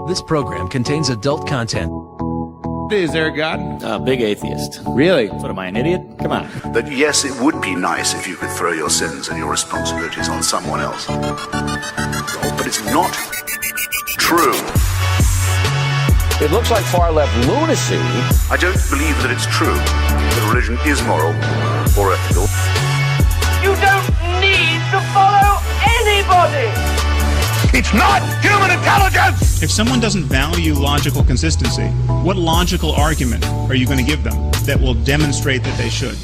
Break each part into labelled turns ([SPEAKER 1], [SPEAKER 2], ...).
[SPEAKER 1] This program contains adult content.
[SPEAKER 2] Is there a God?
[SPEAKER 3] Big atheist.
[SPEAKER 2] Really?
[SPEAKER 3] What, am I an idiot? Come on.
[SPEAKER 4] That yes, it would be nice if you could throw your sins and your responsibilities on someone else. But it's not true.
[SPEAKER 5] It looks like far-left lunacy.
[SPEAKER 4] I don't believe that it's true that religion is moral or ethical.
[SPEAKER 6] You don't need to follow anybody!
[SPEAKER 7] It's not human intelligence!
[SPEAKER 8] If someone doesn't value logical consistency, what logical argument are you going to give them that will demonstrate that they should?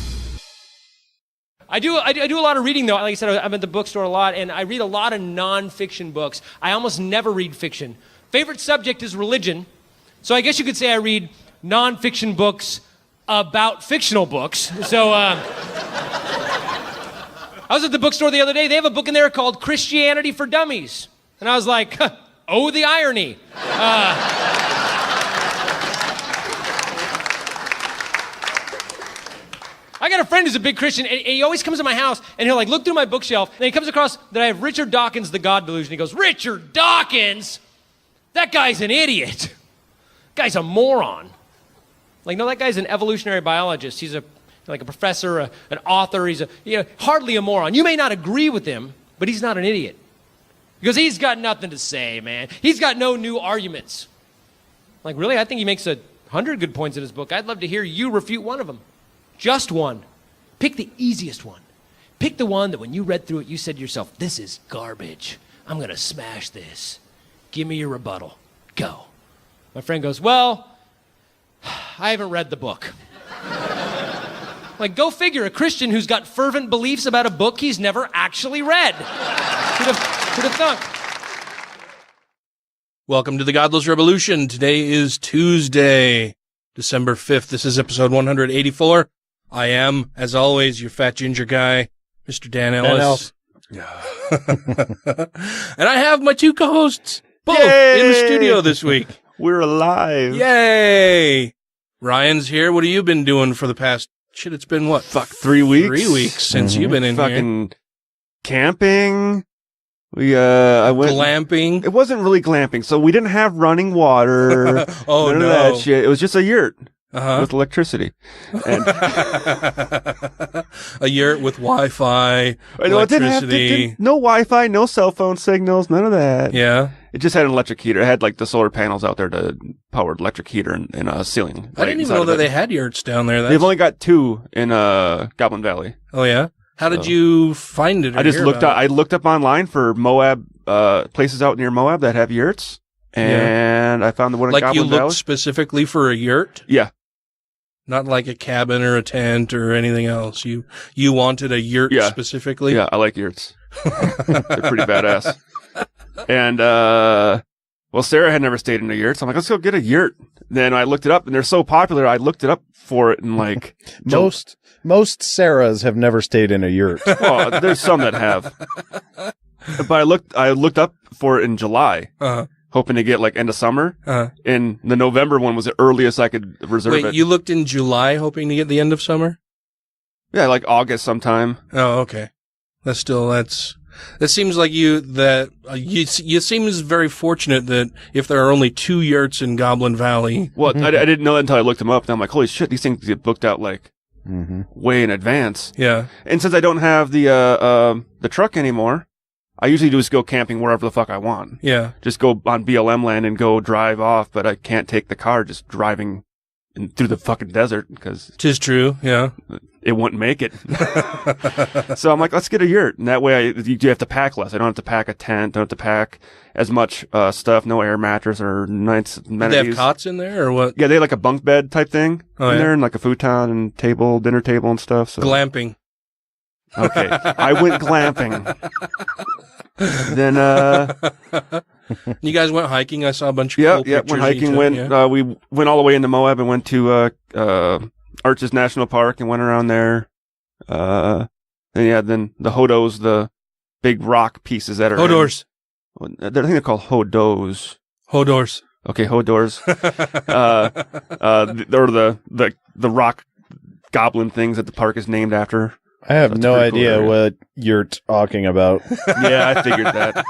[SPEAKER 9] I do a lot of reading, though. Like I said, I'm at the bookstore a lot, and I read a lot of nonfiction books. I almost never read fiction. Favorite subject is religion, so I guess you could say I read nonfiction books about fictional books. So I was at the bookstore the other day. They have a book in there called Christianity for Dummies. And I was like, oh, the irony. I got a friend who's a big Christian, and he always comes to my house, and he'll like look through my bookshelf, and he comes across that I have Richard Dawkins' The God Delusion. He goes, Richard Dawkins? That guy's an idiot. Guy's a moron. Like, no, that guy's an evolutionary biologist. He's a professor, an author. He's hardly a moron. You may not agree with him, but he's not an idiot. Because he's got nothing to say, man. He's got no new arguments. Like, really? I think he makes 100 good points in his book. I'd love to hear you refute one of them. Just one. Pick the easiest one. Pick the one that when you read through it, you said to yourself, this is garbage. I'm going to smash this. Give me your rebuttal. Go. My friend goes, well, I haven't read the book. Like, go figure, a Christian who's got fervent beliefs about a book he's never actually read. Who'd have thunk?
[SPEAKER 10] Welcome to the Godless Revolution. Today is Tuesday, December 5th. This is episode 184. I am, as always, your fat ginger guy, Mr. Dan Ellis. And I have my two co-hosts, both in the studio this week.
[SPEAKER 11] We're alive.
[SPEAKER 10] Yay! Ryan's here. What have you been doing for the past... Shit, it's been what?
[SPEAKER 11] 3 weeks?
[SPEAKER 10] 3 weeks since you've been in
[SPEAKER 11] here. Camping. I went
[SPEAKER 10] glamping.
[SPEAKER 11] It wasn't really glamping, so we didn't have running water.
[SPEAKER 10] Oh,
[SPEAKER 11] none
[SPEAKER 10] no.
[SPEAKER 11] of that shit. It was just a yurt with electricity. And
[SPEAKER 10] a yurt with Wi-Fi,
[SPEAKER 11] no,
[SPEAKER 10] electricity.
[SPEAKER 11] No Wi-Fi, no cell phone signals, none of that.
[SPEAKER 10] Yeah.
[SPEAKER 11] It just had an electric heater. It had like the solar panels out there to power electric heater and a ceiling.
[SPEAKER 10] I didn't even know that they had yurts down there.
[SPEAKER 11] They've only got 2 in Goblin Valley.
[SPEAKER 10] Oh, yeah? How did you find it?
[SPEAKER 11] I just looked up. I looked up online for Moab places out near Moab that have yurts, and I found the one in Goblin Valley.
[SPEAKER 10] Like you looked specifically for a yurt?
[SPEAKER 11] Yeah.
[SPEAKER 10] Not like a cabin or a tent or anything else. You wanted a yurt specifically?
[SPEAKER 11] Yeah, I like yurts. They're pretty badass. And well, Sarah had never stayed in a yurt, so I'm like, let's go get a yurt. Then I looked it up, and they're so popular. I looked it up for it, and like
[SPEAKER 12] Most Sarahs have never stayed in a yurt.
[SPEAKER 11] Well, there's some that have. But I looked up for it in July, hoping to get like end of summer. And the November one was the earliest I could reserve it.
[SPEAKER 10] Wait, you looked in July hoping to get the end of summer?
[SPEAKER 11] Yeah, like August sometime.
[SPEAKER 10] Oh, okay. That seems like you seems very fortunate that if there are only 2 yurts in Goblin Valley.
[SPEAKER 11] Well, I didn't know that until I looked them up, and I'm like, holy shit, these things get booked out like way in advance.
[SPEAKER 10] Yeah.
[SPEAKER 11] And since I don't have the truck anymore, I usually just go camping wherever the fuck I want.
[SPEAKER 10] Yeah.
[SPEAKER 11] Just go on BLM land and go drive off, but I can't take the car just driving through the fucking desert because
[SPEAKER 10] 'tis true. Yeah.
[SPEAKER 11] It wouldn't make it. So I'm like, let's get a yurt. And that way you have to pack less. I don't have to pack a tent. Don't have to pack as much stuff. No air mattress or nice amenities.
[SPEAKER 10] They have cots in there or what?
[SPEAKER 11] Yeah, they have like a bunk bed type thing in there and like a futon and dinner table and stuff. So.
[SPEAKER 10] Glamping.
[SPEAKER 11] Okay. I went glamping. Then,
[SPEAKER 10] you guys went hiking. I saw a bunch of cool pictures.
[SPEAKER 11] Went hiking. We went all the way into Moab and went to, Arches National Park and went around there. Then the Hodos, the big rock pieces that are
[SPEAKER 10] Hodors.
[SPEAKER 11] I think they're called Hodos.
[SPEAKER 10] Hodors.
[SPEAKER 11] Okay, Hodors. Or the rock goblin things that the park is named after.
[SPEAKER 12] I have no
[SPEAKER 11] pretty cool
[SPEAKER 12] idea
[SPEAKER 11] area.
[SPEAKER 12] what you're talking about.
[SPEAKER 11] Yeah, I figured that.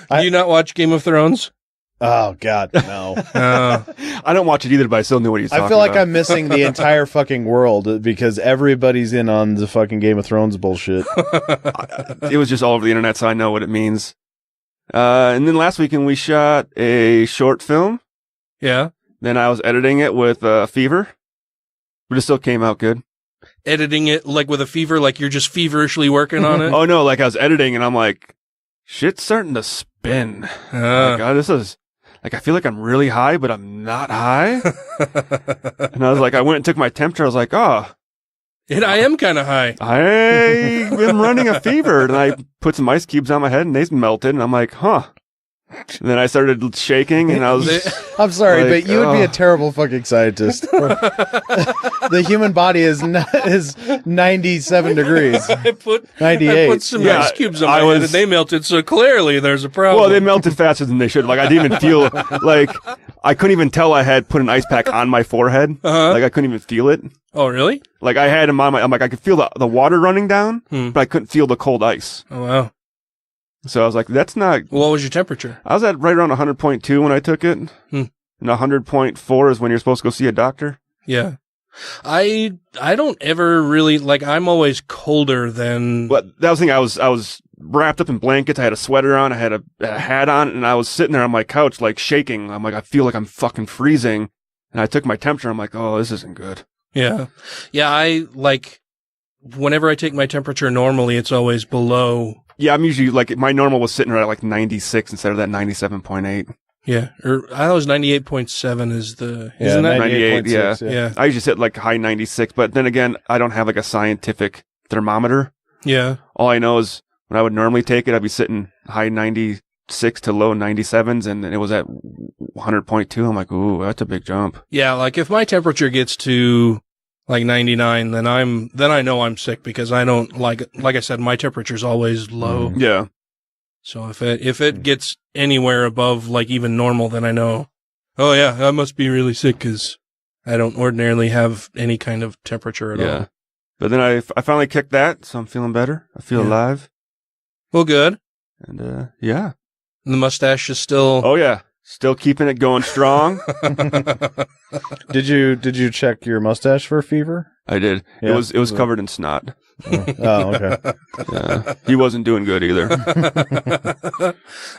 [SPEAKER 10] Do you not watch Game of Thrones?
[SPEAKER 12] Oh, God, no.
[SPEAKER 11] I don't watch it either, but I still knew what he's talking
[SPEAKER 12] I feel like
[SPEAKER 11] about.
[SPEAKER 12] I'm missing the entire fucking world because everybody's in on the fucking Game of Thrones bullshit.
[SPEAKER 11] It was just all over the internet, so I know what it means. And then last weekend we shot a short film.
[SPEAKER 10] Yeah.
[SPEAKER 11] Then I was editing it with fever, but it still came out good.
[SPEAKER 10] Editing it like with a fever, like you're just feverishly working on it?
[SPEAKER 11] Oh no, like I was editing and I'm like, shit's starting to spin. Like, oh, this is like, I feel like I'm really high, but I'm not high. And I was like, I went and took my temperature. I was like, oh,
[SPEAKER 10] I am kind of high.
[SPEAKER 11] I've been running a fever. And I put some ice cubes on my head and they melted. And I'm like, huh. And then I started shaking and I was...
[SPEAKER 12] I'm sorry,
[SPEAKER 11] like,
[SPEAKER 12] but you would be a terrible fucking scientist. The human body is 97 degrees.
[SPEAKER 10] I put
[SPEAKER 12] 98.
[SPEAKER 10] I put some ice cubes on my head and they melted, so clearly there's a problem.
[SPEAKER 11] Well, they melted faster than they should. Like, I didn't even feel... Like, I couldn't even tell I had put an ice pack on my forehead. Like, I couldn't even feel it.
[SPEAKER 10] Oh, really?
[SPEAKER 11] Like, I had them on my... I'm like, I could feel the water running down, but I couldn't feel the cold ice.
[SPEAKER 10] Oh, wow.
[SPEAKER 11] So I was like, that's not...
[SPEAKER 10] What was your temperature?
[SPEAKER 11] I was at right around 100.2 when I took it. And 100.4 is when you're supposed to go see a doctor.
[SPEAKER 10] Yeah. I don't ever really... Like, I'm always colder than...
[SPEAKER 11] But that was the thing. I was wrapped up in blankets. I had a sweater on. I had a hat on. And I was sitting there on my couch, like, shaking. I'm like, I feel like I'm fucking freezing. And I took my temperature. I'm like, oh, this isn't good.
[SPEAKER 10] Yeah. Yeah, I, like... Whenever I take my temperature normally, it's always below...
[SPEAKER 11] Yeah, I'm usually, like, my normal was sitting right at, like, 96 instead of that 97.8.
[SPEAKER 10] Yeah, or I was 98.7 is the...
[SPEAKER 12] Yeah,
[SPEAKER 10] isn't that?
[SPEAKER 11] 98, yeah.
[SPEAKER 10] Yeah.
[SPEAKER 11] I usually sit, like, high 96, but then again, I don't have, like, a scientific thermometer.
[SPEAKER 10] Yeah.
[SPEAKER 11] All I know is when I would normally take it, I'd be sitting high 96 to low 97s, and it was at 100.2. I'm like, ooh, that's a big jump.
[SPEAKER 10] Yeah, like, if my temperature gets to... like 99, then I know I'm sick because I don't like I said, my temperature's always low.
[SPEAKER 11] Yeah.
[SPEAKER 10] So if it gets anywhere above like even normal, then I know, oh yeah, I must be really sick because I don't ordinarily have any kind of temperature at all.
[SPEAKER 11] But then I finally kicked that, so I'm feeling better. I feel alive.
[SPEAKER 10] Well, good.
[SPEAKER 11] And yeah.
[SPEAKER 10] And the mustache is still...
[SPEAKER 11] Oh yeah. Still keeping it going strong.
[SPEAKER 12] Did you check your mustache for fever?
[SPEAKER 11] I did.
[SPEAKER 12] Yeah.
[SPEAKER 11] It was covered in snot.
[SPEAKER 12] Oh, okay.
[SPEAKER 11] Yeah. He wasn't doing good either.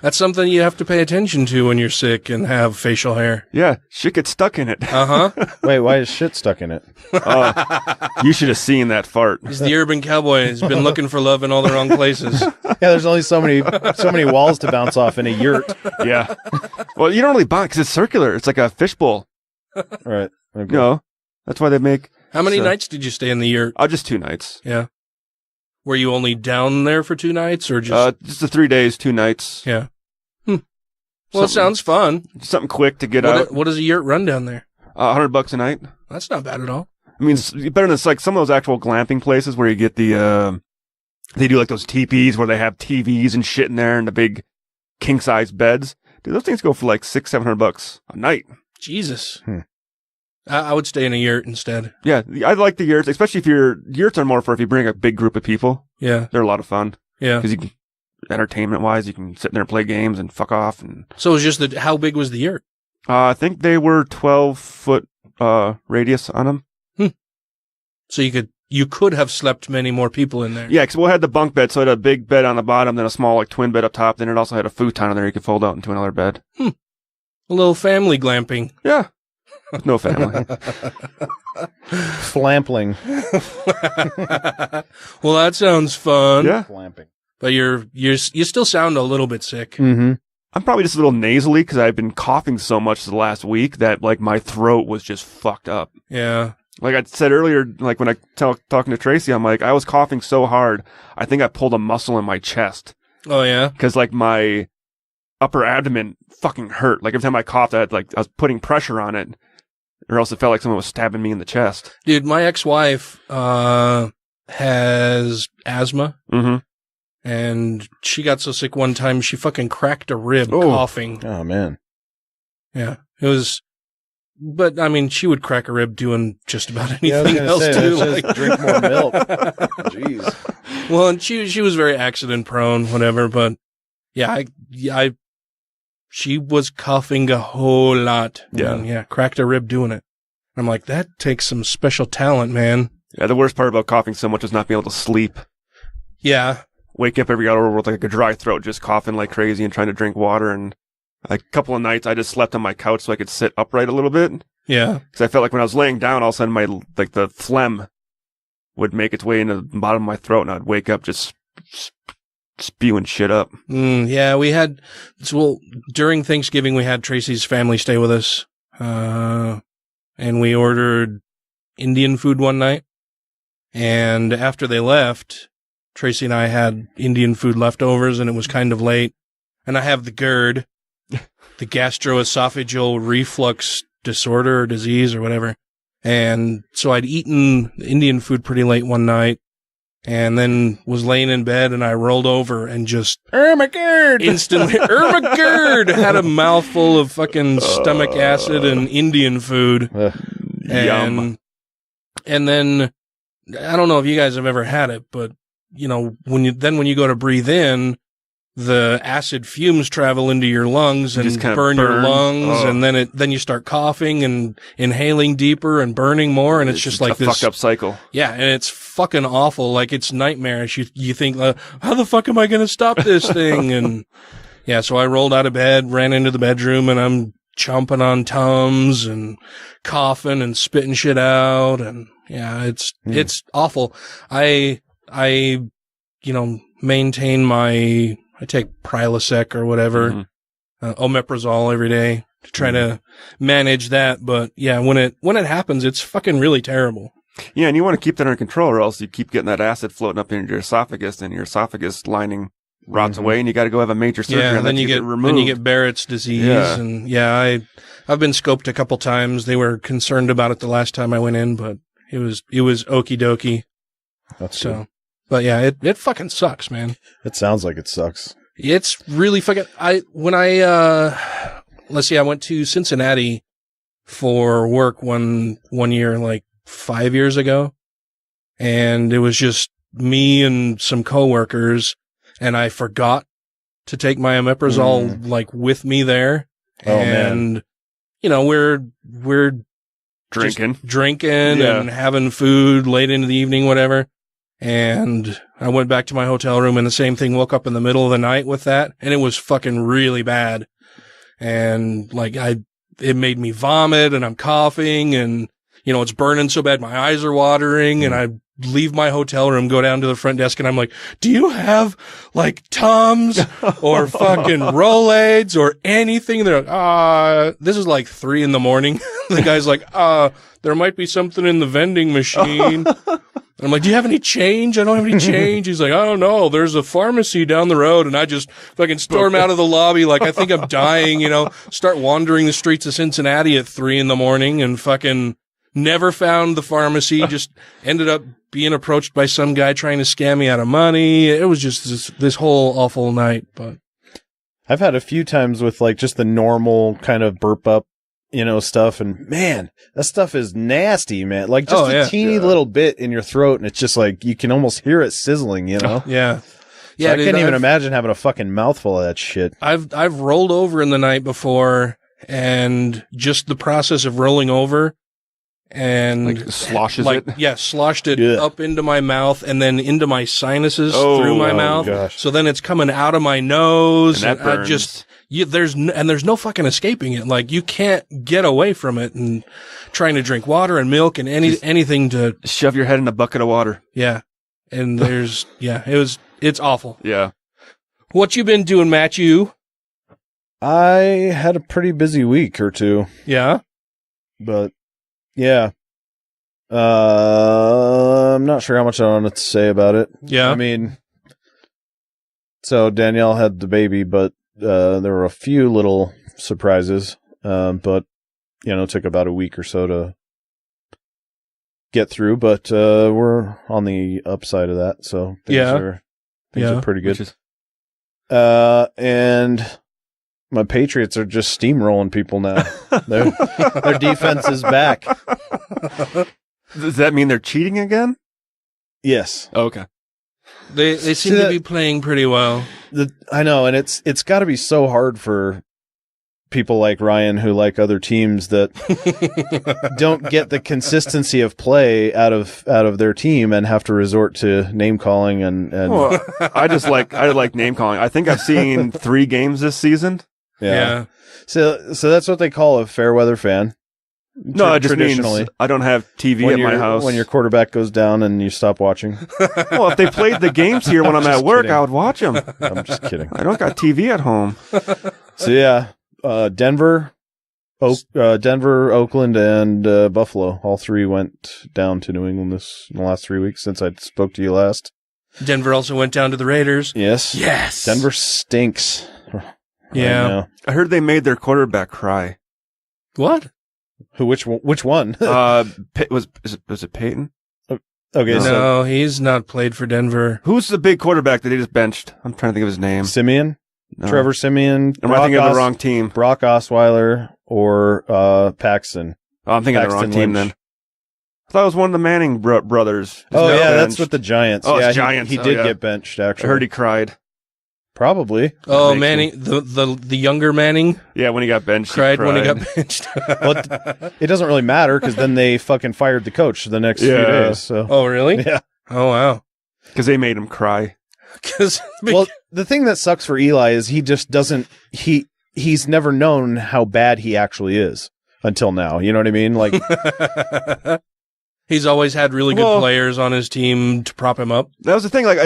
[SPEAKER 10] That's something you have to pay attention to when you're sick and have facial hair.
[SPEAKER 11] Yeah, shit gets stuck in it.
[SPEAKER 12] Wait, why is shit stuck in it?
[SPEAKER 11] You should have seen that fart.
[SPEAKER 10] He's the urban cowboy. He's been looking for love in all the wrong places.
[SPEAKER 12] Yeah, there's only so many walls to bounce off in a yurt.
[SPEAKER 11] Yeah. Well, you don't really bounce because it's circular. It's like a fishbowl.
[SPEAKER 12] Right. Okay.
[SPEAKER 11] You know, that's why they make...
[SPEAKER 10] How many nights did you stay in the yurt?
[SPEAKER 11] Just 2 nights.
[SPEAKER 10] Yeah. Were you only down there for 2 nights or just...
[SPEAKER 11] Just the 3 days, 2 nights.
[SPEAKER 10] Yeah. Well, it sounds fun.
[SPEAKER 11] Something quick to get out.
[SPEAKER 10] What does a yurt run down there?
[SPEAKER 11] $100 a night.
[SPEAKER 10] That's not bad at all.
[SPEAKER 11] I mean, it's better than like some of those actual glamping places where you get the, they do like those teepees where they have TVs and shit in there and the big king size beds. Dude, those things go for like $600-700 a night.
[SPEAKER 10] Jesus. I would stay in a yurt instead.
[SPEAKER 11] Yeah, I like the yurts, especially if yurts are more for if you bring a big group of people.
[SPEAKER 10] Yeah.
[SPEAKER 11] They're a lot of fun.
[SPEAKER 10] Yeah.
[SPEAKER 11] Because you can, entertainment wise, you can sit in there and play games and fuck off. And
[SPEAKER 10] so it was just how big was the yurt?
[SPEAKER 11] I think they were 12-foot radius on them.
[SPEAKER 10] So you could have slept many more people in there.
[SPEAKER 11] Yeah, because we had the bunk bed, so it had a big bed on the bottom, then a small like twin bed up top. Then it also had a futon in there you could fold out into another bed.
[SPEAKER 10] A little family glamping.
[SPEAKER 11] Yeah. No family.
[SPEAKER 12] Flampling.
[SPEAKER 10] Well, that sounds fun.
[SPEAKER 11] Yeah.
[SPEAKER 12] Flamping.
[SPEAKER 10] But you still sound a little bit sick.
[SPEAKER 12] Mm-hmm.
[SPEAKER 11] I'm probably just a little nasally because I've been coughing so much the last week that like my throat was just fucked up.
[SPEAKER 10] Yeah.
[SPEAKER 11] Like I said earlier, like when I talking to Tracy, I'm like, I was coughing so hard, I think I pulled a muscle in my chest.
[SPEAKER 10] Oh yeah?
[SPEAKER 11] Because like my upper abdomen fucking hurt. Like every time I coughed, I was putting pressure on it, or else it felt like someone was stabbing me in the chest.
[SPEAKER 10] Dude, my ex-wife has asthma.
[SPEAKER 11] Mm-hmm.
[SPEAKER 10] And she got so sick one time, she fucking cracked a rib coughing.
[SPEAKER 12] Oh, man.
[SPEAKER 10] Yeah. It was but I mean, she would crack a rib doing just about anything
[SPEAKER 12] I was
[SPEAKER 10] else
[SPEAKER 12] gonna say,
[SPEAKER 10] too.
[SPEAKER 12] let's just drink more milk. Jeez.
[SPEAKER 10] Well, and she was very accident prone, whatever. But yeah, she was coughing a whole lot.
[SPEAKER 11] Yeah.
[SPEAKER 10] And yeah, cracked a rib doing it. I'm like, that takes some special talent, man.
[SPEAKER 11] Yeah, the worst part about coughing so much is not being able to sleep.
[SPEAKER 10] Yeah.
[SPEAKER 11] Wake up every hour with like a dry throat, just coughing like crazy and trying to drink water. And a couple of nights I just slept on my couch so I could sit upright a little bit.
[SPEAKER 10] Yeah.
[SPEAKER 11] Because I felt like when I was laying down, all of a sudden the phlegm would make its way into the bottom of my throat, and I'd wake up just spewing shit up.
[SPEAKER 10] Yeah, we had, well, during Thanksgiving, we had Tracy's family stay with us. And we ordered Indian food one night. And after they left, Tracy and I had Indian food leftovers, and it was kind of late. And I have the GERD, the gastroesophageal reflux disorder or disease or whatever. And so I'd eaten Indian food pretty late one night, and then was laying in bed, and I rolled over and just
[SPEAKER 12] My GERD!
[SPEAKER 10] instantly, my GERD! Had a mouthful of fucking stomach acid and Indian food.
[SPEAKER 11] Yum.
[SPEAKER 10] And then, I don't know if you guys have ever had it, but, you know, when you go to breathe in, the acid fumes travel into your lungs and burn your lungs, and then you start coughing and inhaling deeper and burning more, and it's just like this
[SPEAKER 11] fucked up cycle.
[SPEAKER 10] Yeah, and it's fucking awful. Like, it's nightmarish. You think, how the fuck am I going to stop this thing? And yeah, so I rolled out of bed, ran into the bedroom, and I'm chomping on Tums and coughing and spitting shit out, and yeah, it's awful. I maintain I take Prilosec or whatever, omeprazole every day to try to manage that. But yeah, when it happens, it's fucking really terrible.
[SPEAKER 11] Yeah, and you want to keep that under control, or else you keep getting that acid floating up into your esophagus, and your esophagus lining rots away, and you got to go have a major surgery.
[SPEAKER 10] Yeah,
[SPEAKER 11] and then you get removed.
[SPEAKER 10] Then you get Barrett's disease, and yeah, I've been scoped a couple times. They were concerned about it the last time I went in, but it was okie dokie.
[SPEAKER 12] That's
[SPEAKER 10] so.
[SPEAKER 12] Good.
[SPEAKER 10] But yeah, it fucking sucks, man.
[SPEAKER 12] It sounds like it sucks.
[SPEAKER 10] It's really fucking, I went to Cincinnati for work one year, like 5 years ago. And it was just me and some coworkers, and I forgot to take my omeprazole, like, with me there.
[SPEAKER 12] Oh,
[SPEAKER 10] and,
[SPEAKER 12] man.
[SPEAKER 10] You know, we're
[SPEAKER 11] drinking
[SPEAKER 10] and having food late into the evening, whatever. And I went back to my hotel room, and the same thing, woke up in the middle of the night with that, and it was fucking really bad. And like, it made me vomit, and I'm coughing, and, you know, it's burning so bad, my eyes are watering, and I leave my hotel room, go down to the front desk, and I'm like, do you have like Tums or fucking Rolaids or anything? They're like, this is like 3 a.m. The guy's like, there might be something in the vending machine. I'm like, do you have any change? I don't have any change. He's like, I don't know. There's a pharmacy down the road. And I just fucking storm out of the lobby like I think I'm dying, you know, start wandering the streets of Cincinnati at 3 a.m. and fucking never found the pharmacy. Just ended up being approached by some guy trying to scam me out of money. It was just this whole awful night. But
[SPEAKER 12] I've had a few times with like just the normal kind of burp up, you know, stuff, and man, that stuff is nasty, man. Like just a teeny little bit in your throat, and it's just like you can almost hear it sizzling, you know?
[SPEAKER 10] Yeah.
[SPEAKER 12] So I can't even imagine having a fucking mouthful of that shit.
[SPEAKER 10] I've rolled over in the night before, and just the process of rolling over and
[SPEAKER 11] like sloshes it.
[SPEAKER 10] Yeah, sloshed it up into my mouth and then into my sinuses through my mouth.
[SPEAKER 12] Gosh.
[SPEAKER 10] So then it's coming out of my nose,
[SPEAKER 11] and that burns.
[SPEAKER 10] I just there's no fucking escaping it. Like, you can't get away from it, and trying to drink water and milk and anything to
[SPEAKER 11] shove your head in a bucket of water.
[SPEAKER 10] Yeah. And there's it's awful.
[SPEAKER 11] Yeah.
[SPEAKER 10] What you been doing, Matthew?
[SPEAKER 12] I had a pretty busy week or two.
[SPEAKER 10] Yeah.
[SPEAKER 12] But yeah. I'm not sure how much I wanted to say about it.
[SPEAKER 10] Yeah.
[SPEAKER 12] I mean, so Danielle had the baby, but there were a few little surprises. But you know, it took about a week or so to get through, but we're on the upside of that, so things are pretty good. And my Patriots are just steamrolling people now. Their defense is back.
[SPEAKER 11] Does that mean they're cheating again?
[SPEAKER 12] Yes.
[SPEAKER 11] Oh, okay.
[SPEAKER 10] They seem to be playing pretty well.
[SPEAKER 12] I know, and it's got to be so hard for people like Ryan who like other teams that don't get the consistency of play out of their team and have to resort to name calling and
[SPEAKER 11] Well, I like name calling. I think I've seen 3 games this season.
[SPEAKER 10] Yeah.
[SPEAKER 12] So that's what they call a fair weather fan.
[SPEAKER 11] No, it just means I don't have TV at my house.
[SPEAKER 12] When your quarterback goes down and you stop watching.
[SPEAKER 11] Well, if they played the games here when I'm at work, I would watch them.
[SPEAKER 12] I'm just kidding.
[SPEAKER 11] I don't got TV at home.
[SPEAKER 12] So yeah, Denver, Oakland, and Buffalo. All 3 went down to New England in the last 3 weeks since I spoke to you last.
[SPEAKER 10] Denver also went down to the Raiders.
[SPEAKER 12] Yes. Denver stinks.
[SPEAKER 10] Yeah.
[SPEAKER 12] Right,
[SPEAKER 11] I heard they made their quarterback cry.
[SPEAKER 10] What?
[SPEAKER 12] Which one?
[SPEAKER 11] Was it Peyton?
[SPEAKER 12] Okay,
[SPEAKER 10] no, he's not played for Denver.
[SPEAKER 11] Who's the big quarterback that they just benched? I'm trying to think of his name.
[SPEAKER 12] Simeon?
[SPEAKER 11] No.
[SPEAKER 12] Trevor Simeon?
[SPEAKER 11] Am I thinking of the wrong team?
[SPEAKER 12] Brock Osweiler or Paxton?
[SPEAKER 11] Oh, I'm thinking of the wrong team then. I thought it was one of the Manning brothers.
[SPEAKER 12] That's with the Giants.
[SPEAKER 11] Oh,
[SPEAKER 12] yeah,
[SPEAKER 11] Giants.
[SPEAKER 12] He did get benched, actually.
[SPEAKER 11] I heard he cried.
[SPEAKER 12] Probably.
[SPEAKER 10] Oh, Manning, the younger Manning?
[SPEAKER 11] Yeah, when he got benched.
[SPEAKER 10] Cried when he got benched.
[SPEAKER 12] Well, it doesn't really matter because then they fucking fired the coach the next few days. So.
[SPEAKER 10] Oh, really?
[SPEAKER 12] Yeah.
[SPEAKER 10] Oh, wow.
[SPEAKER 11] Because they made him cry.
[SPEAKER 12] Well, the thing that sucks for Eli is he just doesn't, he's never known how bad he actually is until now. You know what I mean? Like,
[SPEAKER 10] he's always had really good players on his team to prop him up.
[SPEAKER 11] That was the thing. Like,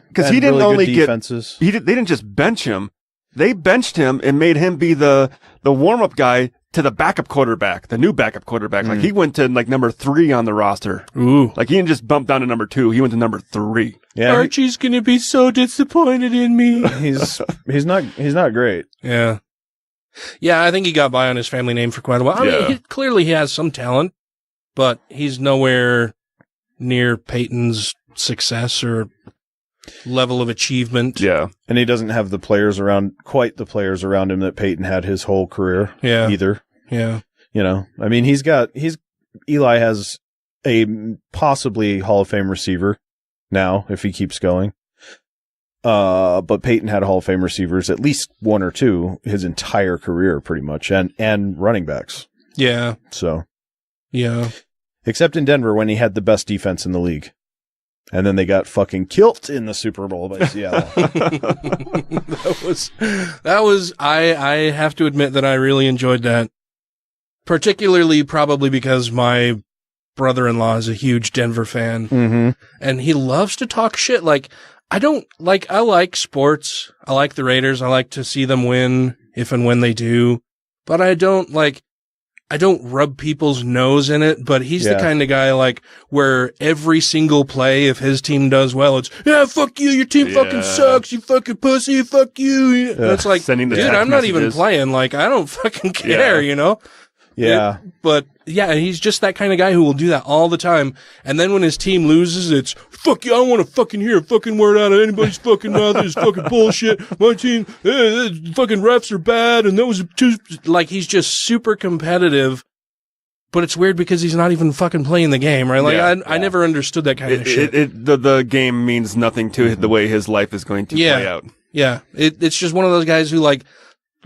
[SPEAKER 11] because he didn't only get defenses. They didn't just bench him. They benched him and made him be the warm-up guy to the backup quarterback, the new backup quarterback. Like, he went to like number 3 on the roster.
[SPEAKER 10] Ooh.
[SPEAKER 11] Like, he didn't just bump down to number 2. He went to number 3.
[SPEAKER 12] Yeah,
[SPEAKER 10] Archie's gonna be so disappointed in me.
[SPEAKER 12] He's not great.
[SPEAKER 10] Yeah. Yeah, I think he got by on his family name for quite a while. I mean, clearly he has some talent, but he's nowhere near Peyton's success or level of achievement.
[SPEAKER 11] Yeah.
[SPEAKER 12] And he doesn't have quite the players around him that Peyton had his whole career either.
[SPEAKER 10] Yeah.
[SPEAKER 12] You know, I mean, Eli has a possibly Hall of Fame receiver now if he keeps going. But Peyton had Hall of Fame receivers, at least 1 or 2 his entire career pretty much, and running backs.
[SPEAKER 10] Yeah.
[SPEAKER 12] So.
[SPEAKER 10] Yeah.
[SPEAKER 12] Except in Denver when he had the best defense in the league. And then they got fucking killed in the Super Bowl by Seattle.
[SPEAKER 10] That was I have to admit that I really enjoyed that. Particularly probably because my brother-in-law is a huge Denver fan.
[SPEAKER 12] Mm-hmm.
[SPEAKER 10] And he loves to talk shit. Like, I like sports. I like the Raiders. I like to see them win if and when they do. But I don't rub people's nose in it, but he's the kind of guy like where every single play, if his team does well, it's, yeah, fuck you, your team fucking sucks, you fucking pussy, fuck you. And it's like, dude, I'm not even playing. Like, I don't fucking care, you know?
[SPEAKER 12] Yeah.
[SPEAKER 10] But yeah, he's just that kind of guy who will do that all the time. And then when his team loses, it's, fuck you, I don't want to fucking hear a fucking word out of anybody's fucking mouth. It's fucking bullshit. My team, fucking refs are bad. And that was like, he's just super competitive. But it's weird because he's not even fucking playing the game, right? Like, I never understood that kind of shit.
[SPEAKER 11] The game means nothing to the way his life is going to play out.
[SPEAKER 10] Yeah. It's just one of those guys who like,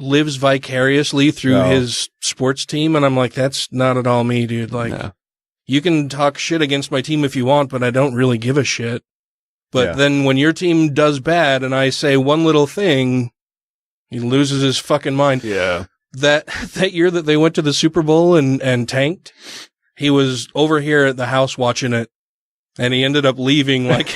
[SPEAKER 10] lives vicariously through his sports team, and I'm like, that's not at all me, dude. Like, you can talk shit against my team if you want, but I don't really give a shit. But then when your team does bad and I say one little thing, he loses his fucking mind.
[SPEAKER 11] Yeah.
[SPEAKER 10] That year that they went to the Super Bowl and tanked, he was over here at the house watching it. And he ended up leaving like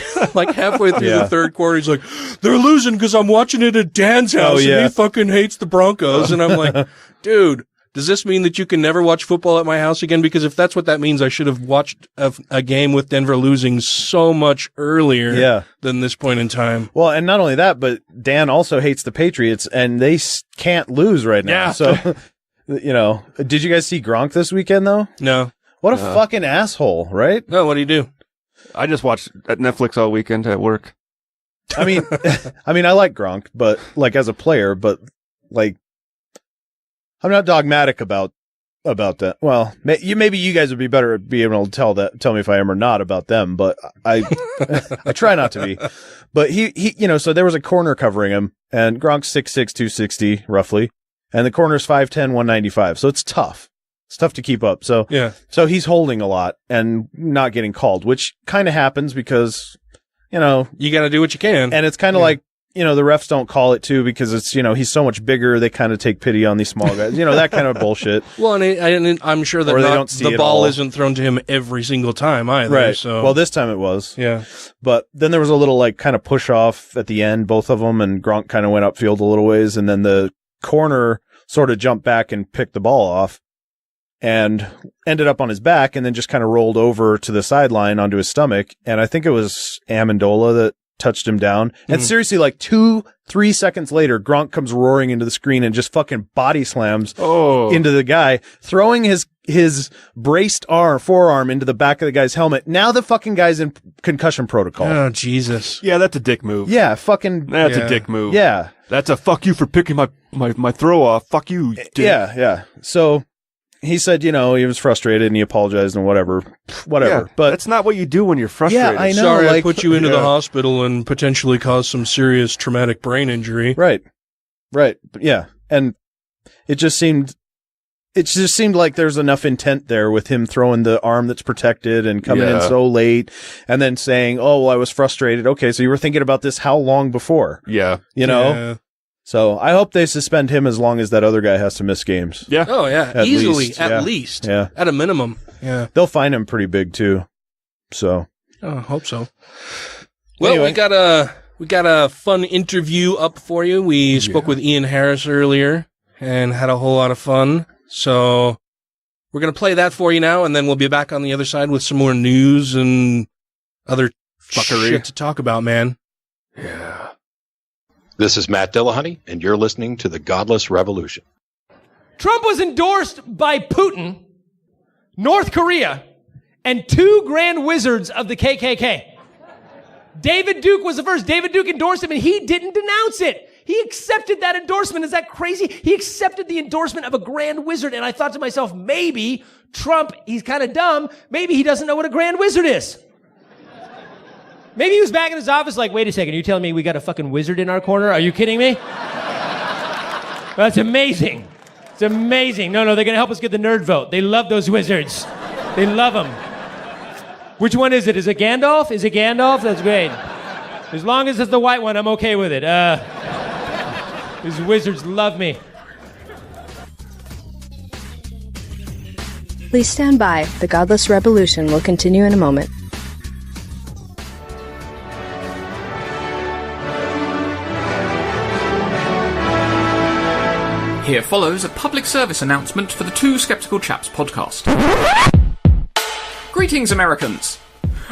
[SPEAKER 10] halfway through the third quarter. He's like, they're losing because I'm watching it at Dan's house and he fucking hates the Broncos. And I'm like, dude, does this mean that you can never watch football at my house again? Because if that's what that means, I should have watched a game with Denver losing so much earlier than this point in time.
[SPEAKER 12] Well, and not only that, but Dan also hates the Patriots and they can't lose right now.
[SPEAKER 10] Yeah.
[SPEAKER 12] So, you know, did you guys see Gronk this weekend though?
[SPEAKER 10] No.
[SPEAKER 12] What a fucking asshole, right?
[SPEAKER 10] No, what do you do?
[SPEAKER 11] I just watched at Netflix all weekend at work.
[SPEAKER 12] I mean, I like Gronk, but like as a player, but like dogmatic about that. Well, maybe you guys would be better at being able to tell me if I am or not about them, but I try not to be. But he so there was a corner covering him, and Gronk's 6'6", 260 roughly, and the corner's 5'10", 195. So it's tough. It's tough to keep up. So so he's holding a lot and not getting called, which kind of happens because you got
[SPEAKER 10] to do what you can,
[SPEAKER 12] and it's kind of like. The refs don't call it too because it's, he's so much bigger. They kind of take pity on these small guys, that kind of bullshit.
[SPEAKER 10] Well, and I'm sure that the ball isn't thrown to him every single time either.
[SPEAKER 12] Right.
[SPEAKER 10] So.
[SPEAKER 12] Well, this time it was.
[SPEAKER 10] Yeah.
[SPEAKER 12] But then there was a little kind of push off at the end, both of them, and Gronk kind of went upfield a little ways, and then the corner sort of jumped back and picked the ball off and ended up on his back and then just kind of rolled over to the sideline onto his stomach. And I think it was Amendola that touched him down. And seriously, 2-3 seconds later, Gronk comes roaring into the screen and just fucking body slams into the guy, throwing his braced forearm into the back of the guy's helmet. Now the fucking guy's in concussion protocol.
[SPEAKER 10] Oh, Jesus.
[SPEAKER 11] Yeah, that's a dick move.
[SPEAKER 12] Yeah, fucking.
[SPEAKER 11] That's a dick move.
[SPEAKER 12] Yeah.
[SPEAKER 11] That's a fuck you for picking my throw off. Fuck you, dick.
[SPEAKER 12] Yeah. So he said, he was frustrated and he apologized and whatever.
[SPEAKER 11] Yeah, but that's not what you do when you're frustrated.
[SPEAKER 12] Yeah, I know.
[SPEAKER 10] Sorry, I put you into the hospital and potentially caused some serious traumatic brain injury.
[SPEAKER 12] Right. Yeah. And it just seemed like there's enough intent there with him throwing the arm that's protected and coming in so late and then saying, oh, well, I was frustrated. Okay. So you were thinking about this how long before?
[SPEAKER 11] Yeah.
[SPEAKER 12] Yeah. So I hope they suspend him as long as that other guy has to miss games.
[SPEAKER 11] Yeah.
[SPEAKER 10] Oh, yeah. At least.
[SPEAKER 12] Yeah.
[SPEAKER 10] At a minimum. Yeah.
[SPEAKER 12] They'll fine him pretty big, too. So.
[SPEAKER 10] Oh, I hope so. Well, anyway. we got a fun interview up for you. We spoke with Ian Harris earlier and had a whole lot of fun. So we're going to play that for you now, and then we'll be back on the other side with some more news and other fuckery shit to talk about, man.
[SPEAKER 11] Yeah.
[SPEAKER 13] This is Matt Dillahunty, and you're listening to the Godless Revolution.
[SPEAKER 9] Trump was endorsed by Putin, North Korea, and 2 grand wizards of the KKK. David Duke was the first. David Duke endorsed him, and he didn't denounce it. He accepted that endorsement. Is that crazy? He accepted the endorsement of a grand wizard, and I thought to myself, maybe Trump, he's kind of dumb. Maybe he doesn't know what a grand wizard is. Maybe he was back in his office like, wait a second, are you telling me we got a fucking wizard in our corner? Are you kidding me? That's amazing. It's amazing. No, they're going to help us get the nerd vote. They love those wizards. They love them. Which one is it? Is it Gandalf? That's great. As long as it's the white one, I'm okay with it. These wizards love me.
[SPEAKER 14] Please stand by. The Godless Revolution will continue in a moment.
[SPEAKER 15] Here follows a public service announcement for the Two Skeptical Chaps podcast. Greetings, Americans.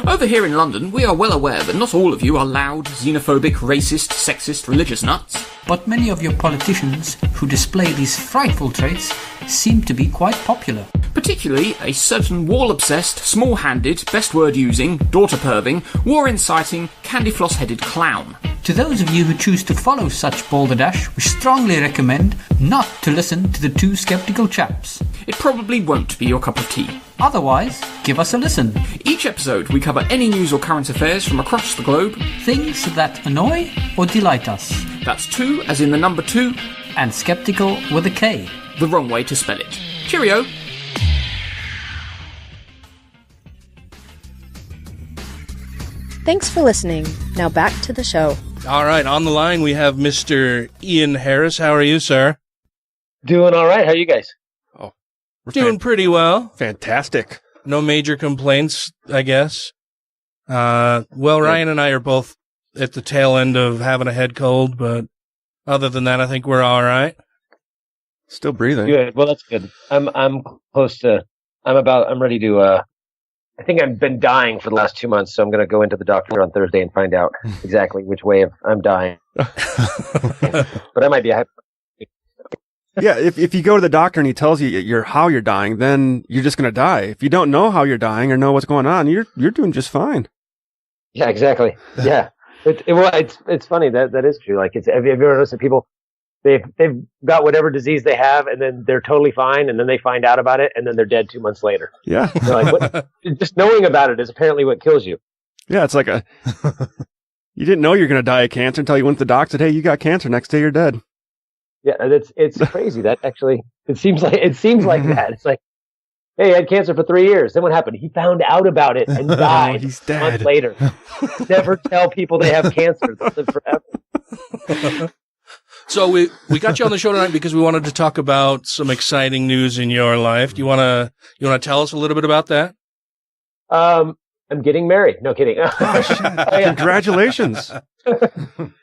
[SPEAKER 15] Over here in London, we are well aware that not all of you are loud, xenophobic, racist, sexist, religious nuts.
[SPEAKER 16] But many of your politicians who display these frightful traits seem to be quite popular.
[SPEAKER 15] Particularly a certain wall-obsessed, small-handed, best-word-using, daughter-perving, war-inciting, candy-floss-headed clown.
[SPEAKER 16] To those of you who choose to follow such balderdash, we strongly recommend not to listen to the Two Skeptical Chaps.
[SPEAKER 15] It probably won't be your cup of tea.
[SPEAKER 16] Otherwise, give us a listen.
[SPEAKER 15] Each episode, we cover any news or current affairs from across the globe.
[SPEAKER 16] Things that annoy or delight us.
[SPEAKER 15] That's 2 as in the number 2.
[SPEAKER 16] And skeptical with a K.
[SPEAKER 15] The wrong way to spell it. Cheerio.
[SPEAKER 14] Thanks for listening. Now back to the show.
[SPEAKER 10] All right, on the line we have Mr. Ian Harris. How are you, sir?
[SPEAKER 17] Doing all right. How are you guys?
[SPEAKER 11] Oh,
[SPEAKER 10] we're doing pretty well.
[SPEAKER 11] Fantastic.
[SPEAKER 10] No major complaints, I guess. Ryan and I are both at the tail end of having a head cold, but other than that, I think we're all right.
[SPEAKER 11] Still breathing.
[SPEAKER 17] Good. Well, that's good. I'm close to. I'm ready to. I think I've been dying for the last 2 months, so I'm going to go into the doctor on Thursday and find out exactly which way I'm dying. But I might be.
[SPEAKER 11] Yeah, if you go to the doctor and he tells you how you're dying, then you're just going to die. If you don't know how you're dying or know what's going on, you're doing just fine.
[SPEAKER 17] Yeah, exactly. Yeah, it's funny that is true. Like, have you ever noticed that people they've got whatever disease they have, and then they're totally fine, and then they find out about it, and then they're dead 2 months later.
[SPEAKER 11] Yeah.
[SPEAKER 17] They're like, just knowing about it is apparently what kills you.
[SPEAKER 11] Yeah, it's like you didn't know you're going to die of cancer until you went to the doctor and said, hey, you got cancer. Next day you're dead.
[SPEAKER 17] Yeah, it's crazy. That actually, it seems like that. It's like, hey, he had cancer for 3 years. Then what happened? He found out about it and died
[SPEAKER 11] he's
[SPEAKER 17] a
[SPEAKER 11] dead.
[SPEAKER 17] month later. Never tell people they have cancer. They'll live forever.
[SPEAKER 10] So we got you on the show tonight because we wanted to talk about some exciting news in your life. Do you want to tell us a little bit about that?
[SPEAKER 17] I'm getting married. No kidding.
[SPEAKER 11] Congratulations.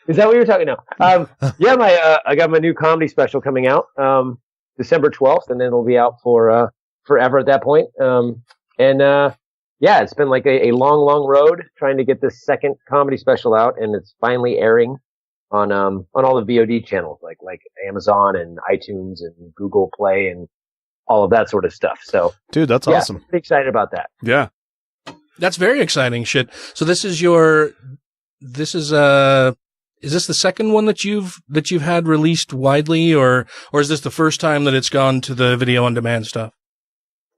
[SPEAKER 17] Is that what you're talking now? Yeah, I got my new comedy special coming out December 12th, and then it'll be out for forever at that point. Yeah, it's been like a long road trying to get this second comedy special out, and it's finally airing on all the VOD channels like Amazon and iTunes and Google Play and all of that sort of stuff. So,
[SPEAKER 12] dude, that's awesome.
[SPEAKER 17] Pretty excited about that.
[SPEAKER 11] Yeah,
[SPEAKER 10] that's very exciting shit. So is this the second one that you've had released widely, or is this the first time that it's gone to the video on demand stuff?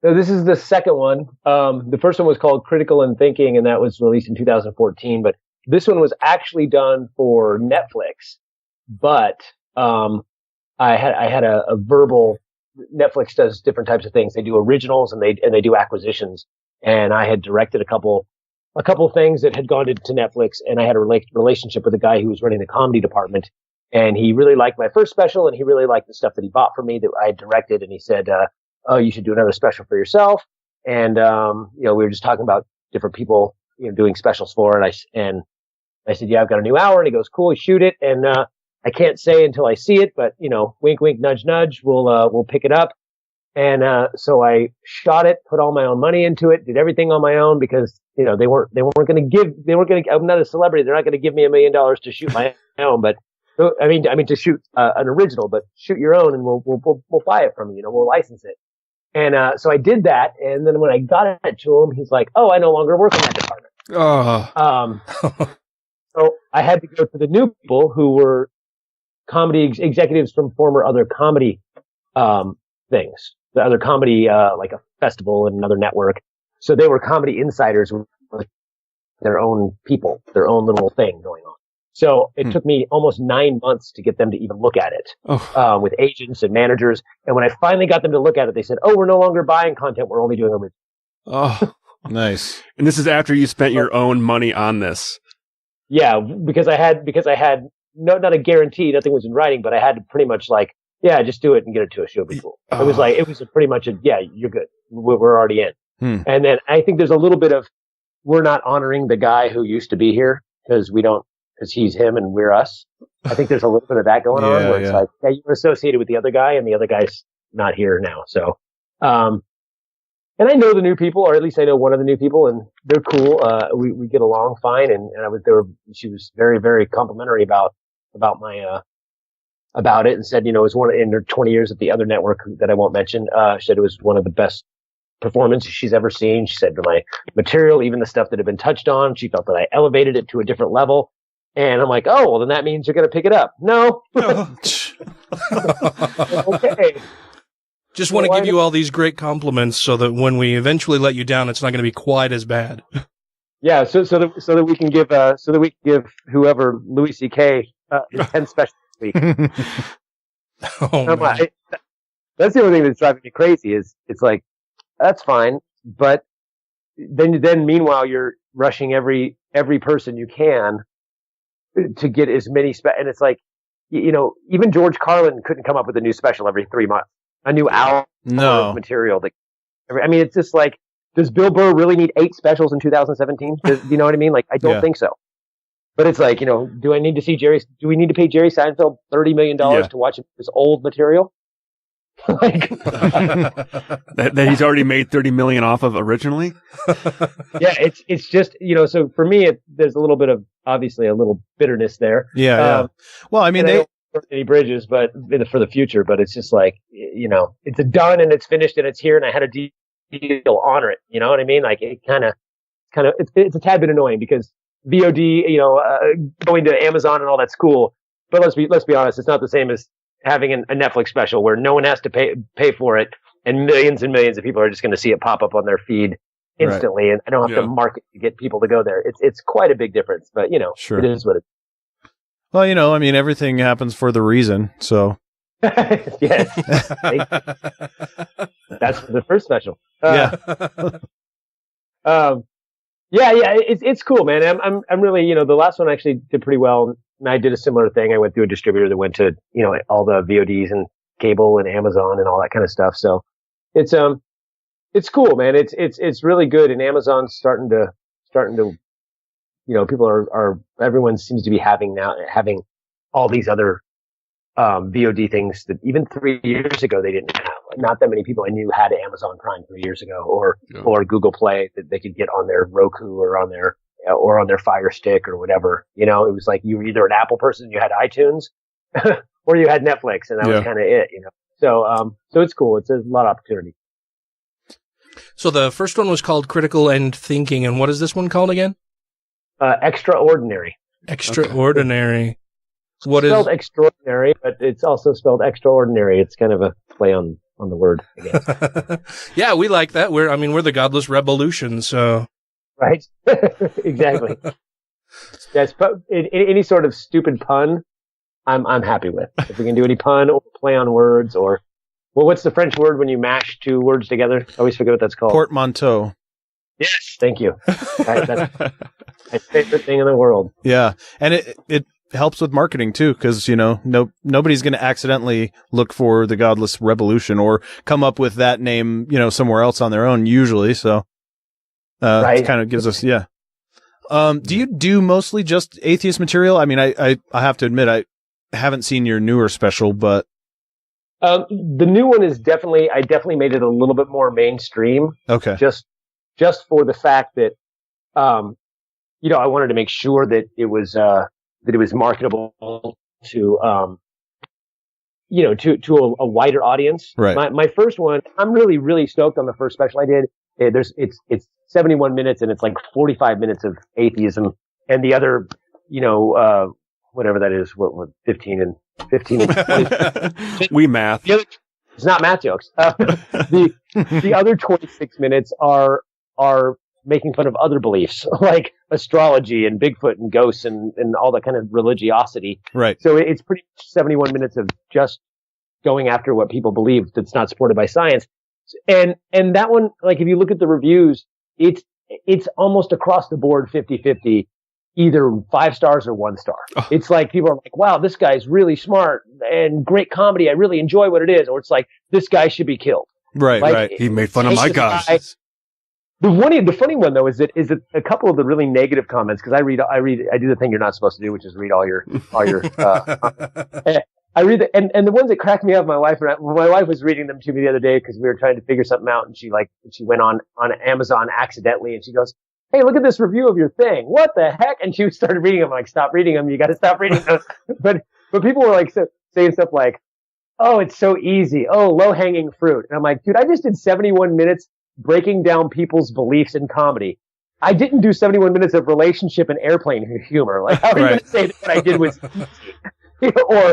[SPEAKER 17] No, this is the second one. The first one was called Critical and Thinking, and that was released in 2014. But this one was actually done for Netflix. But I had a verbal. Netflix does different types of things. They do originals and they do acquisitions. And I had directed a couple things that had gone to Netflix, and I had a relationship with a guy who was running the comedy department, and he really liked my first special, and he really liked the stuff that he bought from me that I had directed, and he said, oh, you should do another special for yourself. And, we were just talking about different people, doing specials for it. And I said, yeah, I've got a new hour. And he goes, cool, shoot it. And, I can't say until I see it, but, wink, wink, nudge, nudge, we'll pick it up. And, so I shot it, put all my own money into it, did everything on my own because, they weren't going to, I'm not a celebrity. They're not going to give me $1 million to shoot my own, but I mean, to shoot, an original, but shoot your own and we'll buy it from you, we'll license it. And, so I did that. And then when I got it to him, he's like, oh, I no longer work in that department.
[SPEAKER 11] Oh.
[SPEAKER 17] So I had to go to the new people who were comedy executives from former other comedy, things. The other comedy, like a festival and another network. So they were comedy insiders with their own people, their own little thing going on. So it took me almost 9 months to get them to even look at it, with agents and managers. And when I finally got them to look at it, they said, oh, we're no longer buying content. We're only doing original.
[SPEAKER 11] Oh,
[SPEAKER 12] nice.
[SPEAKER 11] And this is after you spent your own money on this.
[SPEAKER 17] Yeah, because I had not a guarantee, nothing was in writing, but I had to pretty much just do it and get it to us. It'll be cool. It was pretty much you're good. We're already in. And then I think there's a little bit of, we're not honoring the guy who used to be here because he's him and we're us. I think there's a little bit of that going on where it's like, yeah, you're associated with the other guy and the other guy's not here now. So, and I know the new people, or at least I know one of the new people, and they're cool. We get along fine, and she was very, very complimentary about it, and said, it was one in her 20 years at the other network that I won't mention. She said it was one of the best performances she's ever seen. She said my material, even the stuff that had been touched on, she felt that I elevated it to a different level. And I'm like, oh, well, then that means you're going to pick it up. No. Okay.
[SPEAKER 10] Just want to give you all these great compliments so that when we eventually let you down, it's not going to be quite as bad.
[SPEAKER 17] Yeah. So that we can give whoever Louis C.K. His 10 special this week. That's the only thing that's driving me crazy is it's like, that's fine. But then meanwhile, you're rushing every person you can to get as many and it's like, even George Carlin couldn't come up with a new special every 3 months, a new hour of material. It's just like, does Bill Burr really need 8 specials in 2017? You know what I mean? Like, I don't think so. But it's like, do we need to pay Jerry Seinfeld $30 million to watch his old material?
[SPEAKER 11] that he's already made 30 million off of originally.
[SPEAKER 17] Yeah, it's just so for me there's a little bit of obviously a little bitterness there.
[SPEAKER 12] Yeah. Well, I mean they
[SPEAKER 17] don't burn any bridges, but for the future. But it's just like it's done and it's finished and it's here and I had a deal honor it. You know what I mean? Like it kind of it's a tad bit annoying because VOD, going to Amazon and all that's cool. But let's be honest, it's not the same as having a Netflix special where no one has to pay for it, and millions of people are just going to see it pop up on their feed instantly, and I don't have to market to get people to go there. It's quite a big difference, but
[SPEAKER 12] Sure.
[SPEAKER 17] it is what it is.
[SPEAKER 12] Well, I mean, everything happens for the reason, so.
[SPEAKER 17] Yes. That's the first special. It's cool, man. I'm really, the last one actually did pretty well. And I did a similar thing. I went through a distributor that went to, all the VODs and cable and Amazon and all that kind of stuff. So it's cool, man. It's really good. And Amazon's starting to, people are everyone seems to be having all these other, VOD things that even 3 years ago they didn't have. Not that many people I knew had Amazon Prime 3 years ago, or Google Play that they could get on their Roku or on their Fire Stick or whatever. It was like you were either an Apple person, you had iTunes, or you had Netflix, and that was kind of it. So it's cool. It's a lot of opportunity.
[SPEAKER 10] So the first one was called Critical End Thinking, and what is this one called again?
[SPEAKER 17] Extraordinary.
[SPEAKER 10] Extraordinary.
[SPEAKER 17] Okay. Spelled extraordinary, but it's also spelled extraordinary. It's kind of a play on the word, I guess.
[SPEAKER 10] Yeah, we like that. We're the Godless Revolution, so.
[SPEAKER 17] Right. Exactly. Yes, but any sort of stupid pun, I'm happy with. If we can do any pun or play on words, or what's the French word when you mash two words together? I always forget what that's called.
[SPEAKER 12] Portmanteau.
[SPEAKER 17] Yes, thank you. That's my favorite thing in the world.
[SPEAKER 12] Yeah, and it helps with marketing too, because nobody's going to accidentally look for the Godless Revolution or come up with that name somewhere else on their own usually. So it kind of gives us do you do mostly just atheist material? I mean, I have to admit I haven't seen your newer special, but
[SPEAKER 17] the new one is I definitely made it a little bit more mainstream.
[SPEAKER 12] Okay,
[SPEAKER 17] just for the fact that I wanted to make sure that it was marketable to a wider audience.
[SPEAKER 12] Right.
[SPEAKER 17] My first one, I'm really, really stoked on the first special I did. It's 71 minutes and it's like 45 minutes of atheism, and the other, whatever that is, what 15 and 20.
[SPEAKER 11] We math.
[SPEAKER 17] It's not math jokes. The other 26 minutes are making fun of other beliefs like astrology and Bigfoot and ghosts and all that kind of religiosity.
[SPEAKER 12] Right.
[SPEAKER 17] So it's pretty much 71 minutes of just going after what people believe that's not supported by science. And that one, like if you look at the reviews, it's almost across the board 50-50, either 5 stars or 1 star. Oh. It's like people are like, wow, this guy's really smart and great comedy. I really enjoy what it is. Or it's like, this guy should be killed.
[SPEAKER 12] Right,
[SPEAKER 17] like,
[SPEAKER 12] right.
[SPEAKER 11] He made fun of my guys.
[SPEAKER 17] The funny one though is that a couple of the really negative comments, because I do the thing you're not supposed to do, which is read all your I read and the ones that cracked me up, my wife was reading them to me the other day because we were trying to figure something out, and she went on Amazon accidentally and she goes, "Hey, look at this review of your thing. What the heck?" And she started reading them. I'm like, "Stop reading them. You got to stop reading them." But people were like saying stuff like, "Oh, it's so easy. Oh, low hanging fruit." And I'm like, dude, I just did 71 minutes breaking down people's beliefs in comedy. I didn't do 71 minutes of relationship and airplane humor. Like, how are you going to say that what I did was easy? Or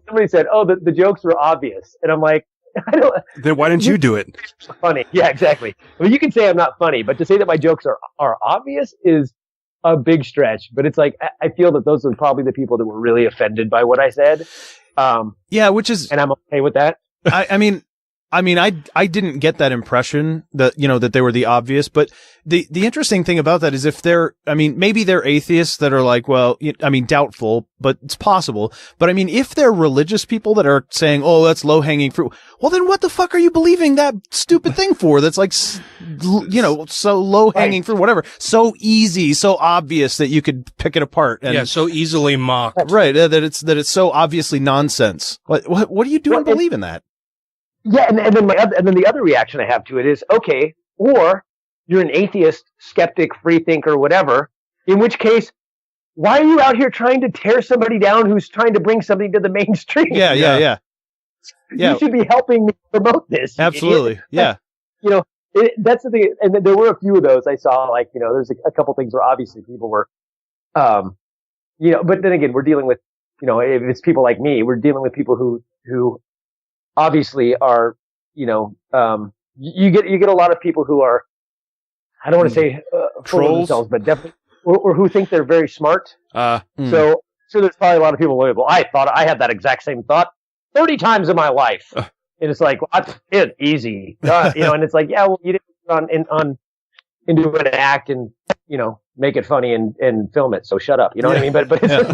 [SPEAKER 17] somebody said, "Oh, the jokes were obvious," and I'm like, I don't.
[SPEAKER 11] Then why didn't you do it?
[SPEAKER 17] Funny, yeah, exactly. I mean, you can say I'm not funny, but to say that my jokes are obvious is a big stretch. But it's like I feel that those are probably the people that were really offended by what I said.
[SPEAKER 12] Which is,
[SPEAKER 17] and I'm okay with that.
[SPEAKER 12] I didn't get that impression that, that they were the obvious, but the interesting thing about that is maybe they're atheists that are like, well, doubtful, but it's possible. But if they're religious people that are saying, oh, that's low hanging fruit, well, then what the fuck are you believing that stupid thing for? That's like, so low hanging fruit, whatever. So easy, so obvious that you could pick it apart. And,
[SPEAKER 10] so easily mocked.
[SPEAKER 12] Right. That it's so obviously nonsense. What do you do and believe in that?
[SPEAKER 17] Yeah, and then the other reaction I have to it is, okay, or you're an atheist, skeptic, free thinker, whatever, in which case, why are you out here trying to tear somebody down who's trying to bring something to the mainstream?
[SPEAKER 12] Yeah.
[SPEAKER 17] You should be helping me promote this.
[SPEAKER 12] Absolutely, yeah.
[SPEAKER 17] That's the thing, and there were a few of those I saw, like, there's a couple things where obviously people were, but then again, we're dealing with if it's people like me, we're dealing with people who obviously are, you get a lot of people who are, I don't want to say full of themselves, but definitely, or who think they're very smart. So there's probably a lot of people who, well, I thought I had that exact same thought 30 times in my life. And it's like, well, it's easy, and it's like, yeah, well, you didn't into an act and, make it funny and film it. So shut up. You know what I mean? But there's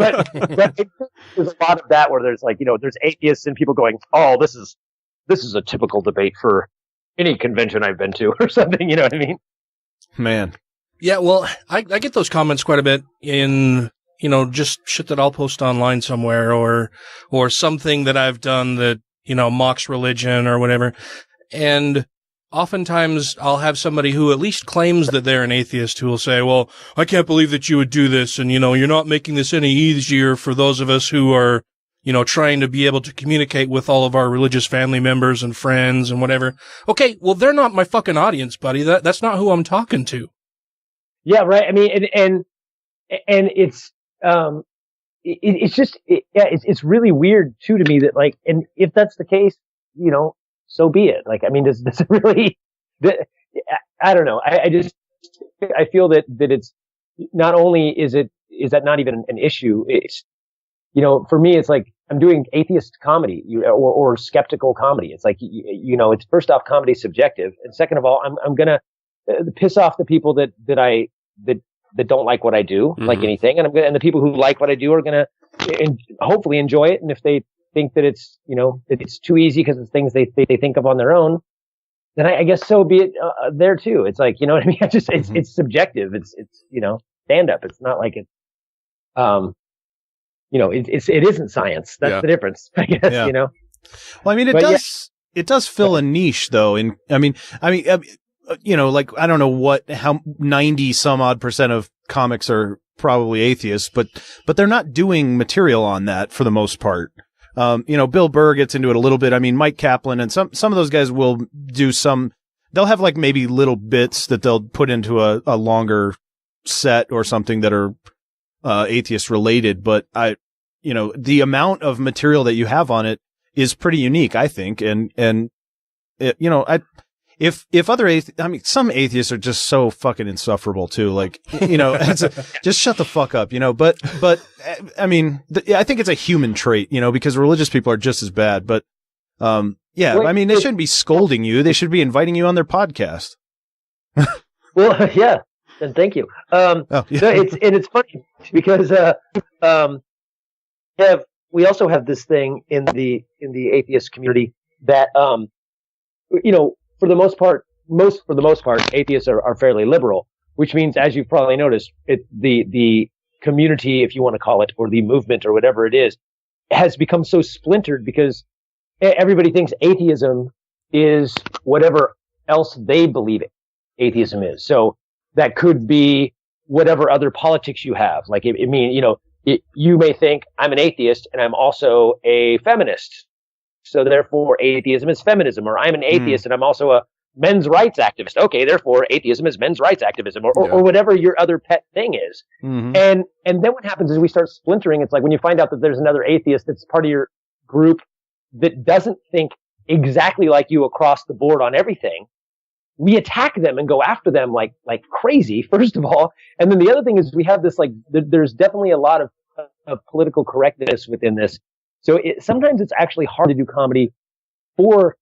[SPEAKER 17] a lot of that where there's like, there's atheists and people going, oh, this is a typical debate for any convention I've been to or something. You know what I mean?
[SPEAKER 12] Man.
[SPEAKER 10] Yeah. Well, I get those comments quite a bit in, just shit that I'll post online somewhere or something that I've done that, mocks religion or whatever. And oftentimes I'll have somebody who at least claims that they're an atheist who will say, well, I can't believe that you would do this. And, you're not making this any easier for those of us who are, trying to be able to communicate with all of our religious family members and friends and whatever. Okay. Well, they're not my fucking audience, buddy. That's not who I'm talking to.
[SPEAKER 17] Yeah. Right. I mean, and it's, it's just, it's really weird too to me that like, and if that's the case, so be it. Like, I mean, does it really, I don't know. I feel that it's not only is that not even an issue? It's, for me, it's like I'm doing atheist comedy or skeptical comedy. It's like, it's first off, comedy subjective. And second of all, I'm going to piss off the people that don't like what I do, like anything. And the people who like what I do are going to hopefully enjoy it. And if they think that it's, that it's too easy because it's things they think of on their own, then I guess so be it there too. It's like, you know what I mean? It's subjective. It's, stand up. It's not like it's, it isn't science. That's the difference, I guess,
[SPEAKER 12] Well, I mean, it does fill a niche though. And I mean, like, I don't know how 90 some odd % of comics are probably atheists, but they're not doing material on that for the most part. Bill Burr gets into it a little bit. I mean, Mike Kaplan and some of those guys will do they'll have like maybe little bits that they'll put into a longer set or something that are, atheist related. But the amount of material that you have on it is pretty unique, I think. If other some atheists are just so fucking insufferable too. Like, just shut the fuck up, but I mean, I think it's a human trait, because religious people are just as bad, but, I mean, they shouldn't be scolding you. They should be inviting you on their podcast.
[SPEAKER 17] Well, yeah. And thank you. It's funny because, we also have this thing in the atheist community that, for the most part, atheists are fairly liberal, which means, as you've probably noticed, the community, if you want to call it, or the movement or whatever it is, has become so splintered because everybody thinks atheism is whatever else they believe atheism is. So that could be whatever other politics you have. Like, you may think I'm an atheist and I'm also a feminist. So therefore atheism is feminism, or I'm an atheist and I'm also a men's rights activist. Okay, therefore atheism is men's rights activism, or whatever your other pet thing is. And then what happens is we start splintering. It's like when you find out that there's another atheist that's part of your group that doesn't think exactly like you across the board on everything, we attack them and go after them like crazy, first of all. And then the other thing is we have this, like, there's definitely a lot of political correctness within this. So sometimes it's actually hard to do comedy for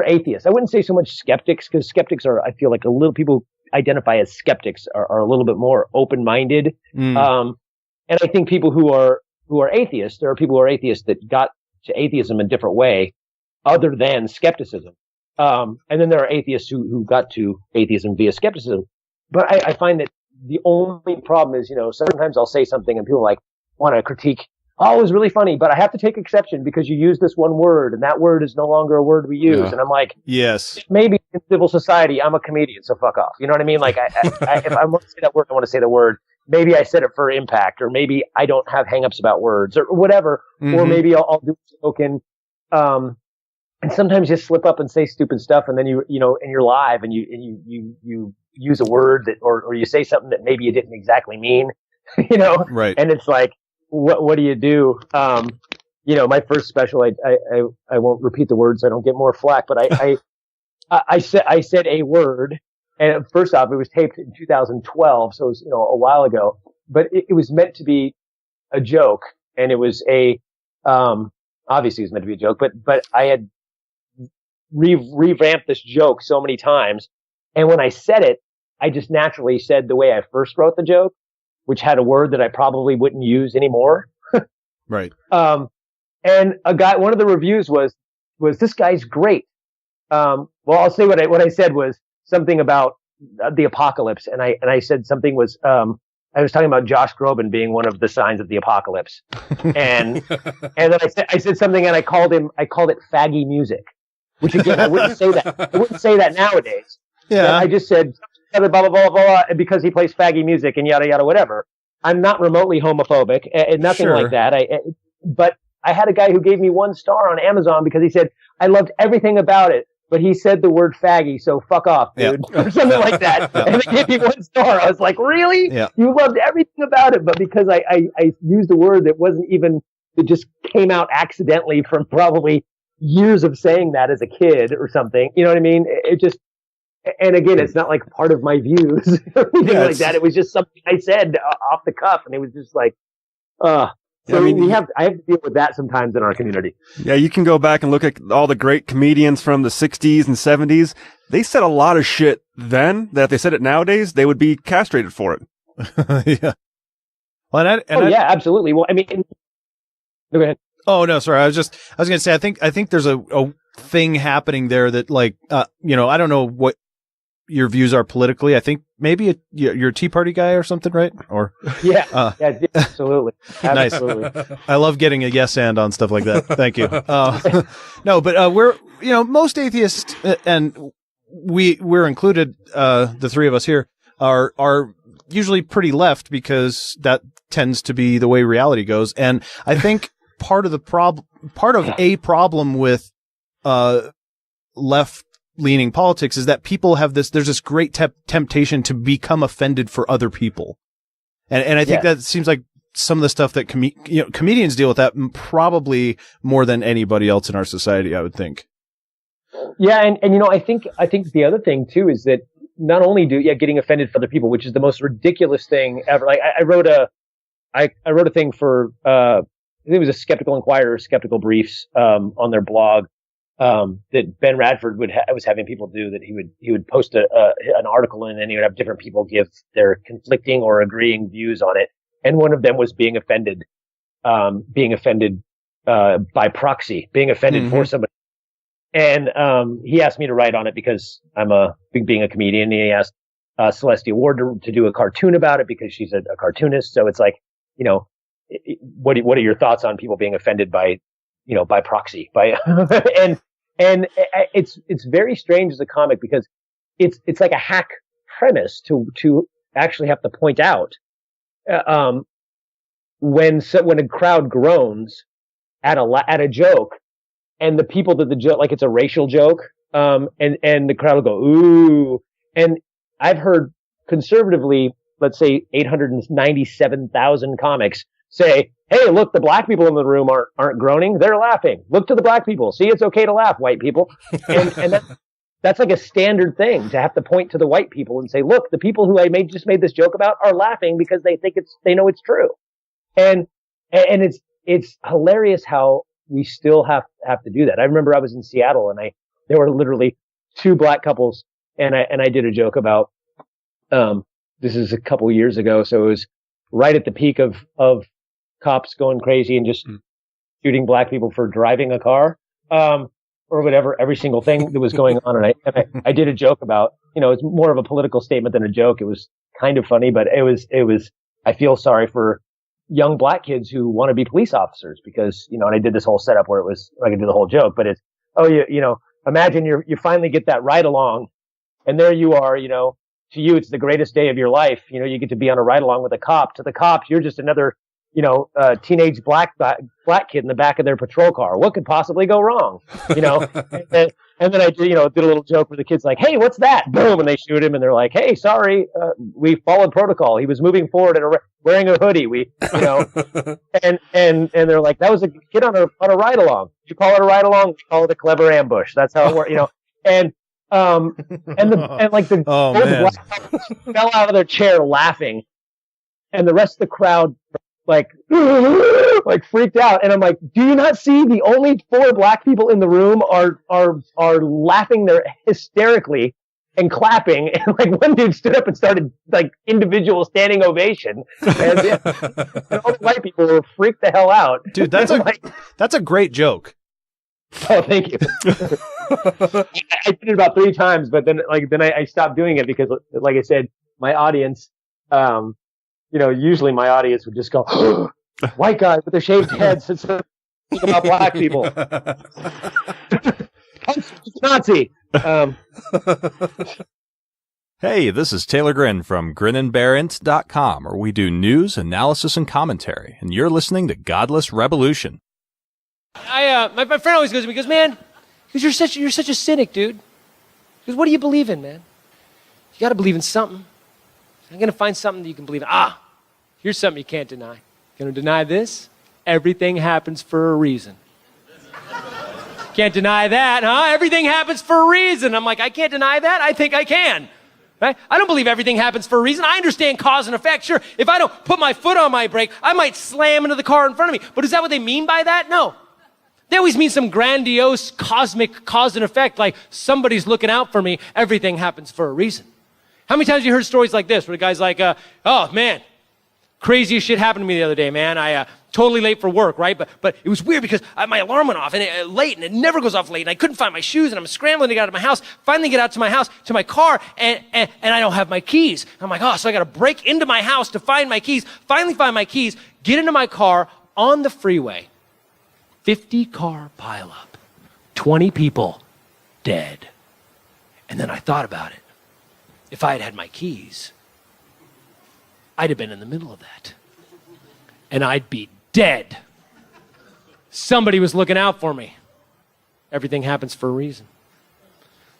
[SPEAKER 17] atheists. I wouldn't say so much skeptics, because skeptics are, I feel like, people identify as skeptics are a little bit more open-minded. And I think people who are atheists, there are people who are atheists that got to atheism a different way other than skepticism. And then there are atheists who got to atheism via skepticism. But I find that the only problem is, sometimes I'll say something and people want to critique. Oh, it was really funny, but I have to take exception because you use this one word and that word is no longer a word we use. Yeah. And I'm like,
[SPEAKER 12] yes,
[SPEAKER 17] maybe in civil society, I'm a comedian, so fuck off. You know what I mean? Like, if I want to say that word, I want to say the word. Maybe I said it for impact, or maybe I don't have hangups about words or whatever, or maybe I'll do a joke and sometimes you slip up and say stupid stuff, and then and you're live and you use a word that, or you say something that maybe you didn't exactly mean,
[SPEAKER 12] Right.
[SPEAKER 17] And it's like, what do you do? My first special, I won't repeat the words. So I don't get more flack, but I said a word. And first off, it was taped in 2012. So it was, a while ago, but it was meant to be a joke. And it was obviously it was meant to be a joke, but I had revamped this joke so many times. And when I said it, I just naturally said the way I first wrote the joke, which had a word that I probably wouldn't use anymore.
[SPEAKER 18] Right.
[SPEAKER 17] And one of the reviews was this guy's great. Well, I'll say what I said was something about the apocalypse. And I said something was, I was talking about Josh Groban being one of the signs of the apocalypse. And then I said something and I called it faggy music, which again, I wouldn't say that. I wouldn't say that nowadays.
[SPEAKER 18] Yeah.
[SPEAKER 17] I just said, blah, blah, blah, blah, blah, because he plays faggy music and yada, yada, whatever. I'm not remotely homophobic and nothing like that. But I had a guy who gave me 1 star on Amazon because he said, I loved everything about it, but he said the word faggy, so fuck off, dude, or something like that. Yeah. And they gave me 1 star. I was like, really?
[SPEAKER 18] Yeah.
[SPEAKER 17] You loved everything about it, but because I used a word that wasn't even, it just came out accidentally from probably years of saying that as a kid or something. You know what I mean? It just, and again, it's not like part of my views or anything like that. It was just something I said off the cuff, and it was just like, so I have to deal with that sometimes in our community.
[SPEAKER 11] Yeah, you can go back and look at all the great comedians from the 60s and 70s. They said a lot of shit then that if they said it nowadays, they would be castrated for it.
[SPEAKER 18] Yeah. Well,
[SPEAKER 17] yeah, absolutely. Well, I mean, go ahead.
[SPEAKER 18] Oh no, sorry. I was going to say, I think there's a thing happening there that like, I don't know what your views are politically. I think maybe you're a Tea Party guy or something, right? Or
[SPEAKER 17] yeah, absolutely.
[SPEAKER 18] Nice.
[SPEAKER 17] Absolutely.
[SPEAKER 18] I love getting a yes and on stuff like that. Thank you. No, but we're most atheists, and we're included. The three of us here are usually pretty left because that tends to be the way reality goes. And I think part of a problem with left-leaning politics is that people have there's this great temptation to become offended for other people. And I think that seems like some of the stuff that comedians deal with that probably more than anybody else in our society, I would think.
[SPEAKER 17] Yeah. And I think the other thing too is that not only getting offended for other people, which is the most ridiculous thing ever. Like I wrote a thing for, it was a Skeptical Inquirer, Skeptical Briefs, on their blog, that Ben Radford was having people do, that he would post an article and then he would have different people give their conflicting or agreeing views on it. And one of them was being offended by proxy, being offended for somebody. And, he asked me to write on it because I'm being a comedian. And he asked, Celestia Ward to do a cartoon about it because she's a cartoonist. So it's like, what are your thoughts on people being offended by proxy, and it's very strange as a comic because it's like a hack premise to actually have to point out, when a crowd groans at a joke and the people that the joke, like it's a racial joke, and the crowd will go, ooh. And I've heard conservatively, let's say 897,000 comics say, hey, look, the black people in the room aren't groaning. They're laughing. Look to the black people. See, it's okay to laugh, white people. And that's like a standard thing to have to point to the white people and say, look, the people who I just made this joke about are laughing because they know it's true. And it's hilarious how we still have to do that. I remember I was in Seattle and there were literally 2 black couples and I did a joke about, this is a couple years ago. So it was right at the peak of cops going crazy and just shooting black people for driving a car, or whatever, every single thing that was going on. And I did a joke about, it's more of a political statement than a joke. It was kind of funny, but it was, I feel sorry for young black kids who want to be police officers because, and I did this whole setup where it was, I could do the whole joke, but it's, imagine you finally get that ride along and there you are, to you, it's the greatest day of your life. You get to be on a ride along with a cop. To the cops, you're just another, teenage black kid in the back of their patrol car. What could possibly go wrong? And then I did a little joke where the kid's like, "Hey, what's that?" Boom, and they shoot him, and they're like, "Hey, sorry, we followed protocol. He was moving forward and wearing a hoodie. And they're like, that was a kid on a ride along. Did you call it a ride along? We call it a clever ambush. That's how it works, And the old black couple fell out of their chair laughing, and the rest of the crowd like freaked out. And I'm like, do you not see the only 4 black people in the room are laughing there hysterically and clapping? And like one dude stood up and started like individual standing ovation, and all the white people were freaked the hell out.
[SPEAKER 18] Dude, that's a great joke.
[SPEAKER 17] Oh, thank you. I did it about 3 times, but then I stopped doing it because, like I said, my audience, usually my audience would just go, white guy with their shaved heads and so about black people. Nazi.
[SPEAKER 19] Hey, this is Taylor Grin from grinandbearint.com, where we do news, analysis, and commentary, and you're listening to Godless Revolution.
[SPEAKER 9] My friend always goes to me, man, you're such a cynic, dude. Because what do you believe in, man? You got to believe in something. I'm going to find something that you can believe in. Here's something you can't deny. Going to deny this? Everything happens for a reason. Can't deny that, huh? Everything happens for a reason. I'm like, I can't deny that. I think I can. Right? I don't believe everything happens for a reason. I understand cause and effect. Sure, if I don't put my foot on my brake, I might slam into the car in front of me. But is that what they mean by that? No. They always mean some grandiose cosmic cause and effect, like somebody's looking out for me. Everything happens for a reason. How many times have you heard stories like this where the guy's like, oh man, craziest shit happened to me the other day, man. I totally late for work, right? But it was weird because my alarm went off and late, and it never goes off late, and I couldn't find my shoes, and I'm scrambling to get out of my house. Finally get out to my house, to my car, and I don't have my keys. I'm like, so I got to break into my house to find my keys. Finally find my keys, get into my car on the freeway. 50-car pileup, 20 people dead. And then I thought about it. If I had had my keys, I'd have been in the middle of that. And I'd be dead. Somebody was looking out for me. Everything happens for a reason.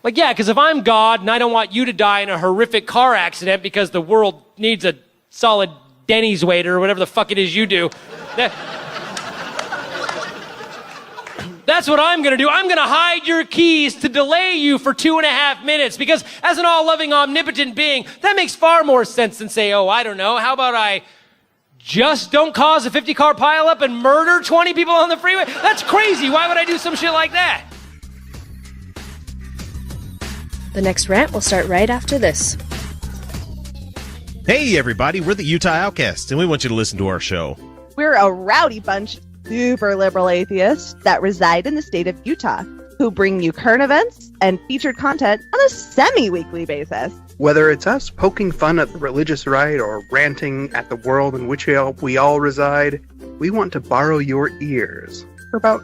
[SPEAKER 9] Like, yeah, because if I'm God and I don't want you to die in a horrific car accident because the world needs a solid Denny's waiter or whatever the fuck it is you do, that's what I'm going to do. I'm going to hide your keys to delay you for 2.5 minutes, because as an all-loving, omnipotent being, that makes far more sense than say, I don't know, how about I just don't cause a 50-car pileup and murder 20 people on the freeway? That's crazy. Why would I do some shit like that?
[SPEAKER 14] The next rant will start right after this.
[SPEAKER 2] Hey, everybody, we're the Utah Outcasts, and we want you to listen to our show.
[SPEAKER 20] We're a rowdy bunch of super liberal atheists that reside in the state of Utah, who bring you current events and featured content on a semi-weekly basis.
[SPEAKER 21] Whether it's us poking fun at the religious right or ranting at the world in which we all reside, we want to borrow your ears for about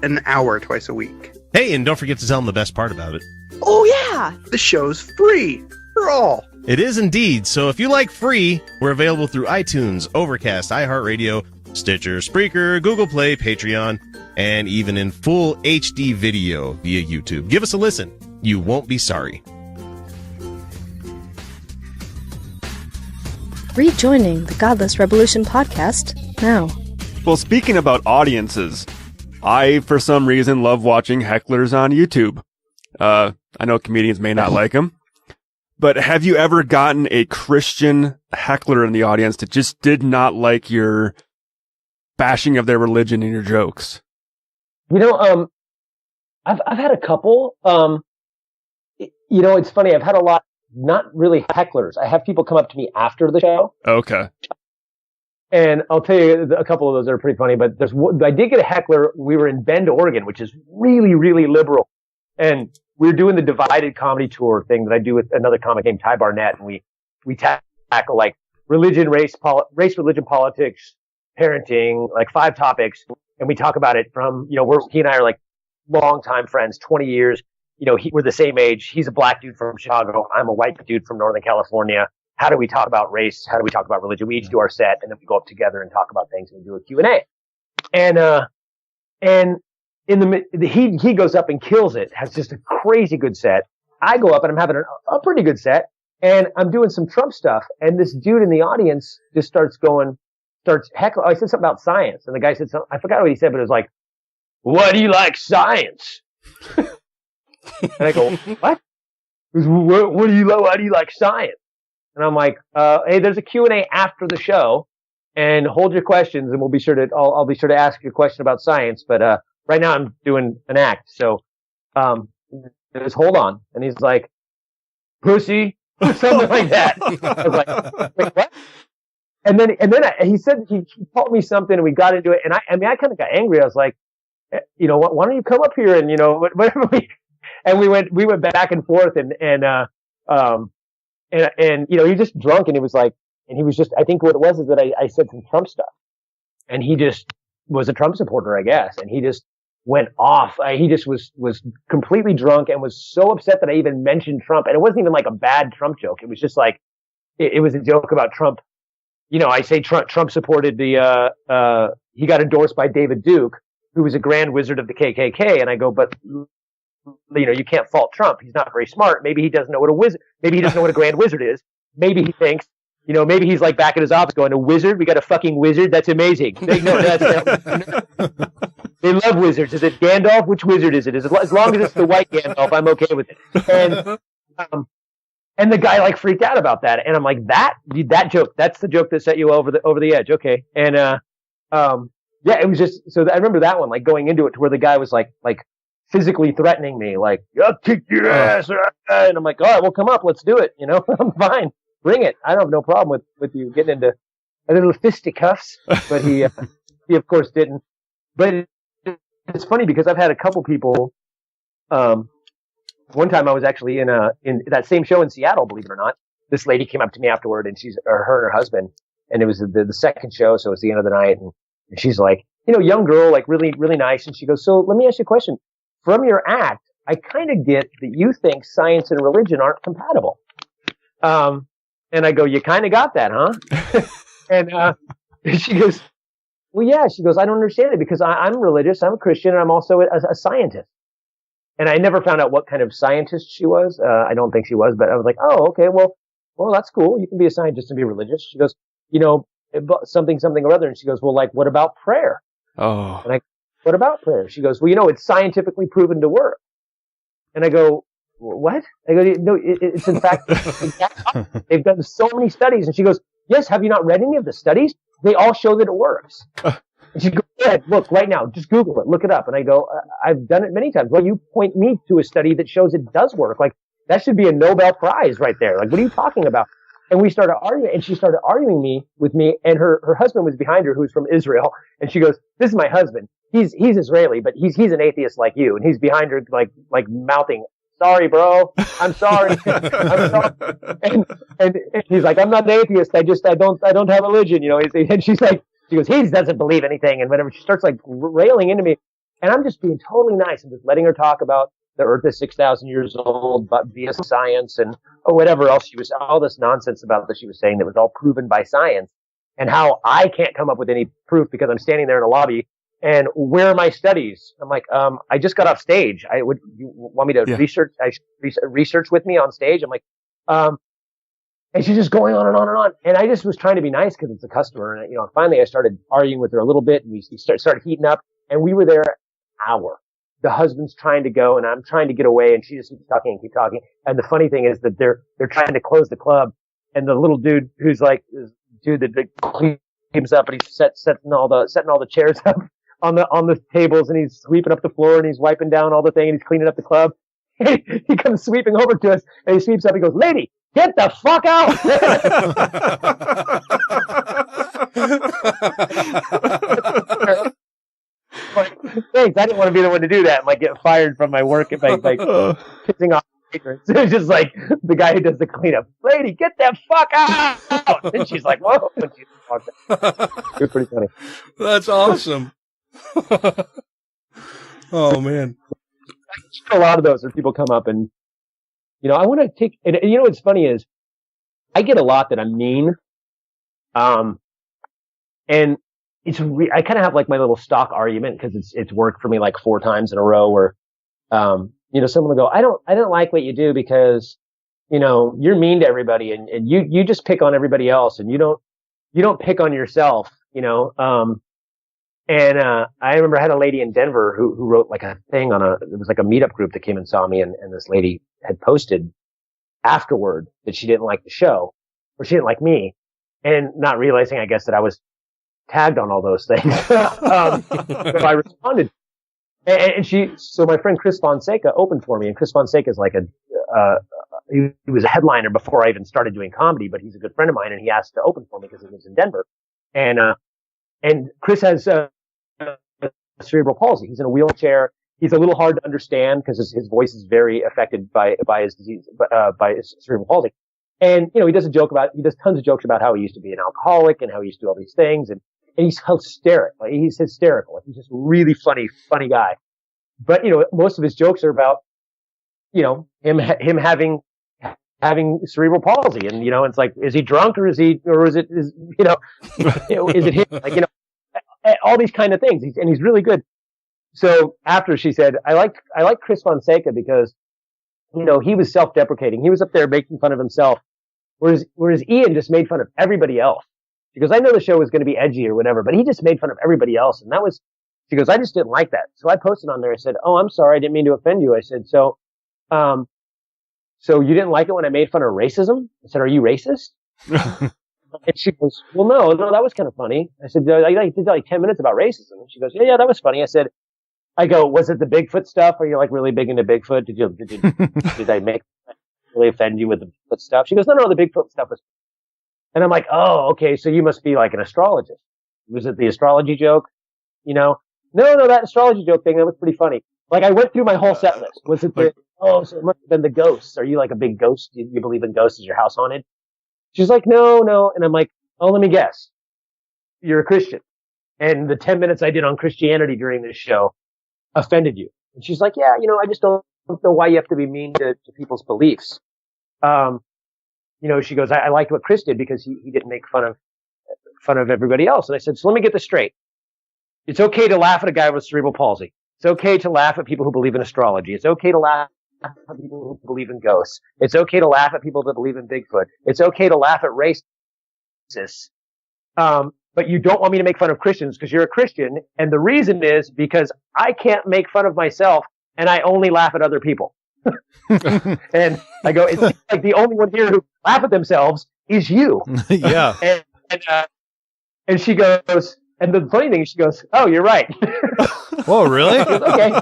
[SPEAKER 21] an hour twice a week.
[SPEAKER 2] Hey, and don't forget to tell them the best part about it.
[SPEAKER 20] Oh, yeah!
[SPEAKER 21] The show's free for all.
[SPEAKER 2] It is indeed. So if you like free, we're available through iTunes, Overcast, iHeartRadio, Stitcher, Spreaker, Google Play, Patreon, and even in full HD video via YouTube. Give us a listen. You won't be sorry.
[SPEAKER 14] Rejoining the Godless Revolution podcast now.
[SPEAKER 11] Well, speaking about audiences, I, for some reason, love watching hecklers on YouTube. I know comedians may not like them, but have you ever gotten a Christian heckler in the audience that just did not like your bashing of their religion in your jokes?
[SPEAKER 17] I've had a couple. It's funny. I've had a lot, not really hecklers. I have people come up to me after the show.
[SPEAKER 11] Okay.
[SPEAKER 17] And I'll tell you a couple of those that are pretty funny, but I did get a heckler. We were in Bend, Oregon, which is really, really liberal. And we were doing the divided comedy tour thing that I do with another comic named Ty Barnett. And we tackle like religion, race, religion, politics, parenting, like 5 topics. And we talk about it from, he and I are like longtime friends, 20 years. We're the same age. He's a black dude from Chicago. I'm a white dude from Northern California. how do we talk about race? How do we talk about religion? We each do our set, and then we go up together and talk about things, and we do a Q&A. And in he goes up and kills it, has just a crazy good set. I go up and I'm having a pretty good set, and I'm doing some Trump stuff, and this dude in the audience just starts heckling. I said something about science, and the guy said something, I forgot what he said, but it was like, "Why do you like science?" And I go, "What? Why do you like science?" And I'm like, "Hey, there's a Q&A after the show, and hold your questions, and I'll be sure to ask you a question about science. But right now I'm doing an act, so just hold on." And he's like, "Pussy," or something like that. I was like, "Wait, what?" And then he said he told me something, and we got into it. And I kind of got angry. I was like, why don't you come up here and whatever and we went back and forth and he just drunk, and he was like, and he was just, I think what it was is that I said some Trump stuff, and he just was a Trump supporter, I guess, and he just went off. He just was completely drunk and was so upset that I even mentioned Trump, and it wasn't even like a bad Trump joke. It was just like it was a joke about Trump. I say Trump supported he got endorsed by David Duke, who was a grand wizard of the KKK, and I go, but you can't fault Trump. He's not very smart. Maybe he doesn't know what a wizard. Maybe he doesn't know what a grand wizard is. Maybe he thinks, maybe he's like back at his office going, "A wizard? We got a fucking wizard? That's amazing." They love wizards. Is it Gandalf? Which wizard is it? As long as it's the white Gandalf, I'm okay with it. And the guy like freaked out about that, and I'm like, that joke. That's the joke that set you over the edge. Okay, and yeah, it was just so I remember that one, like going into it to where the guy was like physically threatening me, like, "I'll kick your ass," and I'm like, "All right, well, come up, let's do it." I'm fine, bring it. I don't have no problem with you getting into a little fisticuffs, but he of course didn't. But it's funny because I've had a couple people. One time I was actually in that same show in Seattle, believe it or not. This lady came up to me afterward, and her and her husband, and it was the second show, so it was the end of the night, and she's like, young girl, like really, really nice, and she goes, "So let me ask you a question. From your act, I kind of get that you think science and religion aren't compatible." And I go, "You kind of got that, huh?" And she goes, "Well, yeah." She goes, "I don't understand it because I'm religious, I'm a Christian, and I'm also a scientist." And I never found out what kind of scientist she was. I don't think she was, but I was like, "Oh, okay, well, that's cool. You can be a scientist and be religious." She goes, something or other. And she goes, "Well, like, what about prayer?"
[SPEAKER 11] Oh.
[SPEAKER 17] And I, "What about prayer?" She goes, "Well, it's scientifically proven to work." And I go, "What?" I go, "No, it's in fact, they've done so many studies." And she goes, "Yes, have you not read any of the studies? They all show that it works." And she goes, "Go ahead, look right now, just Google it, look it up." And I go, "I've done it many times." "Well, you point me to a study that shows it does work. Like, that should be a Nobel Prize right there. Like, what are you talking about?" And we started arguing, and she started arguing with me, and her husband was behind her, who's from Israel. And she goes, "This is my husband. He's Israeli, but he's an atheist like you." And he's behind her, like mouthing, "Sorry, bro. I'm sorry. I'm sorry." And he's like, "I'm not an atheist. I don't have religion, And she goes, "He doesn't believe anything," and whatever. She starts like railing into me, and I'm just being totally nice and just letting her talk about the Earth is 6,000 years old, but via science and whatever else she was, all this nonsense about that she was saying that was all proven by science, and how I can't come up with any proof because I'm standing there in a lobby. And where are my studies? I'm like, I just got off stage. You want me to research? Research with me on stage? I'm like, and she's just going on and on and on. And I just was trying to be nice because it's a customer. And, finally I started arguing with her a little bit, and we started heating up, and we were there an hour. The husband's trying to go, and I'm trying to get away, and she just keeps talking and keep talking. And the funny thing is that they're trying to close the club, and the little dude who's like, this dude that cleans up, and he's setting all the chairs up on the tables, and he's sweeping up the floor, and he's wiping down all the thing, and he's cleaning up the club. He comes sweeping over to us, and he sweeps up, and he goes, "Lady, get the fuck out!" Like, thanks. I didn't want to be the one to do that. I might get fired from my work if I pissing off patrons. It's just like the guy who does the cleanup. "Lady, get the fuck out!" And she's like, "Whoa!" And she walks out. It was pretty funny.
[SPEAKER 10] That's awesome. Oh man,
[SPEAKER 17] a lot of those where people come up and I want to take. And what's funny is I get a lot that I'm mean. And I kind of have like my little stock argument because it's worked for me like 4 times in a row where, someone will go, I don't like what you do because, you're mean to everybody and you just pick on everybody else and you don't pick on yourself, And I remember I had a lady in Denver who wrote like a thing it was like a meetup group that came and saw me, and this lady had posted afterward that she didn't like the show, or she didn't like me, and not realizing, I guess, that I was tagged on all those things. So I responded, so my friend Chris Fonseca opened for me, and Chris Fonseca is like he was a headliner before I even started doing comedy, but he's a good friend of mine, and he asked to open for me because he lives in Denver, and Chris has cerebral palsy. He's in a wheelchair. He's a little hard to understand because his voice is very affected by his disease, by his cerebral palsy. And, he does tons of jokes about how he used to be an alcoholic and how he used to do all these things. And he's hysterical. He's hysterical. He's just a really funny guy. But, most of his jokes are about, him having cerebral palsy. And, it's like, is he drunk or is it him? Like, all these kind of things. He's really good. So after she said, I like Chris Fonseca because, he was self-deprecating. He was up there making fun of himself. Whereas Ian just made fun of everybody else. She goes, I know the show was going to be edgy or whatever, but he just made fun of everybody else. And she goes, I just didn't like that. So I posted on there. I said, oh, I'm sorry. I didn't mean to offend you. I said, so you didn't like it when I made fun of racism? I said, are you racist? And she goes, well, no, that was kind of funny. I said, I did like 10 minutes about racism. And she goes, yeah, that was funny. I go, was it the Bigfoot stuff? Are you like really big into Bigfoot? Did I really offend you with the Bigfoot stuff? She goes, no, the Bigfoot stuff was, and I'm like, oh, okay. So you must be like an astrologist. Was it the astrology joke? No, that astrology joke thing, that was pretty funny. Like I went through my whole set list. Was it so it must have been the ghosts. Are you like a big ghost? Do you believe in ghosts? Is your house haunted? She's like, no. And I'm like, oh, let me guess. You're a Christian. And the 10 minutes I did on Christianity during this show offended you. And she's like, yeah, I just don't know why you have to be mean to people's beliefs. She goes, I liked what Chris did because he didn't make fun of everybody else. And I said, so let me get this straight. It's okay to laugh at a guy with cerebral palsy. It's okay to laugh at people who believe in astrology. It's okay to laugh at people who believe in ghosts. It's okay to laugh at people that believe in Bigfoot. It's okay to laugh at racists. But you don't want me to make fun of Christians because you're a Christian. And the reason is because I can't make fun of myself and I only laugh at other people. And I go, it's like the only one here who laugh at themselves is you.
[SPEAKER 18] Yeah.
[SPEAKER 17] And she goes, and the funny thing is she goes, oh, you're right.
[SPEAKER 18] Whoa, really?
[SPEAKER 17] Okay.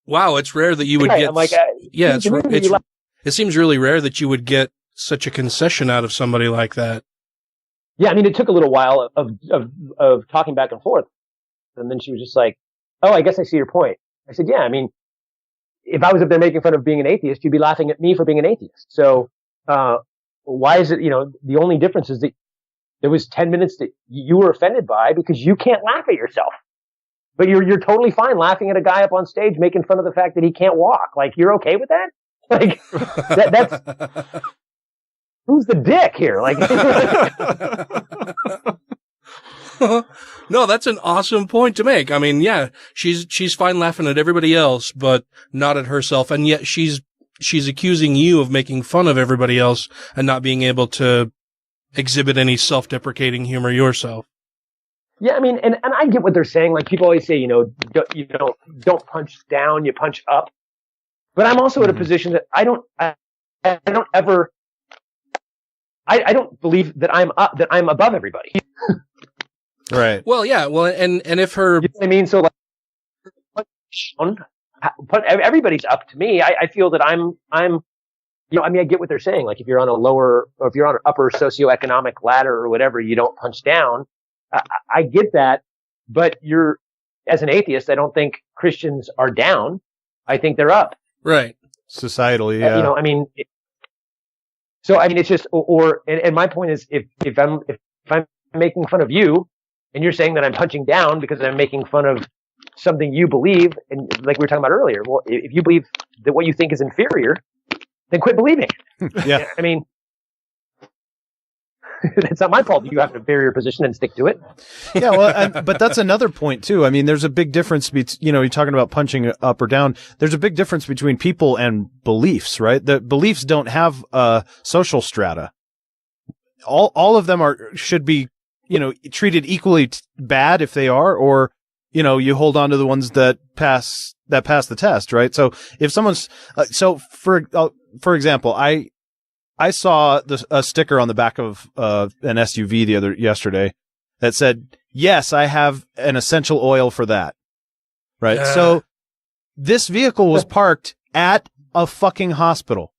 [SPEAKER 10] Wow, it's rare that you would get. I'm like, it seems really rare that you would get such a concession out of somebody like that.
[SPEAKER 17] Yeah, I mean, it took a little while of talking back and forth, and then she was just like, "Oh, I guess I see your point." I said, "Yeah, I mean, if I was up there making fun of being an atheist, you'd be laughing at me for being an atheist. So, why is it? The only difference is that there was 10 minutes that you were offended by because you can't laugh at yourself." But you're totally fine laughing at a guy up on stage making fun of the fact that he can't walk. Like, you're okay with that? Like, that's who's the dick here? Like,
[SPEAKER 10] no, that's an awesome point to make. I mean, yeah, she's fine laughing at everybody else, but not at herself. And yet she's accusing you of making fun of everybody else and not being able to exhibit any self-deprecating humor yourself.
[SPEAKER 17] Yeah, I mean, and I get what they're saying. Like, people always say, don't punch down, you punch up. But I'm also in a position that I don't believe that I'm above everybody.
[SPEAKER 18] Right.
[SPEAKER 10] Well, yeah. Well, and if her,
[SPEAKER 17] you know what I mean? So like, everybody's up to me. I feel that I'm, I get what they're saying. Like, if you're on an upper socioeconomic ladder or whatever, you don't punch down. I get that, but as an atheist, I don't think Christians are down. I think they're up.
[SPEAKER 10] Right.
[SPEAKER 18] Societally, yeah.
[SPEAKER 17] I mean, it's just, and my point is, if I'm making fun of you, and you're saying that I'm punching down because I'm making fun of something you believe, and like we were talking about earlier, well, if you believe that what you think is inferior, then quit believing.
[SPEAKER 18] Yeah.
[SPEAKER 17] I mean, it's not my fault that you have an inferior position and stick to it.
[SPEAKER 18] Yeah, well, but that's another point too. I mean, there's a big difference you're talking about punching up or down. There's a big difference between people and beliefs, right? The beliefs don't have social strata. All of them should be, treated equally bad if they are, or, you hold on to the ones that pass the test, right? So if someone's, for example, I saw a sticker on the back of an SUV yesterday that said, "Yes, I have an essential oil for that." Right? So this vehicle was parked at a fucking hospital.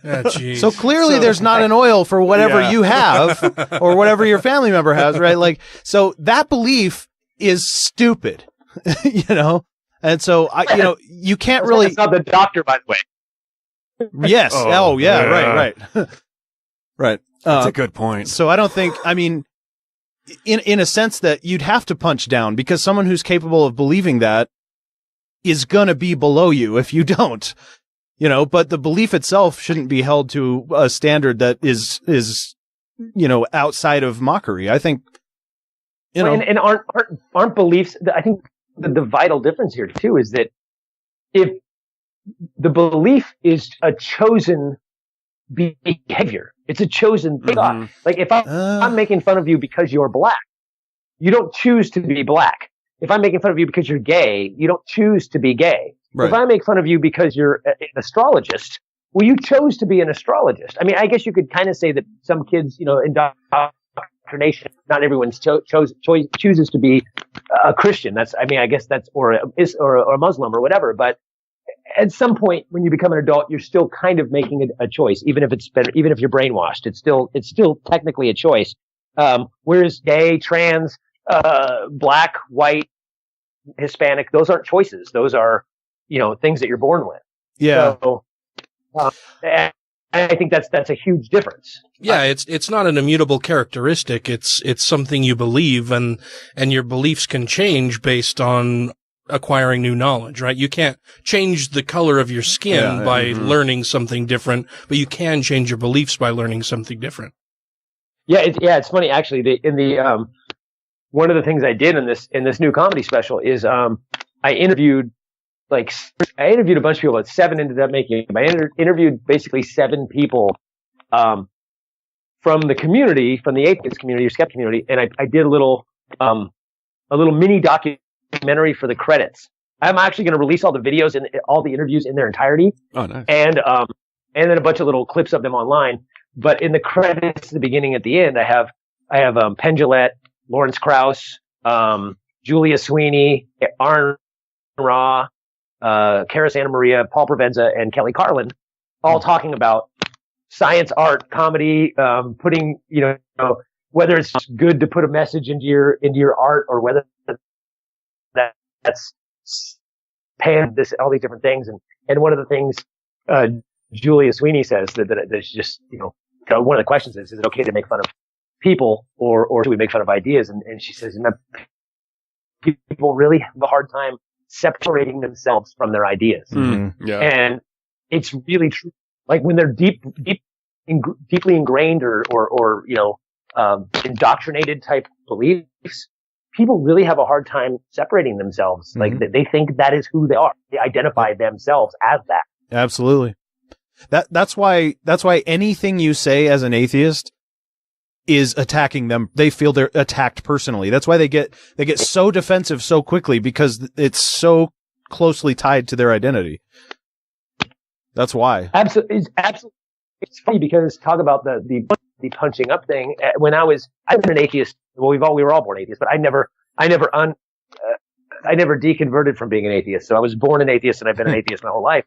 [SPEAKER 18] So clearly there's not an oil for whatever you have or whatever your family member has, right? Like, so that belief is stupid, And so you can't really.
[SPEAKER 17] It's not the doctor, by the way.
[SPEAKER 18] Yes. Oh yeah. Right. Right.
[SPEAKER 11] That's a good point.
[SPEAKER 18] So I don't think, in a sense that you'd have to punch down, because someone who's capable of believing that is going to be below you if you don't, but the belief itself shouldn't be held to a standard that is, outside of mockery. I think,
[SPEAKER 17] and aren't beliefs, I think the vital difference here too is that if the belief is a chosen behavior, it's a chosen thought. Like if I'm making fun of you because you're black, you don't choose to be black. If I'm making fun of you because you're gay, you don't choose to be gay. Right. If I make fun of you because you're an astrologist, well, you chose to be an astrologist. I mean, I guess you could kind of say that some kids, indoctrination, not everyone chooses to be a Christian. I guess that's, or a Muslim or whatever. But at some point when you become an adult, you're still kind of making a choice, even if it's better, even if you're brainwashed, it's still technically a choice. Whereas gay, trans, black, white, Hispanic, those aren't choices. Those are, things that you're born with.
[SPEAKER 18] Yeah.
[SPEAKER 17] So, and I think that's a huge difference.
[SPEAKER 10] Yeah. It's not an immutable characteristic. It's something you believe, and your beliefs can change based on acquiring new knowledge, right? You can't change the color of your skin by learning something different, but you can change your beliefs by learning something different.
[SPEAKER 17] Yeah, it's funny actually. One of the things I did in this new comedy special is I interviewed a bunch of people, but 7 ended up making it. I interviewed basically 7 people from the community, from the atheist community or skeptic community, and I did a little mini documentary for the credits. I'm actually going to release all the videos and all the interviews in their entirety.
[SPEAKER 11] Oh, nice.
[SPEAKER 17] And then a bunch of little clips of them online. But in the credits, the beginning, at the end, I have Penn Jillette, Lawrence Krauss, Julia Sweeney, Arn Ra, Cara Santa Maria, Paul Provenza, and Kelly Carlin, all talking about science, art, comedy, putting, whether it's good to put a message into your art, or whether that's all these different things. And one of the things Julia Sweeney says that's just, one of the questions is it okay to make fun of people, or do we make fun of ideas? And she says, people really have a hard time separating themselves from their ideas.
[SPEAKER 11] Mm-hmm. Yeah.
[SPEAKER 17] And it's really true. Like when they're deeply ingrained or indoctrinated type beliefs, people really have a hard time separating themselves.
[SPEAKER 18] Mm-hmm.
[SPEAKER 17] Like they think that is who they are. They identify themselves as that.
[SPEAKER 18] Absolutely. That's why anything you say as an atheist is attacking them. They feel they're attacked personally. That's why they get so defensive so quickly, because it's so closely tied to their identity. That's why.
[SPEAKER 17] Absolutely. It's funny because talk about the punching up thing. When I've been an atheist. Well, we were all born atheists, but I never deconverted from being an atheist. So I was born an atheist, and I've been an atheist my whole life.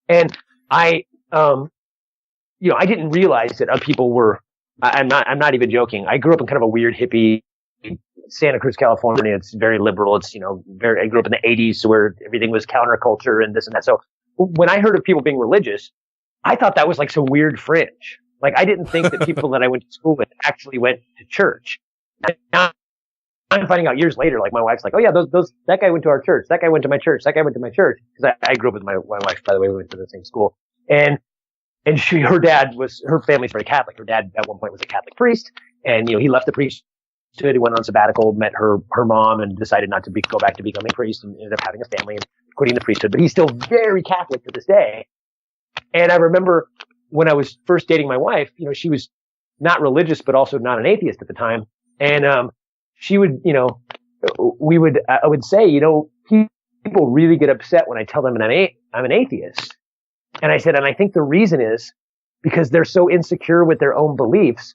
[SPEAKER 17] And I didn't realize that people were. I'm not even joking. I grew up in kind of a weird hippie, Santa Cruz, California. It's very liberal. It's, I grew up in the 80s where everything was counterculture and this and that. So when I heard of people being religious, I thought that was like some weird fringe. Like I didn't think that people that I went to school with actually went to church. Now I'm finding out years later, like my wife's like, oh yeah, that guy went to our church. That guy went to my church. That guy went to my church. Cause I grew up with my wife, by the way, we went to the same school. And And her family's very Catholic. Her dad at one point was a Catholic priest, and he left the priesthood. He went on sabbatical, met her mom, and decided not to go back to becoming a priest, and ended up having a family and quitting the priesthood. But he's still very Catholic to this day. And I remember when I was first dating my wife, she was not religious, but also not an atheist at the time. And she would, I would say, people really get upset when I tell them I'm an atheist. And I said, and I think the reason is because they're so insecure with their own beliefs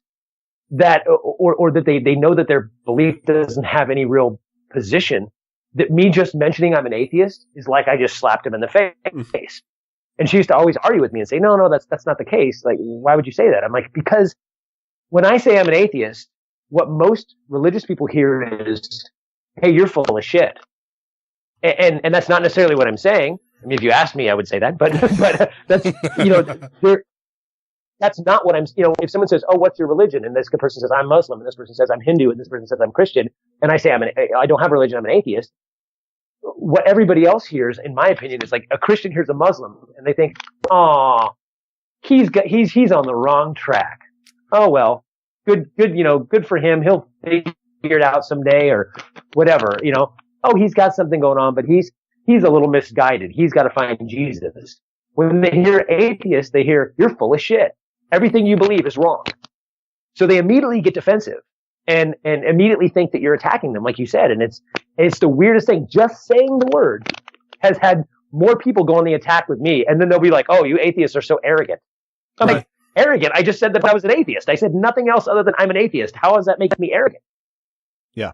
[SPEAKER 17] that, or that they know that their belief doesn't have any real position, that me just mentioning I'm an atheist is like I just slapped him in the face. And she used to always argue with me and say, no, that's not the case. Like, why would you say that? I'm like, because when I say I'm an atheist, what most religious people hear is, hey, you're full of shit. And that's not necessarily what I'm saying. I mean, if you asked me, I would say that, but that's, that's not what I'm, if someone says, oh, what's your religion? And this person says, I'm Muslim, and this person says, I'm Hindu, and this person says, I'm Christian, and I say, I don't have a religion, I'm an atheist. What everybody else hears, in my opinion, is like a Christian hears a Muslim, and they think, oh, he's on the wrong track. Oh, well, good for him. He'll figure it out someday or whatever, Oh, he's got something going on, but he's a little misguided. He's got to find Jesus. When they hear atheist, they hear, you're full of shit. Everything you believe is wrong. So they immediately get defensive and immediately think that you're attacking them, like you said. And it's the weirdest thing. Just saying the word has had more people go on the attack with me. And then they'll be like, oh, you atheists are so arrogant. I'm like, arrogant? I just said that I was an atheist. I said nothing else other than I'm an atheist. How does that make me arrogant?
[SPEAKER 18] Yeah.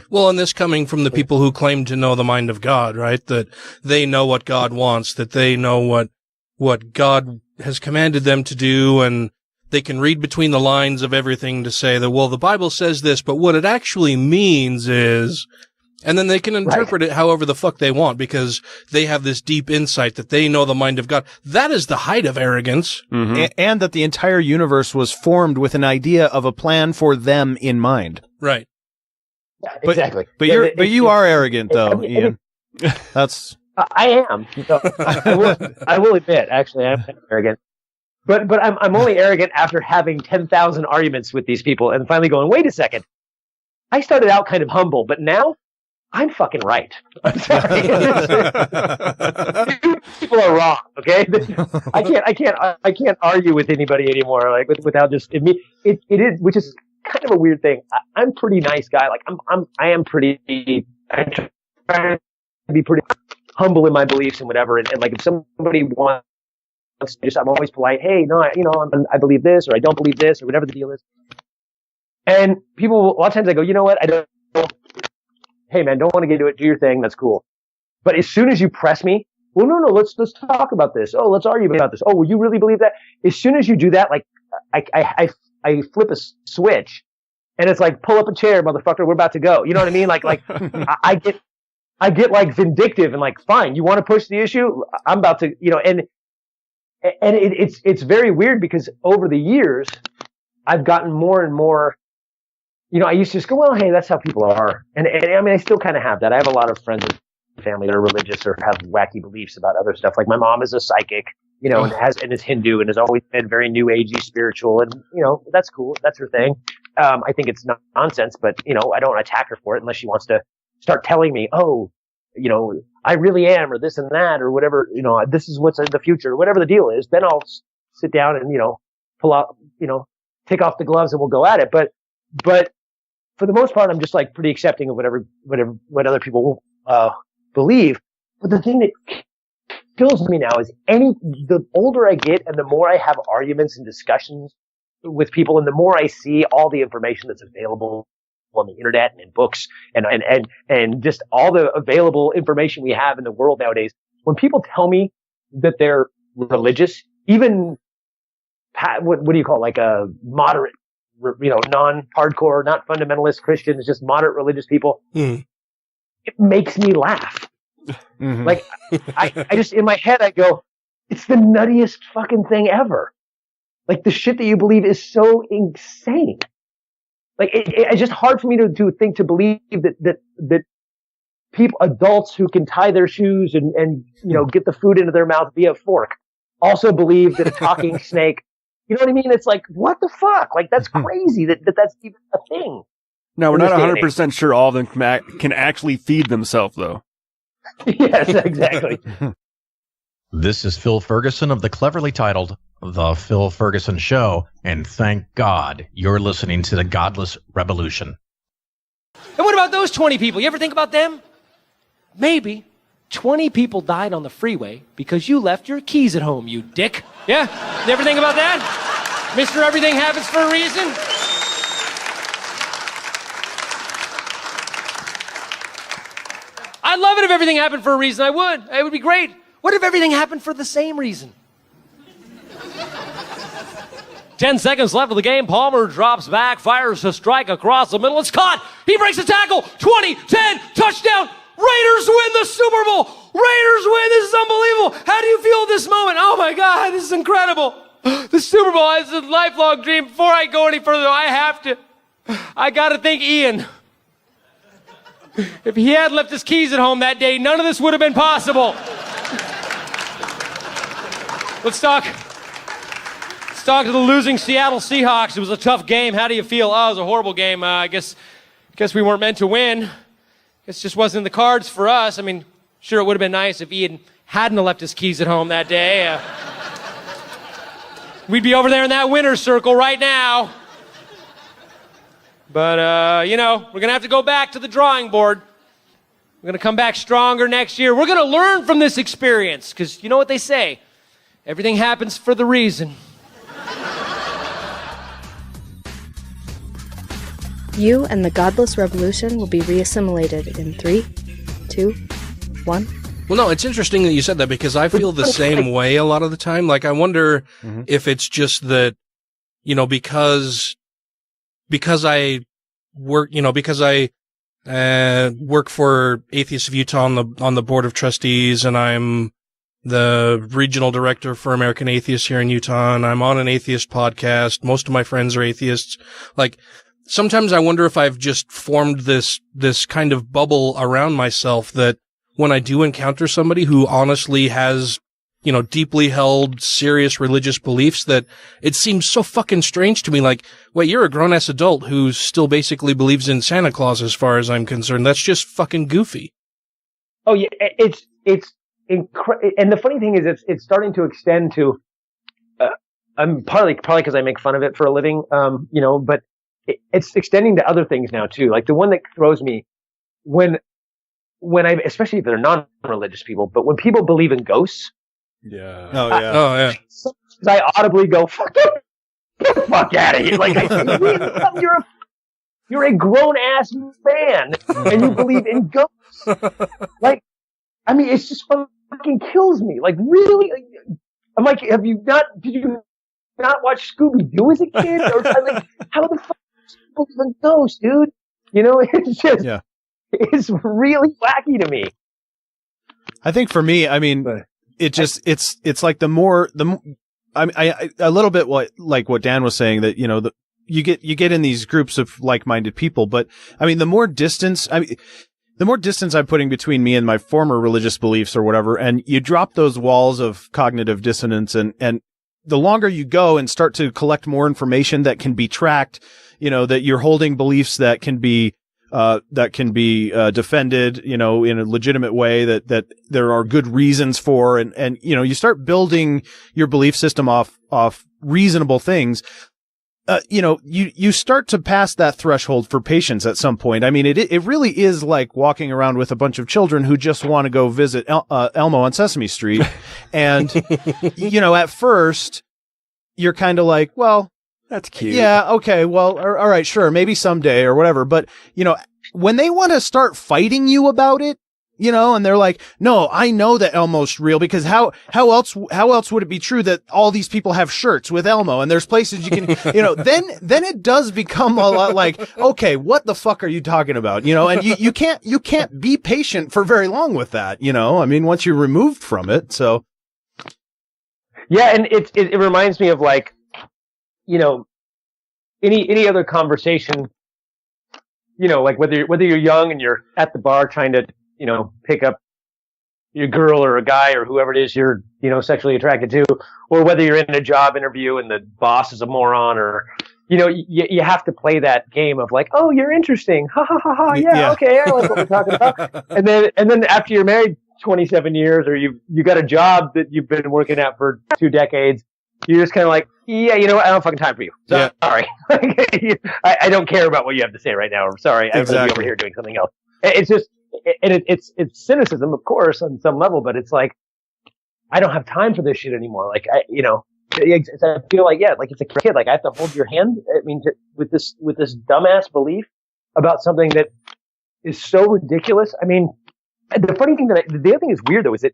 [SPEAKER 10] Well, and this coming from the people who claim to know the mind of God, right? That they know what God wants, that they know what God has commanded them to do, and they can read between the lines of everything to say that, well, the Bible says this, but what it actually means is, and then they can interpret it however the fuck they want because they have this deep insight that they know the mind of God. That is the height of arrogance.
[SPEAKER 18] Mm-hmm. And that the entire universe was formed with an idea of a plan for them in mind.
[SPEAKER 10] Right.
[SPEAKER 17] Yeah, exactly.
[SPEAKER 18] But you are arrogant, though, Ian. That's.
[SPEAKER 17] I am. I will admit, actually, I'm arrogant. But I'm only arrogant after having 10,000 arguments with these people and finally going, wait a second. I started out kind of humble, but now I'm fucking right. I'm sorry. People are wrong. Okay, I can't argue with anybody anymore. Like without just it is, which is kind of a weird thing. I'm a pretty nice guy. Like I try to be pretty humble in my beliefs and whatever. And like if somebody wants, I'm always polite. Hey, no, I believe this or I don't believe this or whatever the deal is. And people, a lot of times I go, you know what? I don't. Hey man, don't want to get into it. Do your thing. That's cool. But as soon as you press me, well, no, let's talk about this. Oh, let's argue about this. Oh, well, you really believe that? As soon as you do that, like I flip a switch, and it's like pull up a chair, motherfucker. We're about to go. You know what I mean? Like I get like vindictive and like, fine, you want to push the issue? I'm about to, and it's very weird because over the years I've gotten more and more. I used to just go, well, hey, that's how people are. And I mean, I still kind of have that. I have a lot of friends and family that are religious or have wacky beliefs about other stuff. Like my mom is a psychic, and is Hindu and has always been very new agey spiritual. And, that's cool. That's her thing. I think it's nonsense, but, I don't attack her for it unless she wants to start telling me, oh, I really am, or this and that, or whatever, this is what's in the future, or whatever the deal is. Then I'll sit down and, pull out, take off the gloves and we'll go at it. But for the most part, I'm just like pretty accepting of what other people believe. But the thing that kills me now is the older I get and the more I have arguments and discussions with people and the more I see all the information that's available on the internet and in books and just all the available information we have in the world nowadays, when people tell me that they're religious, even what do you call it, like a moderate, non-hardcore, not fundamentalist Christians, just moderate religious people. It makes me laugh. Mm-hmm. Like, I just, in my head, I go, it's the nuttiest fucking thing ever. Like, the shit that you believe is so insane. Like, it's just hard for me to believe that people, adults who can tie their shoes and get the food into their mouth via fork, also believe that a talking snake, you know what I mean? It's like, what the fuck? Like, that's crazy that's even a thing.
[SPEAKER 11] No, we're
[SPEAKER 17] in
[SPEAKER 11] not
[SPEAKER 17] this day and
[SPEAKER 11] 100% sure all of them can actually feed themselves, though.
[SPEAKER 17] Yes, exactly.
[SPEAKER 1] This is Phil Ferguson of the cleverly titled The Phil Ferguson Show, and thank God you're listening to the Godless Revolution.
[SPEAKER 9] And what about those 20 people? You ever think about them? Maybe 20 people died on the freeway because you left your keys at home, you dick. Yeah? You ever think about that? Mr. Everything Happens for a Reason? I'd love it if everything happened for a reason. I would. It would be great. What if everything happened for the same reason? 10 seconds left of the game. Palmer drops back, fires a strike across the middle. It's caught. He breaks the tackle. 20-10, touchdown. Raiders win the Super Bowl. Raiders win. This is unbelievable. How do you feel at this moment? Oh my God, this is incredible. The Super Bowl is a lifelong dream. Before I go any further, I got to thank Ian. If he had left his keys at home that day, none of this would have been possible. Let's talk to the losing Seattle Seahawks. It was a tough game. How do you feel? Oh, it was a horrible game. I guess we weren't meant to win. It just wasn't in the cards for us. I mean, sure, it would have been nice if Ian hadn't left his keys at home that day. We'd be over there in that winner's circle right now. But, we're going to have to go back to the drawing board. We're going to come back stronger next year. We're going to learn from this experience, because you know what they say? Everything happens for the reason.
[SPEAKER 14] You and the Godless Revolution will be reassimilated in 3, 2, 1.
[SPEAKER 10] Well, no, it's interesting that you said that, because I feel the same way a lot of the time. Like, I wonder if it's just that, because I work, work for Atheists of Utah on the board of trustees, and I'm the regional director for American Atheists here in Utah, and I'm on an atheist podcast. Most of my friends are atheists. Like, sometimes I wonder if I've just formed this kind of bubble around myself that when I do encounter somebody who honestly has, deeply held, serious religious beliefs, that it seems so fucking strange to me. Like, wait, you're a grown-ass adult who still basically believes in Santa Claus as far as I'm concerned. That's just fucking goofy.
[SPEAKER 17] Oh, yeah, it's and the funny thing is it's starting to extend to, I'm probably because I make fun of it for a living, but it's extending to other things now too. Like, the one that throws me when especially if they're non-religious people, but when people believe in ghosts.
[SPEAKER 12] Yeah.
[SPEAKER 10] Oh, yeah.
[SPEAKER 17] I audibly go, get the fuck out of here. Like, you're a grown-ass man, and you believe in ghosts. Like, I mean, it's just fucking kills me. Like, really? I'm like, did you not watch Scooby-Doo as a kid? Or, like, how the fuck do you believe in ghosts, dude? It's just, it's really wacky to me.
[SPEAKER 18] I think for me, I mean, it's like a little bit what Dan was saying, that, you get in these groups of like-minded people, but I mean, the more distance I'm putting between me and my former religious beliefs or whatever, and you drop those walls of cognitive dissonance, and the longer you go and start to collect more information that can be tracked, that you're holding beliefs that can be defended, in a legitimate way, that there are good reasons for, and you start building your belief system off reasonable things. You start to pass that threshold for patience at some point. I mean, it really is like walking around with a bunch of children who just want to go visit Elmo on Sesame Street. And, at first you're kind of like, well,
[SPEAKER 11] that's cute.
[SPEAKER 18] Yeah. Okay. Well, all right. Sure. Maybe someday or whatever. But, when they want to start fighting you about it, and they're like, no, I know that Elmo's real, because how else would it be true that all these people have shirts with Elmo, and there's places you can, then it does become a lot like, okay, what the fuck are you talking about? And you can't be patient for very long with that, I mean, once you're removed from it. So.
[SPEAKER 17] Yeah. And it reminds me of, like, any other conversation, like whether you're young and you're at the bar trying to, pick up, a girl or a guy or whoever it is you're, sexually attracted to, or whether you're in a job interview and the boss is a moron, or, you have to play that game of like, oh, you're interesting. Ha ha ha ha. Yeah. Okay. I like what we're talking about. And then after you're married 27 years, or you got a job that you've been working at for 2 decades, you're just kind of like, yeah, you know what? I don't have fucking time for you. Sorry. I don't care about what you have to say right now. I'm sorry. I'm going to be over here doing something else. It's just, and it's cynicism, of course, on some level, but it's like, I don't have time for this shit anymore. Like, I feel like, like it's a kid. Like, I have to hold your hand. I mean, with this dumbass belief about something that is so ridiculous. I mean, the funny thing the other thing is weird though, is that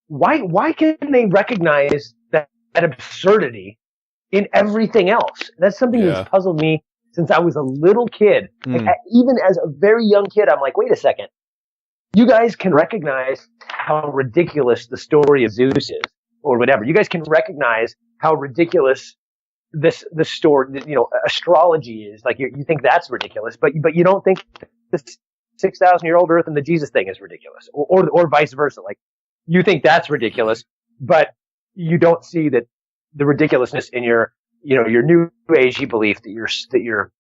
[SPEAKER 17] why can they recognize that absurdity in everything else? That's something that's puzzled me since I was a little kid. Like, even as a very young kid, I'm like, wait a second. You guys can recognize how ridiculous the story of Zeus is, or whatever. You guys can recognize how ridiculous this story, astrology is. Like, you think that's ridiculous, but you don't think this 6,000-year-old Earth and the Jesus thing is ridiculous, or vice versa. Like, you think that's ridiculous, but you don't see that the ridiculousness in your new agey belief that you're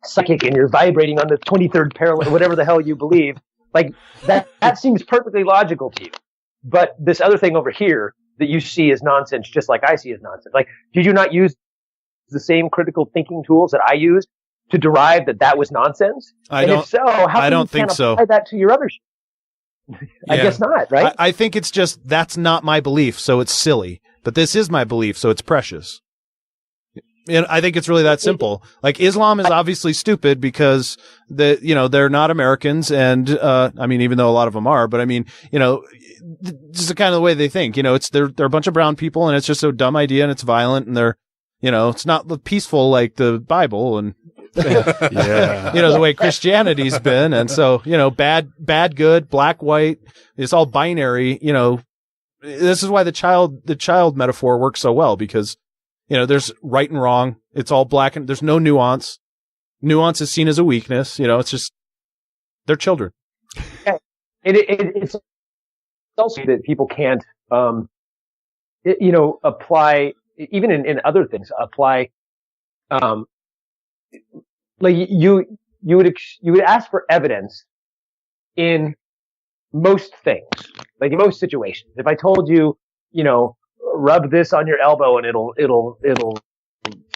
[SPEAKER 17] psychic and you're vibrating on the 23rd parallel, whatever the hell you believe. Like, that seems perfectly logical to you. But this other thing over here that you see as nonsense, just like I see as nonsense. Like, did you not use the same critical thinking tools that I used to derive that was nonsense? If so, how come you can't apply that to your other shit? I guess not, right?
[SPEAKER 18] I think it's just, that's not my belief, so it's silly. But this is my belief, so it's precious. And I think it's really that simple. Like, Islam is obviously stupid because they're not Americans, and I mean, even though a lot of them are, but I mean, this is the kind of the way they think. They're a bunch of brown people, and it's just a dumb idea, and it's violent, and they're, it's not peaceful like the Bible, and the way Christianity's been, and so bad, good, black, white, it's all binary. This is why the child metaphor works so well, because there's right and wrong. It's all black, and there's no nuance. Nuance is seen as a weakness. It's just, they're children.
[SPEAKER 17] It's also that people can't, apply, even in other things, apply, like you would ask for evidence in most things, like in most situations. If I told you, rub this on your elbow and it'll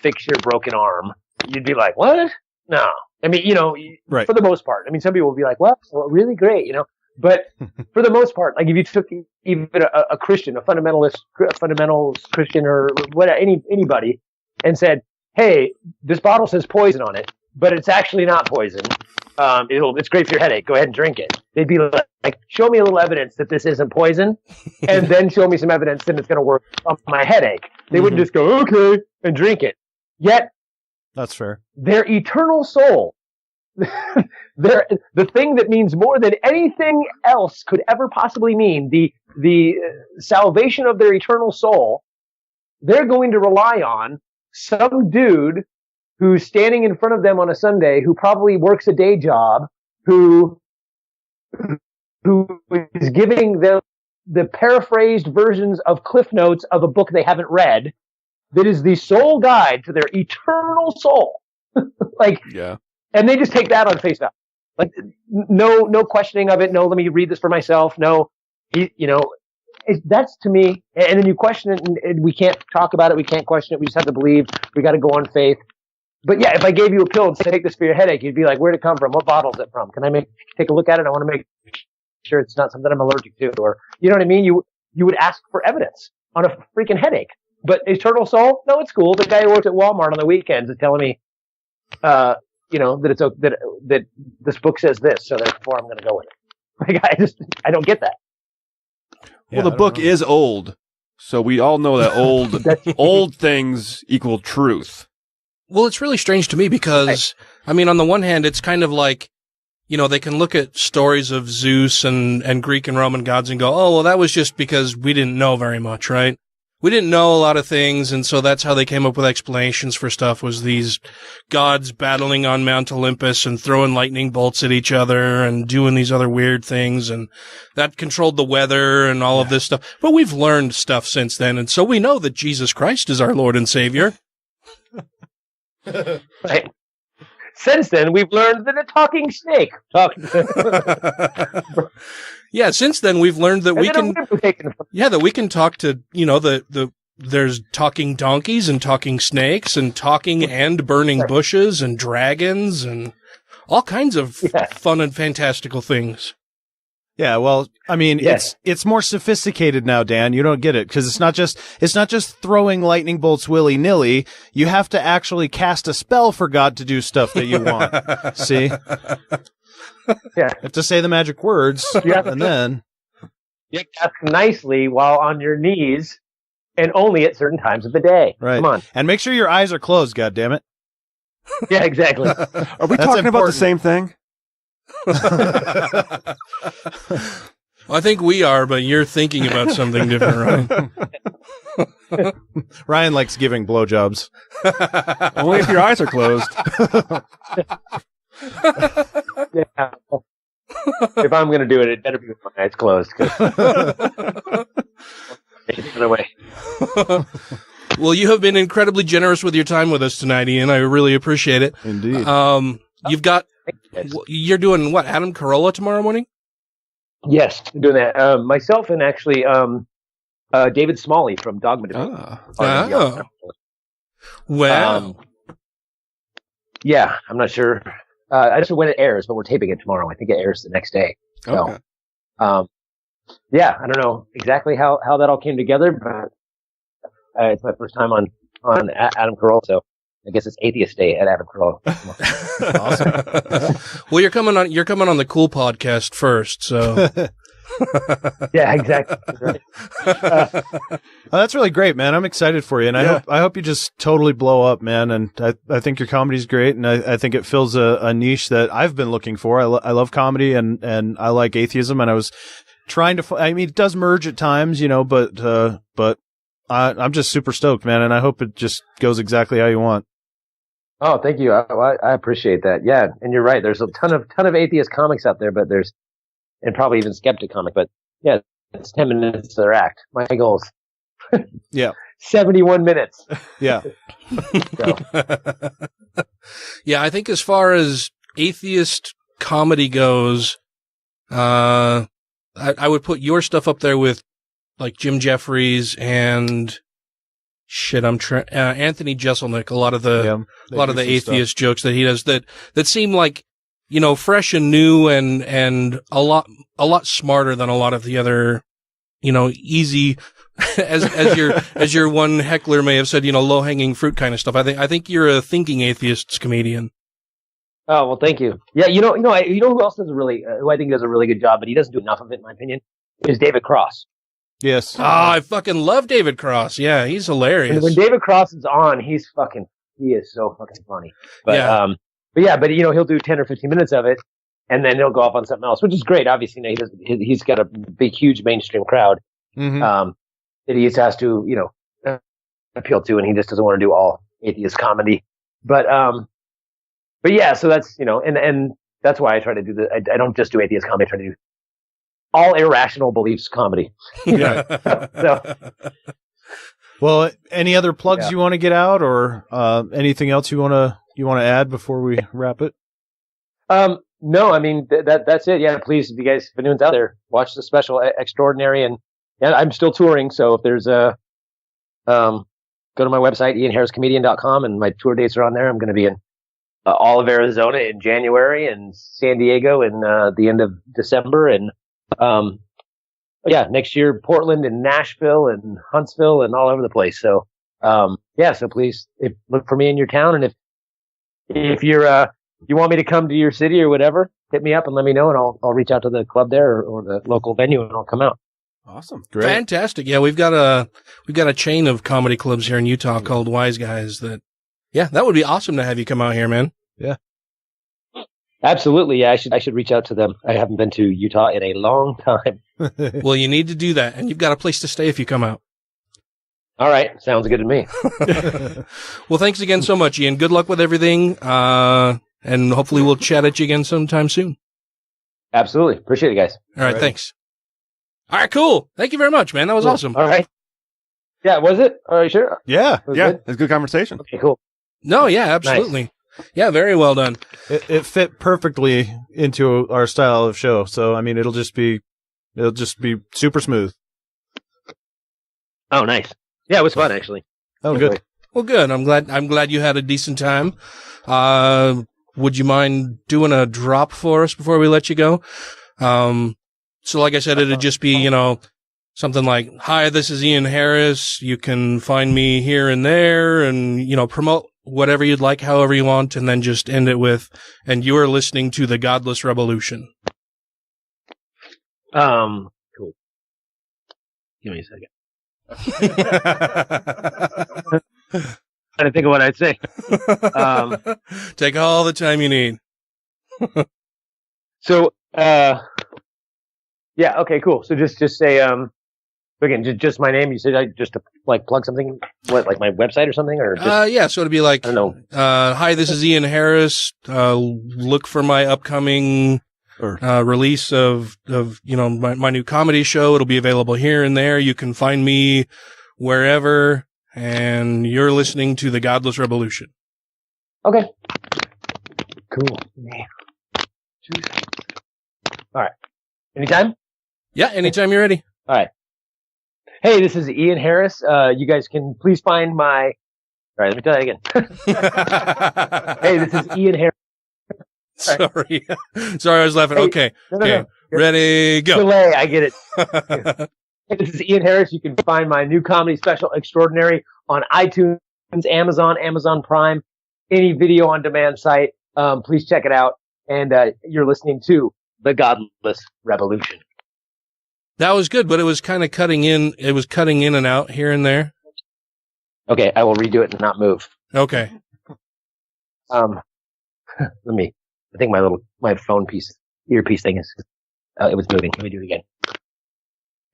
[SPEAKER 17] fix your broken arm, you'd be like, what? No. I mean,
[SPEAKER 18] right.
[SPEAKER 17] For the most part. I mean, some people will be like, what? Well, really great, but for the most part, like if you took even a Christian, a fundamental Christian, or whatever, anybody, and said, hey, this bottle says poison on it, but it's actually not poison. It's great for your headache. Go ahead and drink it. They'd be like, show me a little evidence that this isn't poison, and then show me some evidence that it's going to work on my headache. They wouldn't just go, okay, and drink it. Yet,
[SPEAKER 18] that's fair.
[SPEAKER 17] Their eternal soul, the thing that means more than anything else could ever possibly mean, the salvation of their eternal soul, they're going to rely on some dude who's standing in front of them on a Sunday, who probably works a day job, who is giving them the paraphrased versions of Cliff Notes of a book they haven't read, that is the sole guide to their eternal soul. And they just take that on face value. Like, no questioning of it. No, let me read this for myself. No, that's to me. And then you question it, and we can't talk about it. We can't question it. We just have to believe. We got to go on faith. But yeah, if I gave you a pill and said, take this for your headache, you'd be like, where'd it come from? What bottle is it from? Can I take a look at it? I want to make sure it's not something I'm allergic to, or, you know what I mean? You would ask for evidence on a freaking headache. But eternal soul? No, it's cool. The guy who works at Walmart on the weekends is telling me, that it's that this book says this, so therefore I'm going to go with it. Like, I don't get that.
[SPEAKER 11] Well, the book is old, so we all know that old things equal truth.
[SPEAKER 10] Well, it's really strange to me because, I mean, on the one hand, it's kind of like, they can look at stories of Zeus and Greek and Roman gods and go, oh, well, that was just because we didn't know very much, right? we didn't know a lot of things, and so that's how they came up with explanations for stuff, was these gods battling on Mount Olympus and throwing lightning bolts at each other and doing these other weird things, and that controlled the weather and all of this stuff. But we've learned stuff since then, and so we know that Jesus Christ is our Lord and Savior.
[SPEAKER 17] Right. Since then, we've learned that a talking snake.
[SPEAKER 10] Yeah, since then we've learned that we can. Yeah, that we can talk to, you know, there's talking donkeys and talking snakes and talking and burning bushes and dragons and all kinds of fun and fantastical things.
[SPEAKER 18] Yeah, well, I mean, it's more sophisticated now, Dan. You don't get it because it's not just throwing lightning bolts willy-nilly. You have to actually cast a spell for God to do stuff that you want. See?
[SPEAKER 17] Yeah.
[SPEAKER 18] You have to say the magic words, and then
[SPEAKER 17] you ask nicely while on your knees, and only at certain times of the day.
[SPEAKER 18] Right.
[SPEAKER 17] Come on,
[SPEAKER 18] and make sure your eyes are closed. God damn it!
[SPEAKER 17] Yeah, exactly.
[SPEAKER 11] Are we talking about the same thing?
[SPEAKER 10] I think we are, but you're thinking about something different, Ryan.
[SPEAKER 18] Ryan likes giving blowjobs.
[SPEAKER 11] Only if your eyes are closed.
[SPEAKER 17] Yeah. If I'm going to do it, it better be with my eyes closed. Away.
[SPEAKER 10] Well, you have been incredibly generous with your time with us tonight, Ian. I really appreciate it.
[SPEAKER 18] Indeed.
[SPEAKER 10] You're doing what, Adam Carolla tomorrow morning?
[SPEAKER 17] Yes, I'm doing that. Myself and actually David Smalley from Dogma Debate.
[SPEAKER 10] Well.
[SPEAKER 17] Yeah, I'm not sure. I just know when it airs, but we're taping it tomorrow. I think it airs the next day. So,
[SPEAKER 11] okay.
[SPEAKER 17] Yeah, I don't know exactly how that all came together, but it's my first time on Adam Carolla, so I guess it's Atheist Day at Adam Carolla.
[SPEAKER 10] Awesome. Well, you're coming on the Cool podcast first, so.
[SPEAKER 17] Yeah, exactly. Right.
[SPEAKER 18] That's really great, man. I'm excited for you, and I hope you just totally blow up, man. And I think your comedy's great, and I think it fills a niche that I've been looking for. I love comedy, and I like atheism, and I was trying to. I mean, it does merge at times, you know, but I'm just super stoked, man, and I hope it just goes exactly how you want.
[SPEAKER 17] Oh, thank you. I appreciate that. Yeah, and you're right. There's a ton of atheist comics out there, but and probably even skeptic comic, but yeah, it's 10 minutes to their act. My goal is 71 minutes.
[SPEAKER 18] Yeah.
[SPEAKER 10] Yeah, I think as far as atheist comedy goes, I would put your stuff up there with like Jim Jeffries and Anthony Jeselnik. A lot of the atheist stuff. Jokes that he does that seem like, you know, fresh and new and a lot smarter than a lot of the other, you know, easy, as your one heckler may have said, you know, low hanging fruit kind of stuff. I think you're a thinking atheists comedian.
[SPEAKER 17] Oh, well, thank you. Yeah, you know who else does who I think does a really good job, but he doesn't do enough of it, in my opinion, is David Cross.
[SPEAKER 18] Yes.
[SPEAKER 10] I fucking love David Cross. Yeah, he's hilarious.
[SPEAKER 17] When David Cross is on, he is so fucking funny. But, But you know, he'll do 10 or 15 minutes of it, and then he'll go off on something else, which is great. Obviously, you know, he's got a big, huge mainstream crowd that he just has to, you know, appeal to, and he just doesn't want to do all atheist comedy. But yeah, so that's, you know, and that's why I try to do I don't just do atheist comedy. I try to do all irrational beliefs comedy.
[SPEAKER 18] Yeah. Well, any other plugs you want to get out, or anything else you want to add before we wrap it?
[SPEAKER 17] No, I mean that's it. Yeah, please, if anyone's out there, watch the special Extraordinary, and I'm still touring, so if there's go to my website ianharriscomedian.com, and my tour dates are on there. I'm going to be in Olive, Arizona in January, and San Diego in the end of December, and next year Portland and Nashville and Huntsville and all over the place. So so please look for me in your town, and if you're you want me to come to your city or whatever, hit me up and let me know, and I'll reach out to the club there or the local venue, and I'll come out.
[SPEAKER 18] Awesome. Great.
[SPEAKER 10] Fantastic. Yeah, we've got a chain of comedy clubs here in Utah called Wise Guys that would be awesome to have you come out here, man.
[SPEAKER 18] Yeah.
[SPEAKER 17] Absolutely. Yeah, I should reach out to them. I haven't been to Utah in a long time.
[SPEAKER 10] Well, you need to do that, and you've got a place to stay if you come out.
[SPEAKER 17] All right. Sounds good to me.
[SPEAKER 10] Well, thanks again so much, Ian. Good luck with everything. And hopefully we'll chat at you again sometime soon.
[SPEAKER 17] Absolutely. Appreciate it, guys.
[SPEAKER 10] All right. Thanks. All right. Cool. Thank you very much, man. That was awesome.
[SPEAKER 17] All right. Yeah. Was it? Are you sure?
[SPEAKER 18] Yeah.
[SPEAKER 11] It was a good conversation.
[SPEAKER 17] Okay, cool.
[SPEAKER 10] No, yeah, absolutely. Nice. Yeah, very well done.
[SPEAKER 18] It fit perfectly into our style of show. So, I mean, it'll just be super smooth.
[SPEAKER 17] Oh, nice. Yeah, it was fun, actually.
[SPEAKER 18] Oh, good.
[SPEAKER 10] Well, good. I'm glad you had a decent time. Would you mind doing a drop for us before we let you go? So like I said, it'd just be, something like, "Hi, this is Ian Harris. You can find me here and there," and, promote whatever you'd like, however you want, and then just end it with, "And you are listening to the Godless Revolution."
[SPEAKER 17] Cool. Give me a second. Trying to think of what I'd say.
[SPEAKER 10] Take all the time you need.
[SPEAKER 17] So, yeah, okay, cool. So just say, again, just my name. You said just to plug something, like my website or something, or just,
[SPEAKER 10] yeah. So it'd be like,
[SPEAKER 17] I don't know.
[SPEAKER 10] Hi, this is Ian Harris. Look for my upcoming release of my new comedy show. It'll be available here and there. You can find me wherever, and you're listening to the Godless Revolution.
[SPEAKER 17] Okay. Cool. All right. Anytime?
[SPEAKER 10] Yeah, anytime you're ready.
[SPEAKER 17] All right. Hey, this is Ian Harris. You guys can please find my... All right, let me try that again. Hey, this is Ian Harris.
[SPEAKER 10] Sorry. Sorry, I was laughing. Hey, okay. No. Ready, go.
[SPEAKER 17] Delay, I get it. Hey, this is Ian Harris. You can find my new comedy special, Extraordinary, on iTunes, Amazon, Amazon Prime, any video on demand site. Please check it out. And you're listening to the Godless Revolution.
[SPEAKER 10] That was good, but it was kind of cutting in. It was cutting in and out here and there.
[SPEAKER 17] Okay, I will redo it and not move.
[SPEAKER 10] Okay.
[SPEAKER 17] I think my phone earpiece thing it was moving. Let me do it again.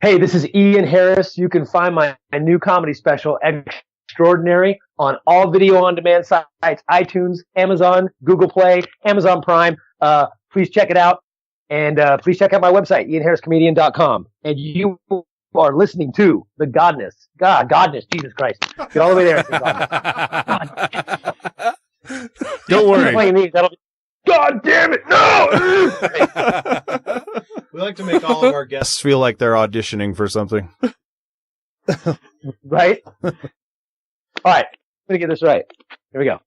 [SPEAKER 17] Hey, this is Ian Harris. You can find my new comedy special, Extraordinary, on all video on demand sites, iTunes, Amazon, Google Play, Amazon Prime. Please check it out. And please check out my website, ianharriscomedian.com. And you are listening to the Godness. Godness, Jesus Christ. Get all the way there.
[SPEAKER 11] Don't worry.
[SPEAKER 17] That'll be, God damn it, no!
[SPEAKER 18] We like to make all of our guests feel like they're auditioning for something.
[SPEAKER 17] Right? All right. I'm going to get this right. Here we go.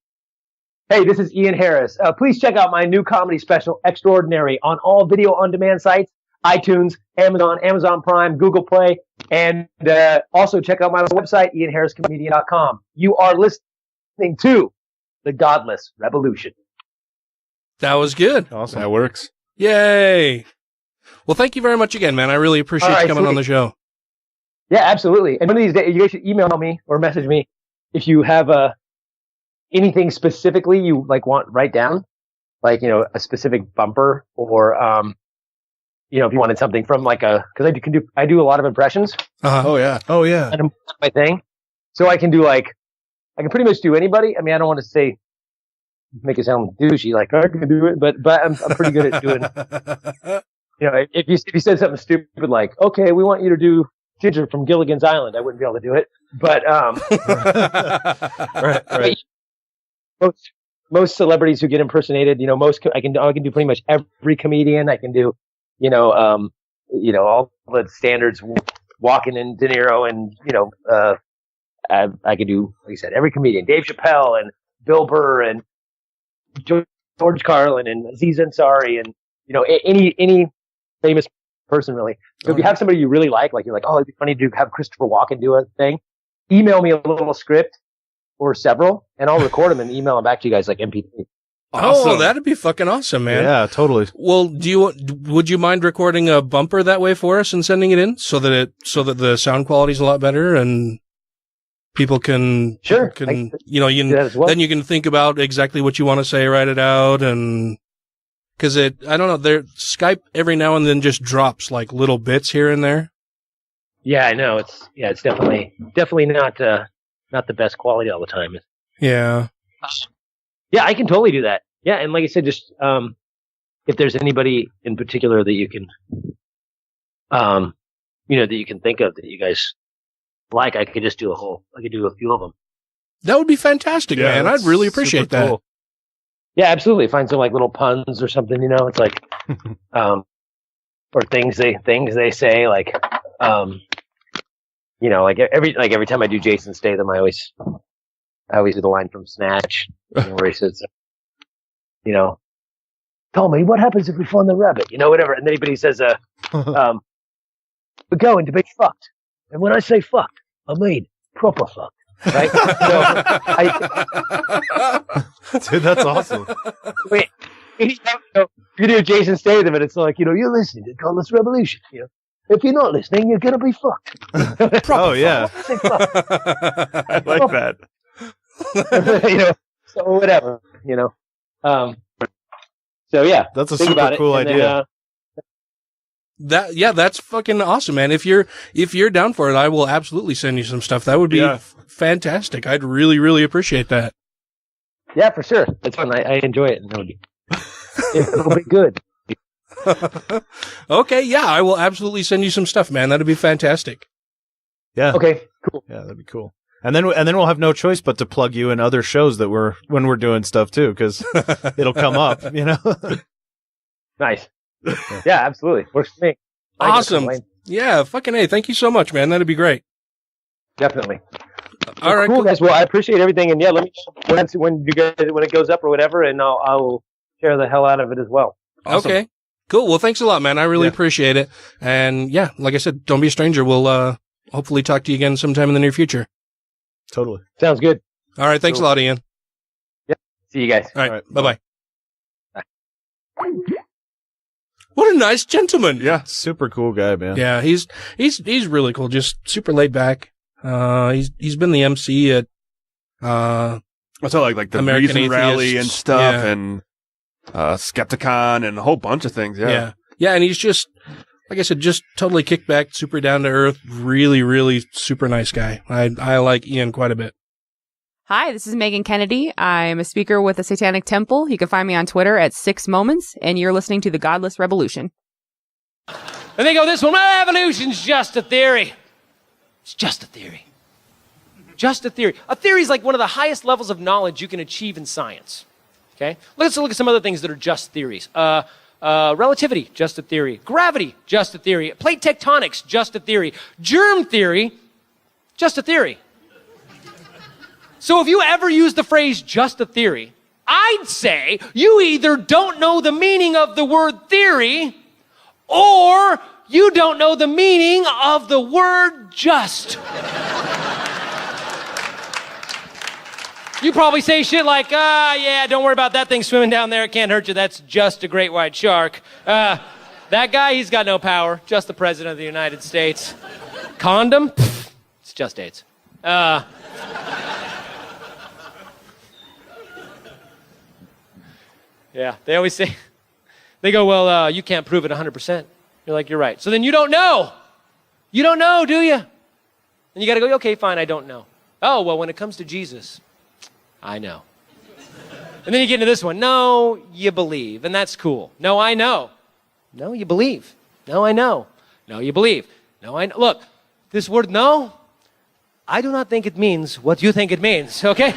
[SPEAKER 17] Hey, this is Ian Harris. Please check out my new comedy special, Extraordinary, on all video on demand sites, iTunes, Amazon, Amazon Prime, Google Play, and also check out my website, ianharriscomedian.com. You are listening to the Godless Revolution.
[SPEAKER 10] That was good.
[SPEAKER 11] Awesome. That works.
[SPEAKER 10] Yay. Well, thank you very much again, man. I really appreciate you coming on the show.
[SPEAKER 17] Yeah, absolutely. And one of these days, you guys should email me or message me if you have anything specifically you want write down, a specific bumper, or if you wanted something from because I do a lot of impressions.
[SPEAKER 11] Oh yeah.
[SPEAKER 17] And my thing, so I can do I can pretty much do anybody. I mean, I don't want to make it sound douchey, I can do it, but I'm pretty good at doing. If you said something stupid like, "Okay, we want you to do Ginger from Gilligan's Island," I wouldn't be able to do it. But
[SPEAKER 18] right.
[SPEAKER 17] Most celebrities who get impersonated, I can do pretty much every comedian. I can do, all the standards, Walken and De Niro, and I can do, like I said, every comedian, Dave Chappelle and Bill Burr and George Carlin and Aziz Ansari and any famous person really. So if you have somebody you really like you're like, oh, it'd be funny to have Christopher Walken do a thing, email me a little script or several, and I'll record them and email them back to you guys like MP3.
[SPEAKER 10] Awesome. Oh, that'd be fucking awesome, man.
[SPEAKER 18] Yeah, totally.
[SPEAKER 10] Well, would you mind recording a bumper that way for us and sending it in so that the sound quality is a lot better and people can
[SPEAKER 17] sure
[SPEAKER 10] then you can think about exactly what you want to say, write it out, and because I don't know, Skype every now and then just drops little bits here and there.
[SPEAKER 17] Yeah, I know. It's definitely not the best quality all the time.
[SPEAKER 10] Yeah.
[SPEAKER 17] Yeah, I can totally do that. Yeah, and like I said, just if there's anybody in particular that you can, that you can think of that you guys like, I could just do a few of them.
[SPEAKER 10] That would be fantastic, man. I'd really appreciate that.
[SPEAKER 17] Cool. Yeah, absolutely. Find some like little puns or something. It's like, or things they say, like, every time I do Jason Statham, I always do the line from Snatch, where he says, tell me what happens if we find the rabbit, whatever. And then he says, we're going to be fucked. And when I say fucked, I mean proper fucked. Right?
[SPEAKER 18] Dude, that's awesome.
[SPEAKER 17] Wait, you do Jason Statham, and it's like, you're listening to Godless Revolution. If you're not listening, you're gonna be fucked.
[SPEAKER 18] Oh yeah,
[SPEAKER 17] say fuck.
[SPEAKER 11] I like that.
[SPEAKER 17] So whatever. So yeah,
[SPEAKER 18] that's a super cool idea.
[SPEAKER 10] That's fucking awesome, man. If you're down for it, I will absolutely send you some stuff. That would be fantastic. I'd really, really appreciate that.
[SPEAKER 17] Yeah, for sure. It's fun. I enjoy it. It'll be good.
[SPEAKER 10] Okay, yeah, I will absolutely send you some stuff, man. That'd be fantastic.
[SPEAKER 18] Yeah.
[SPEAKER 17] Okay, cool.
[SPEAKER 18] Yeah, that'd be cool. And then we'll have no choice but to plug you in other shows that when we're doing stuff too, because it'll come up,
[SPEAKER 17] Nice. Yeah, absolutely. Works for me.
[SPEAKER 10] Awesome. Yeah, fucking A. Thank you so much, man. That'd be great.
[SPEAKER 17] Definitely.
[SPEAKER 10] All right,
[SPEAKER 17] cool, guys. Well, I appreciate everything, and yeah, let me know when it goes up or whatever, and I'll share the hell out of it as well.
[SPEAKER 10] Awesome. Okay. Cool. Well, thanks a lot, man. I really appreciate it. And yeah, like I said, don't be a stranger. We'll hopefully talk to you again sometime in the near future.
[SPEAKER 18] Totally.
[SPEAKER 17] Sounds good.
[SPEAKER 10] All right. Thanks a lot, Ian.
[SPEAKER 17] Yep. See you guys.
[SPEAKER 10] All right. Bye-bye. What a nice gentleman.
[SPEAKER 18] Yeah. Super cool guy, man.
[SPEAKER 10] Yeah. He's really cool. Just super laid back. He's been the MC at,
[SPEAKER 11] what's all like the
[SPEAKER 10] American
[SPEAKER 11] Reason Rally
[SPEAKER 10] Atheists.
[SPEAKER 11] and stuff and, Skepticon and a whole bunch of things. Yeah.
[SPEAKER 10] Yeah. And he's just, like I said, just totally kicked back, super down to earth, really, really super nice guy. I like Ian quite a bit.
[SPEAKER 3] Hi, this is Megan Kennedy. I'm a speaker with the Satanic Temple. You can find me on Twitter at 6 Moments, and you're listening to the Godless Revolution.
[SPEAKER 9] And they go this one, well, evolution's just a theory. It's just a theory. Just a theory. A theory is like one of the highest levels of knowledge you can achieve in science. Okay? Let's look at some other things that are just theories. Relativity, just a theory. Gravity, just a theory. Plate tectonics, just a theory. Germ theory, just a theory. So if you ever use the phrase just a theory, I'd say you either don't know the meaning of the word theory or you don't know the meaning of the word just. You probably say shit like, yeah, don't worry about that thing swimming down there. It can't hurt you. That's just a great white shark. That guy, he's got no power. Just the president of the United States. Condom? Pfft, it's just AIDS. Yeah, they always say, they go, well, you can't prove it 100%. You're like, you're right. So then you don't know. You don't know, do you? And you got to go, okay, fine, I don't know. Oh, well, when it comes to Jesus, I know. And then you get into this one. No, you believe, and that's cool. No, I know. No, you believe. No, I know. No, you believe. No, I know. Look, this word no, I do not think it means what you think it means, okay?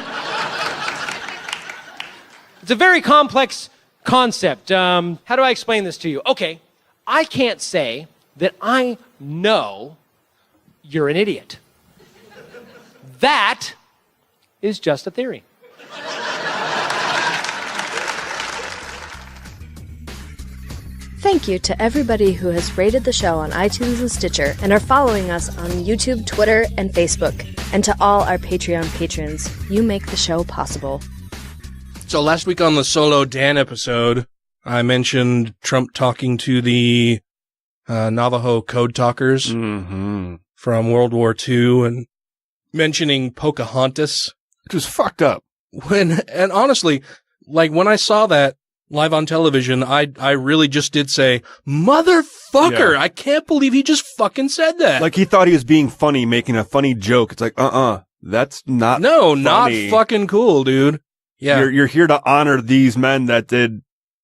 [SPEAKER 9] It's a very complex concept. How do I explain this to you? Okay, I can't say that I know you're an idiot. That is just a theory.
[SPEAKER 14] Thank you to everybody who has rated the show on iTunes and Stitcher and are following us on YouTube, Twitter, and Facebook. And to all our Patreon patrons, you make the show possible.
[SPEAKER 10] So last week on the Solo Dan episode, I mentioned Trump talking to the Navajo code talkers from World War II and mentioning Pocahontas.
[SPEAKER 11] Which was fucked up.
[SPEAKER 10] And honestly, like when I saw that, live on television, I really just did say, motherfucker,
[SPEAKER 11] Yeah.
[SPEAKER 10] I can't believe he just fucking said that.
[SPEAKER 11] Like he thought he was being funny, making a funny joke. It's like, that's not
[SPEAKER 10] No,
[SPEAKER 11] funny.
[SPEAKER 10] not fucking cool, dude. Yeah.
[SPEAKER 11] You're here to honor these men that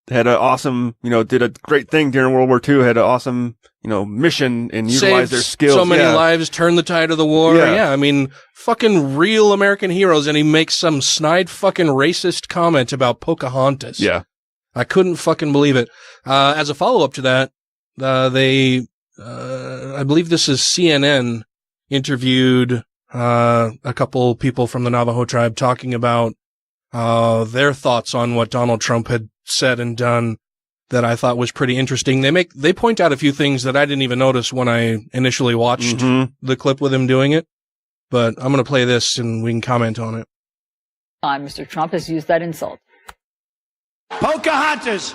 [SPEAKER 11] had an awesome, did a great thing during World War II, had an awesome, mission and utilized their skills.
[SPEAKER 10] So many lives, turned the tide of the war. Yeah. I mean, fucking real American heroes. And he makes some snide fucking racist comment about Pocahontas.
[SPEAKER 11] Yeah.
[SPEAKER 10] I couldn't fucking believe it. As a follow up to that, I believe this is CNN interviewed, a couple people from the Navajo tribe talking about, their thoughts on what Donald Trump had said and done that I thought was pretty interesting. They point out a few things that I didn't even notice when I initially watched the clip with him doing it. But I'm going to play this and we can comment on it.
[SPEAKER 5] Mr. Trump has used that insult.
[SPEAKER 22] Pocahontas.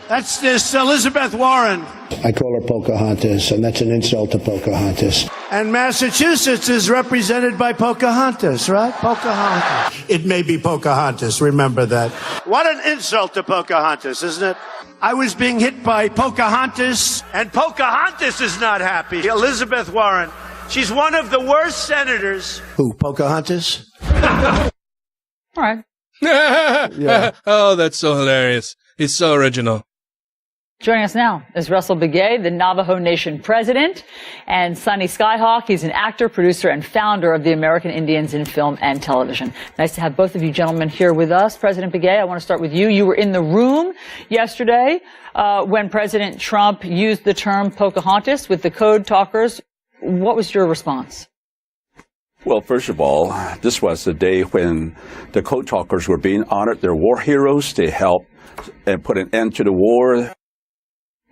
[SPEAKER 22] That's this Elizabeth Warren.
[SPEAKER 23] I call her Pocahontas, and that's an insult to Pocahontas.
[SPEAKER 22] And Massachusetts is represented by Pocahontas, right? Pocahontas. It may be Pocahontas, remember that. What an insult to Pocahontas, isn't it? I was being hit by Pocahontas, and Pocahontas is not happy. Elizabeth Warren. She's one of the worst senators. Who, Pocahontas?
[SPEAKER 5] All right.
[SPEAKER 10] Yeah. Oh, that's so hilarious. It's so original.
[SPEAKER 5] Joining us now is Russell Begay, the Navajo Nation president, and Sonny Skyhawk. He's an actor, producer, and founder of the American Indians in Film and Television. Nice to have both of you gentlemen here with us. President Begay, I want to start with you. You were in the room yesterday when President Trump used the term Pocahontas with the code talkers. What was your response?
[SPEAKER 24] Well, first of all, this was the day when the code talkers were being honored. They're war heroes. They helped and put an end to the war.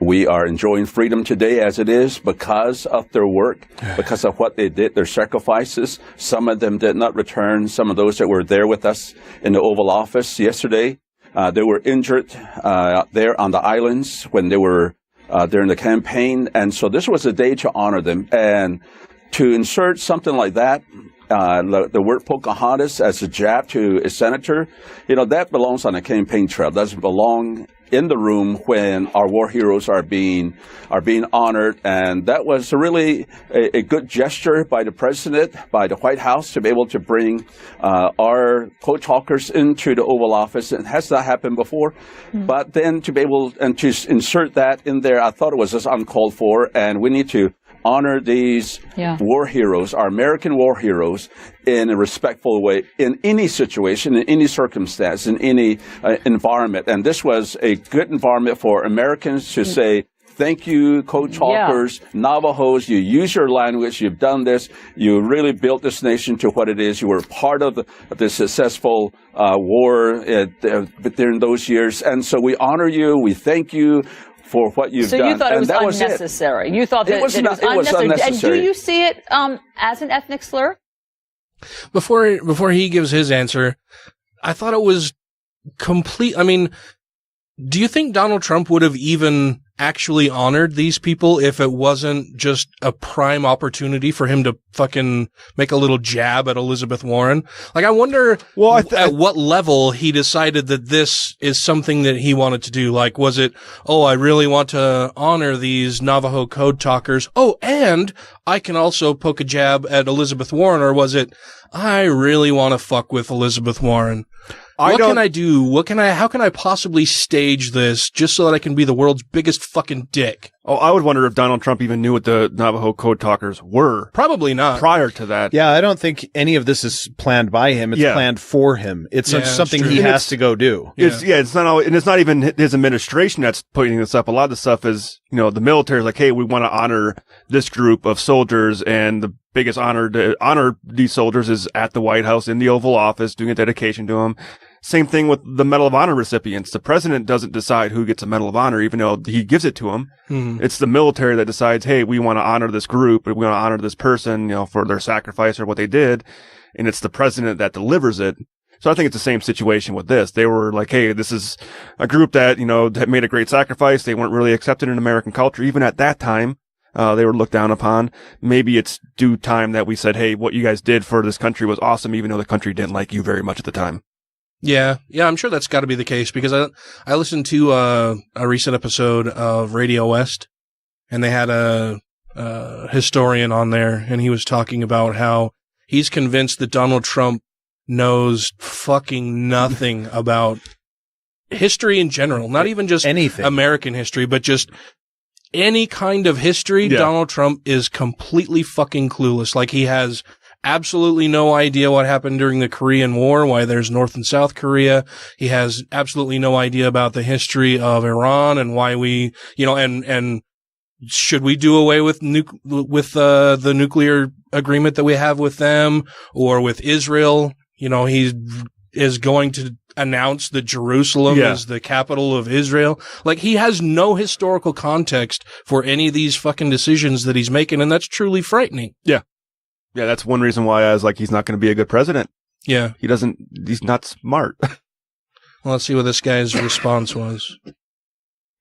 [SPEAKER 24] We are enjoying freedom today as it is because of their work, because of what they did, their sacrifices. Some of them did not return. Some of those that were there with us in the Oval Office yesterday, they were injured there on the islands when they were during the campaign. And so this was a day to honor them. And to insert something like that, the word Pocahontas as a jab to a senator, that belongs on a campaign trail. It doesn't belong in the room when our war heroes are being honored. And that was really a good gesture by the president, by the White House, to be able to bring our code talkers into the Oval Office. It has not happened before. But then to be able and to insert that in there, I thought it was just uncalled for. And we need to honor these war heroes, our American war heroes, in a respectful way, in any situation, in any circumstance, in any environment. And this was a good environment for Americans to say, thank you, code talkers, Navajos, you use your language, you've done this, you really built this nation to what it is. You were part of the successful war during those years. And so we honor you, we thank you for what you've done.
[SPEAKER 5] So you thought it was
[SPEAKER 24] and that
[SPEAKER 5] unnecessary. You thought that it was unnecessary. And do you see it as an ethnic slur?
[SPEAKER 10] Before he gives his answer, I thought it was complete. I mean, do you think Donald Trump would have even actually honored these people if it wasn't just a prime opportunity for him to fucking make a little jab at Elizabeth Warren? Like, I wonder at what level he decided that this is something that he wanted to do. Like, was it, I really want to honor these Navajo code talkers. And I can also poke a jab at Elizabeth Warren. Or was it, I really want to fuck with Elizabeth Warren? What can I do? How can I possibly stage this just so that I can be the world's biggest fucking dick?
[SPEAKER 11] Oh, I would wonder if Donald Trump even knew what the Navajo code talkers were.
[SPEAKER 10] Probably not.
[SPEAKER 11] Prior to that.
[SPEAKER 18] Yeah, I don't think any of this is planned by him. It's planned for him. It's something he has to go do.
[SPEAKER 11] It's not even his administration that's putting this up. A lot of the stuff is, the military is like, hey, we want to honor this group of soldiers, and the biggest honor to honor these soldiers is at the White House in the Oval Office, doing a dedication to them. Same thing with the Medal of Honor recipients. The president doesn't decide who gets a Medal of Honor, even though he gives it to them. Mm-hmm. It's the military that decides, hey, we want to honor this group, we want to honor this person, for their sacrifice or what they did. And it's the president that delivers it. So I think it's the same situation with this. They were like, hey, this is a group that, that made a great sacrifice. They weren't really accepted in American culture. Even at that time, they were looked down upon. Maybe it's due time that we said, hey, what you guys did for this country was awesome, even though the country didn't like you very much at the time.
[SPEAKER 10] Yeah, I'm sure that's got to be the case because I listened to a recent episode of Radio West, and they had a historian on there, and he was talking about how he's convinced that Donald Trump knows fucking nothing about history in general, not even just anything American history, but just any kind of history. Yeah. Donald Trump is completely fucking clueless. Like, he has absolutely no idea what happened during the Korean War, why there's North and South Korea. He has absolutely no idea about the history of Iran and why we, and should we do away with the nuclear agreement that we have with them or with Israel? He is going to announce that Jerusalem is the capital of Israel. Like, he has no historical context for any of these fucking decisions that he's making, and that's truly frightening.
[SPEAKER 11] Yeah. Yeah, that's one reason why I was like, he's not going to be a good president.
[SPEAKER 10] Yeah.
[SPEAKER 11] He's not smart.
[SPEAKER 10] Well, let's see what this guy's response was.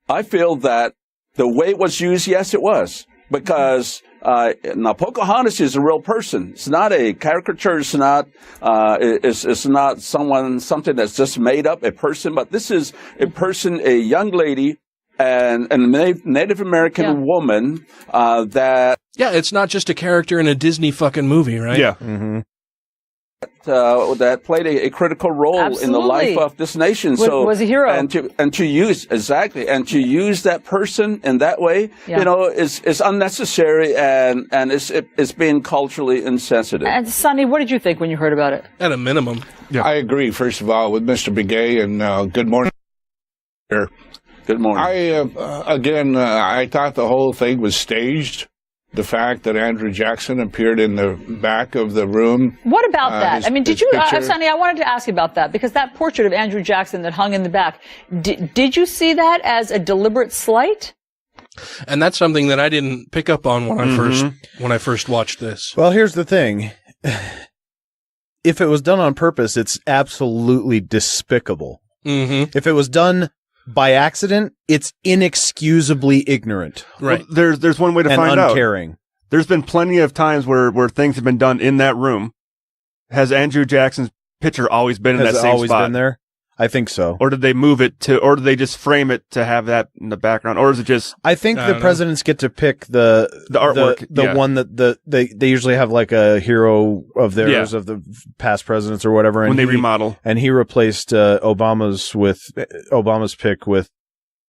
[SPEAKER 24] I feel that the way it was used, yes, it was. Because now Pocahontas is a real person. It's not a caricature. It's not it's not something that's just made up, a person. But this is a person, a young lady, and a Native American woman that.
[SPEAKER 10] Yeah, it's not just a character in a Disney fucking movie, right?
[SPEAKER 11] Yeah.
[SPEAKER 10] Mm-hmm.
[SPEAKER 24] That played a critical role in the life of this nation.
[SPEAKER 5] Was a hero.
[SPEAKER 24] And to use that person in that way, is unnecessary and it's being culturally insensitive.
[SPEAKER 5] And Sonny, what did you think when you heard about it?
[SPEAKER 10] At a minimum.
[SPEAKER 4] Yeah. I agree, first of all, with Mr. Begay, and good morning.
[SPEAKER 24] Good morning.
[SPEAKER 4] I thought the whole thing was staged. The fact that Andrew Jackson appeared in the back of the room.
[SPEAKER 5] What about that? Did you,
[SPEAKER 4] picture.
[SPEAKER 5] Sonny, I wanted to ask you about that, because that portrait of Andrew Jackson that hung in the back, did you see that as a deliberate slight?
[SPEAKER 10] And that's something that I didn't pick up on when I first watched this.
[SPEAKER 18] Well, here's the thing. If it was done on purpose, it's absolutely despicable.
[SPEAKER 10] Mm-hmm.
[SPEAKER 18] If it was done by accident, it's inexcusably ignorant.
[SPEAKER 10] Right.
[SPEAKER 11] Well, there's one way to find out.
[SPEAKER 18] Uncaring.
[SPEAKER 11] There's been plenty of times where things have been done in that room. Has Andrew Jackson's picture always been in that same spot?
[SPEAKER 18] Has it always been there? I think so.
[SPEAKER 11] Or did they move it or did they just frame it to have that in the background? Or is it just...
[SPEAKER 18] I think the presidents get to pick the
[SPEAKER 11] artwork.
[SPEAKER 18] The one that they usually have like a hero of theirs of the past presidents or whatever.
[SPEAKER 11] When they remodel.
[SPEAKER 18] And he replaced Obama's pick with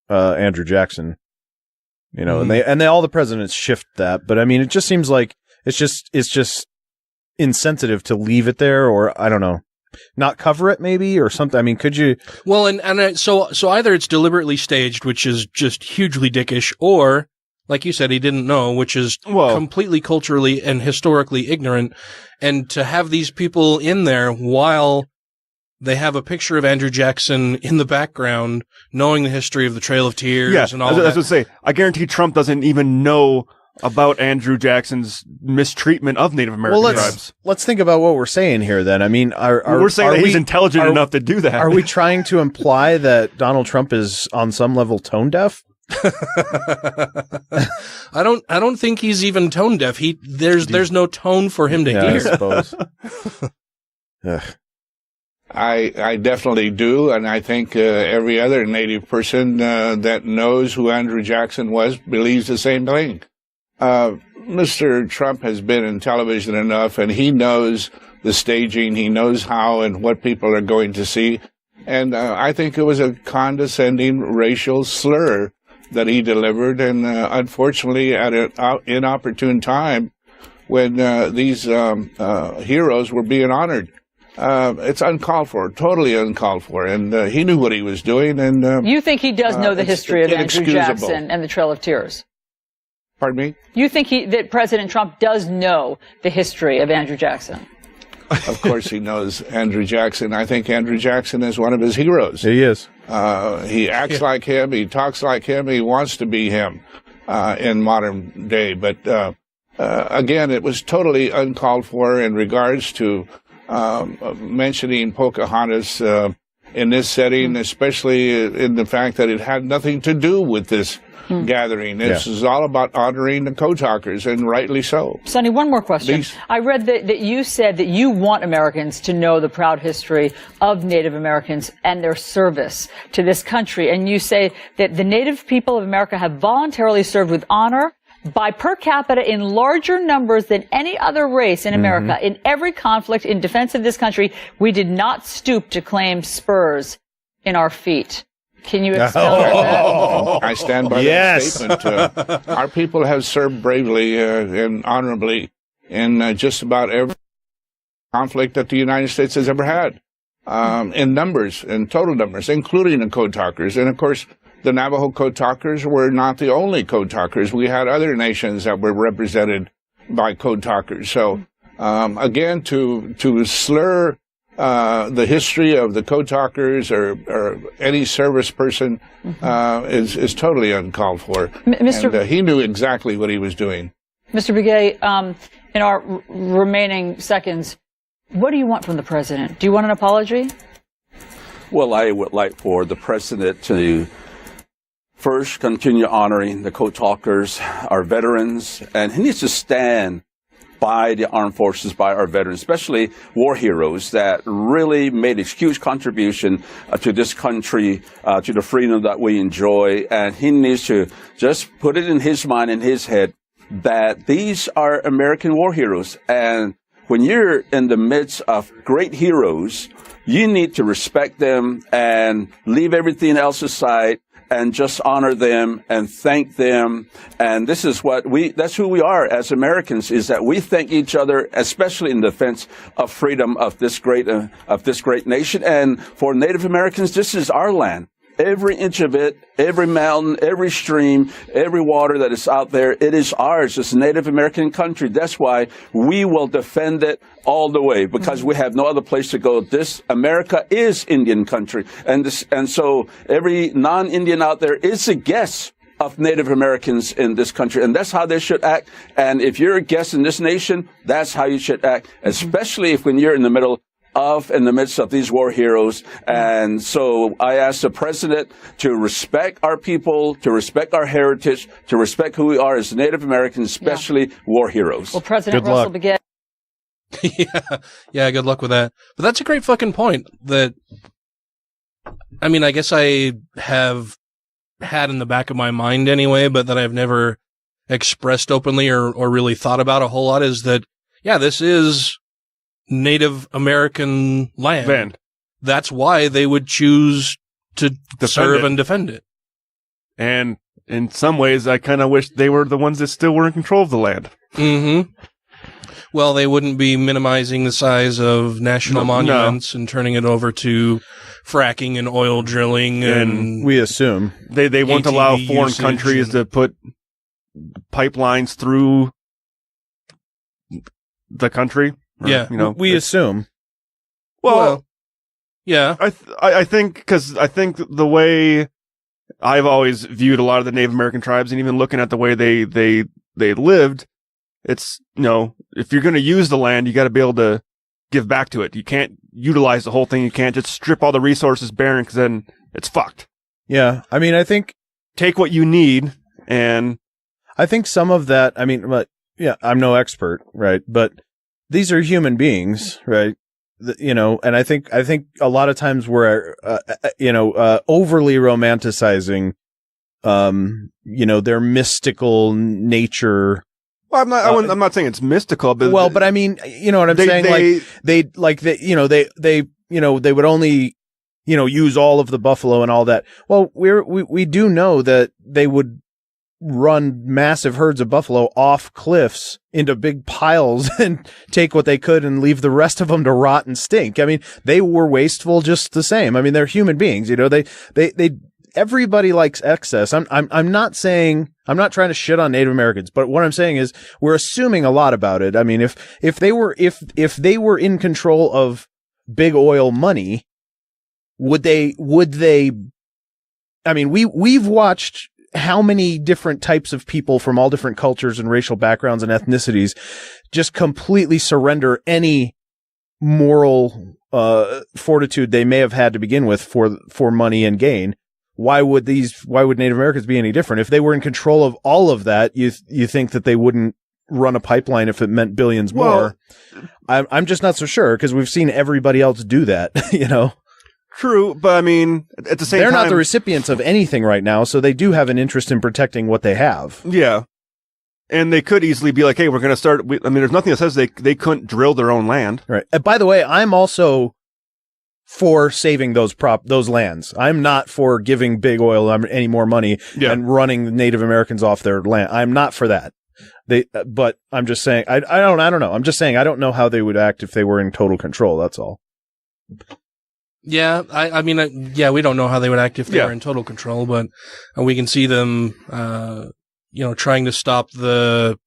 [SPEAKER 18] Andrew Jackson. And all the presidents shift that. But it just seems like it's just insensitive to leave it there, or I don't know. Not cover it, maybe, or something. Could you?
[SPEAKER 10] Well, so either it's deliberately staged, which is just hugely dickish, or, like you said, he didn't know, which is completely culturally and historically ignorant. And to have these people in there while they have a picture of Andrew Jackson in the background, knowing the history of the Trail of Tears and all that.
[SPEAKER 11] I was going to say, I guarantee Trump doesn't even know about Andrew Jackson's mistreatment of Native American tribes.
[SPEAKER 18] Let's think about what we're saying here then.
[SPEAKER 11] We're saying that he's intelligent enough to do that.
[SPEAKER 18] Are we trying to imply that Donald Trump is on some level tone deaf?
[SPEAKER 10] I don't think he's even tone deaf. There's no tone for him to hear.
[SPEAKER 18] I suppose.
[SPEAKER 4] I definitely do, and I think every other Native person that knows who Andrew Jackson was believes the same thing. Mr. Trump has been in television enough, and he knows the staging. He knows how and what people are going to see. And I think it was a condescending racial slur that he delivered, and unfortunately at an inopportune time when these heroes were being honored. It's uncalled for, totally uncalled for, and he knew what he was doing. And
[SPEAKER 5] you think he does know the history of Andrew Jackson and the Trail of Tears?
[SPEAKER 4] Pardon me?
[SPEAKER 5] You think that President Trump does know the history of Andrew Jackson?
[SPEAKER 4] Of course he knows Andrew Jackson. I think Andrew Jackson is one of his heroes.
[SPEAKER 18] He is.
[SPEAKER 4] He acts like him. He talks like him. He wants to be him in modern day. But again, it was totally uncalled for in regards to mentioning Pocahontas in this setting, especially in the fact that it had nothing to do with this gathering. This is all about honoring the code talkers, and rightly so.
[SPEAKER 5] Sonny, one more question. I read that you said that you want Americans to know the proud history of Native Americans and their service to this country. And you say that the Native people of America have voluntarily served with honor by per capita in larger numbers than any other race in America. In every conflict in defense of this country, we did not stoop to claim spurs in our feet. Can you expound on that?
[SPEAKER 4] I stand by that statement. Our people have served bravely and honorably in just about every conflict that the United States has ever had, in numbers, in total numbers, including the code talkers. And, of course, the Navajo code talkers were not the only code talkers. We had other nations that were represented by code talkers. So, again, to slur the history of the code talkers or any service person is totally uncalled for.
[SPEAKER 5] Mr.
[SPEAKER 4] And he knew exactly what he was doing.
[SPEAKER 5] Mr. Begay, in our remaining seconds, what do you want from the president? Do you want an apology?
[SPEAKER 24] Well, I would like for the president to first continue honoring the code talkers, our veterans, and he needs to stand by the armed forces, by our veterans, especially war heroes that really made a huge contribution to this country, to the freedom that we enjoy. And he needs to just put it in his mind, in his head, that these are American war heroes. And when you're in the midst of great heroes, you need to respect them and leave everything else aside and just honor them and thank them. And this is that's who we are as Americans, is that we thank each other, especially in defense of freedom of this great nation. And for Native Americans, this is our land. Every inch of it, every mountain, every stream, every water that is out there, it is ours. It's a Native American country. That's why we will defend it all the way, because we have no other place to go. This America is Indian country. And so every non-Indian out there is a guest of Native Americans in this country. And that's how they should act. And if you're a guest in this nation, that's how you should act, especially if when you're in the midst of these war heroes. And so I ask the president to respect our people, to respect our heritage, to respect who we are as Native Americans, especially war heroes.
[SPEAKER 5] Well, President Russell Begay.
[SPEAKER 10] Yeah, good luck with that. But that's a great fucking point that, I mean, I guess I have had in the back of my mind anyway, but that I've never expressed openly or really thought about a whole lot, is that, yeah, this is Native American land. That's why they would choose to serve and defend it.
[SPEAKER 11] And in some ways, I kind of wish they were the ones that still were in control of the land.
[SPEAKER 10] Mm-hmm. Well, they wouldn't be minimizing the size of national monuments and turning it over to fracking and oil drilling. And
[SPEAKER 12] we assume
[SPEAKER 11] they won't allow foreign countries to put pipelines through the country.
[SPEAKER 10] Or,
[SPEAKER 12] we assume.
[SPEAKER 11] Well,
[SPEAKER 10] yeah.
[SPEAKER 11] I think the way I've always viewed a lot of the Native American tribes, and even looking at the way they lived, it's, if you're going to use the land, you got to be able to give back to it. You can't utilize the whole thing. You can't just strip all the resources barren, because then it's fucked.
[SPEAKER 12] Yeah. I mean, I think
[SPEAKER 11] take what you need, and
[SPEAKER 12] I think some of that, I mean, I'm no expert, right? But these are human beings, right? And I think a lot of times we're, overly romanticizing, their mystical nature.
[SPEAKER 11] Well, I'm not saying it's mystical, but
[SPEAKER 12] but I mean, you know what I'm saying? They would only, use all of the buffalo and all that. Well, we do know that they would run massive herds of buffalo off cliffs into big piles and take what they could and leave the rest of them to rot and stink. I mean, they were wasteful just the same. I mean, they're human beings, everybody likes excess. I'm not trying to shit on Native Americans, but what I'm saying is we're assuming a lot about it. I mean, if they were in control of big oil money, would they, I mean, we've watched how many different types of people from all different cultures and racial backgrounds and ethnicities just completely surrender any moral fortitude they may have had to begin with for money and gain.
[SPEAKER 18] why would Native Americans be any different? If they were in control of all of that, you think that they wouldn't run a pipeline if it meant billions more. I'm just not so sure, because we've seen everybody else do that, you know?
[SPEAKER 11] True, but I mean, at the same time,
[SPEAKER 18] they're not the recipients of anything right now, so they do have an interest in protecting what they have.
[SPEAKER 11] Yeah. And they could easily be like, hey, we're going to start. There's nothing that says they couldn't drill their own land.
[SPEAKER 18] Right. By the way, I'm also for saving those lands. I'm not for giving big oil any more money and running Native Americans off their land. I'm not for that. But I'm just saying, I don't know. I'm just saying, I don't know how they would act if they were in total control. That's all.
[SPEAKER 10] Yeah, I mean, we don't know how they would act if they were in total control, but we can see them, trying to stop the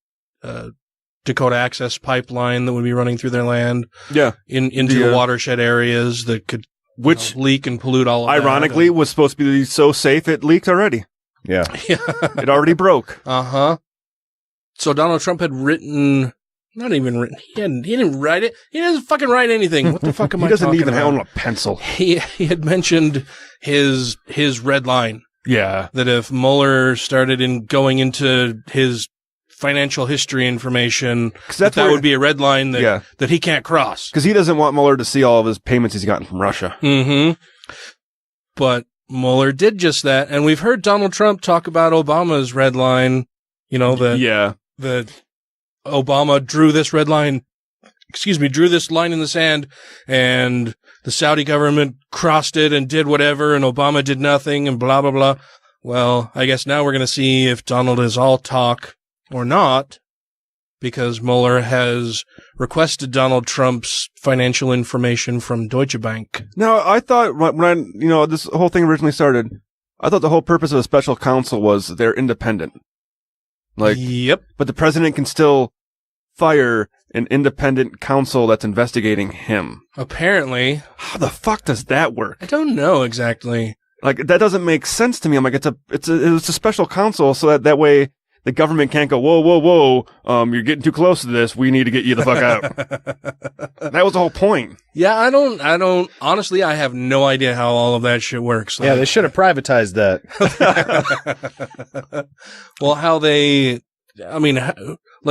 [SPEAKER 10] Dakota Access Pipeline that would be running through their land.
[SPEAKER 11] Yeah,
[SPEAKER 10] into the watershed areas that could leak and pollute all of that.
[SPEAKER 11] Ironically, was supposed to be so safe it leaked already.
[SPEAKER 18] Yeah,
[SPEAKER 11] it already broke.
[SPEAKER 10] So Donald Trump had written. Not even written. He didn't write it. He doesn't fucking write anything. What the fuck am I talking about?
[SPEAKER 11] He doesn't even own a pencil.
[SPEAKER 10] He had mentioned his red line.
[SPEAKER 11] Yeah.
[SPEAKER 10] That if Mueller started going into his financial history information, that would be a red line that he can't cross.
[SPEAKER 11] Because he doesn't want Mueller to see all of his payments he's gotten from Russia.
[SPEAKER 10] Mm-hmm. But Mueller did just that. And we've heard Donald Trump talk about Obama's red line, that Obama drew this line in the sand, and the Saudi government crossed it and did whatever, and Obama did nothing, and blah, blah, blah. Well, I guess now we're going to see if Donald is all talk or not, because Mueller has requested Donald Trump's financial information from Deutsche Bank.
[SPEAKER 11] Now, I thought when this whole thing originally started, I thought the whole purpose of a special counsel was they're independent.
[SPEAKER 10] Yep.
[SPEAKER 11] But the president can still fire an independent counsel that's investigating him.
[SPEAKER 10] Apparently.
[SPEAKER 11] How the fuck does that work?
[SPEAKER 10] I don't know exactly.
[SPEAKER 11] Like, that doesn't make sense to me. I'm like, it's a special counsel, so that way the government can't go, whoa, you're getting too close to this. We need to get you the fuck out. That was the whole point.
[SPEAKER 10] Yeah, I don't, honestly, I have no idea how all of that shit works.
[SPEAKER 18] Yeah, they should have privatized that.
[SPEAKER 10] Well,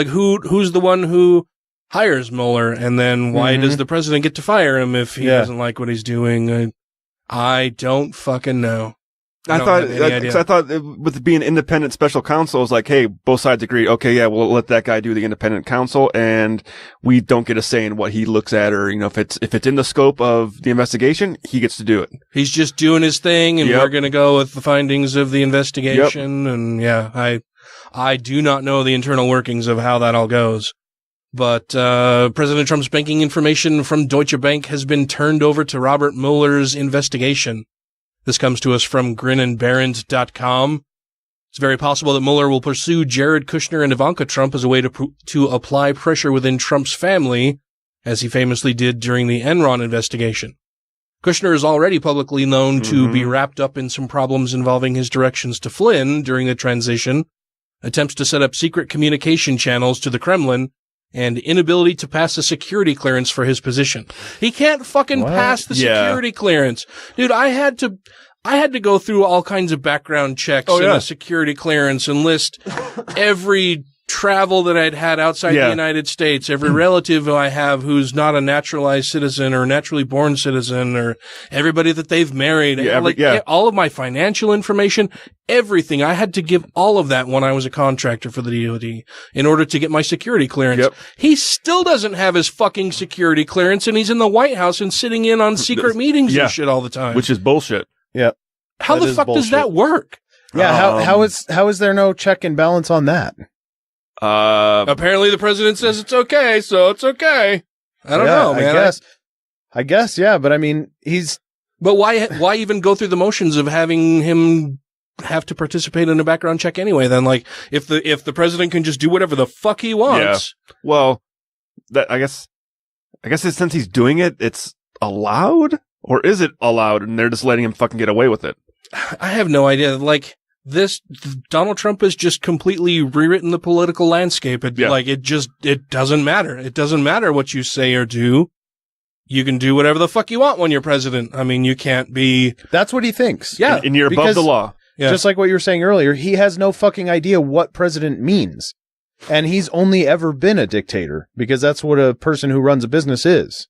[SPEAKER 10] who's the one who hires Mueller, and then why does the president get to fire him if he doesn't like what he's doing? I don't fucking know.
[SPEAKER 11] I thought with it being independent special counsel, it was like, hey, both sides agree. Okay, yeah, we'll let that guy do the independent counsel, and we don't get a say in what he looks at, or if it's in the scope of the investigation, he gets to do it.
[SPEAKER 10] He's just doing his thing, and we're gonna go with the findings of the investigation. And I do not know the internal workings of how that all goes. But President Trump's banking information from Deutsche Bank has been turned over to Robert Mueller's investigation. This comes to us from GrinandBarrons.com. It's very possible that Mueller will pursue Jared Kushner and Ivanka Trump as a way to apply pressure within Trump's family, as he famously did during the Enron investigation. Kushner is already publicly known to be wrapped up in some problems involving his directions to Flynn during the transition, attempts to set up secret communication channels to the Kremlin, and inability to pass a security clearance for his position. He can't fucking pass the security clearance. Dude, I had to go through all kinds of background checks and a security clearance and list every travel that I'd had outside the United States, every relative I have who's not a naturalized citizen or naturally born citizen, or everybody that they've married, all of my financial information, everything. I had to give all of that when I was a contractor for the DoD in order to get my security clearance. He still doesn't have his fucking security clearance, and he's in the White House and sitting in on secret meetings and shit all the time.
[SPEAKER 11] Which is bullshit.
[SPEAKER 18] Yeah.
[SPEAKER 10] How the fuck does that work?
[SPEAKER 18] Yeah, how is there no check and balance on that?
[SPEAKER 10] Apparently the president says it's okay, so it's okay. I don't know, man.
[SPEAKER 18] I guess, yeah, but I mean,
[SPEAKER 10] But why even go through the motions of having him have to participate in a background check anyway? Then, like, if the president can just do whatever the fuck he wants.
[SPEAKER 11] Yeah. Well, I guess since he's doing it, it's allowed, or is it allowed, and they're just letting him fucking get away with it?
[SPEAKER 10] I have no idea. Like, Donald Trump has just completely rewritten the political landscape. It doesn't matter. It doesn't matter what you say or do. you can do whatever the fuck you want when you're president. I mean, you can't be...
[SPEAKER 18] That's what he thinks.
[SPEAKER 10] Yeah.
[SPEAKER 11] And you're above the law.
[SPEAKER 10] Yeah.
[SPEAKER 18] Just like what you were saying earlier, he has no fucking idea what president means. And he's only ever been a dictator because that's what a person who runs a business is.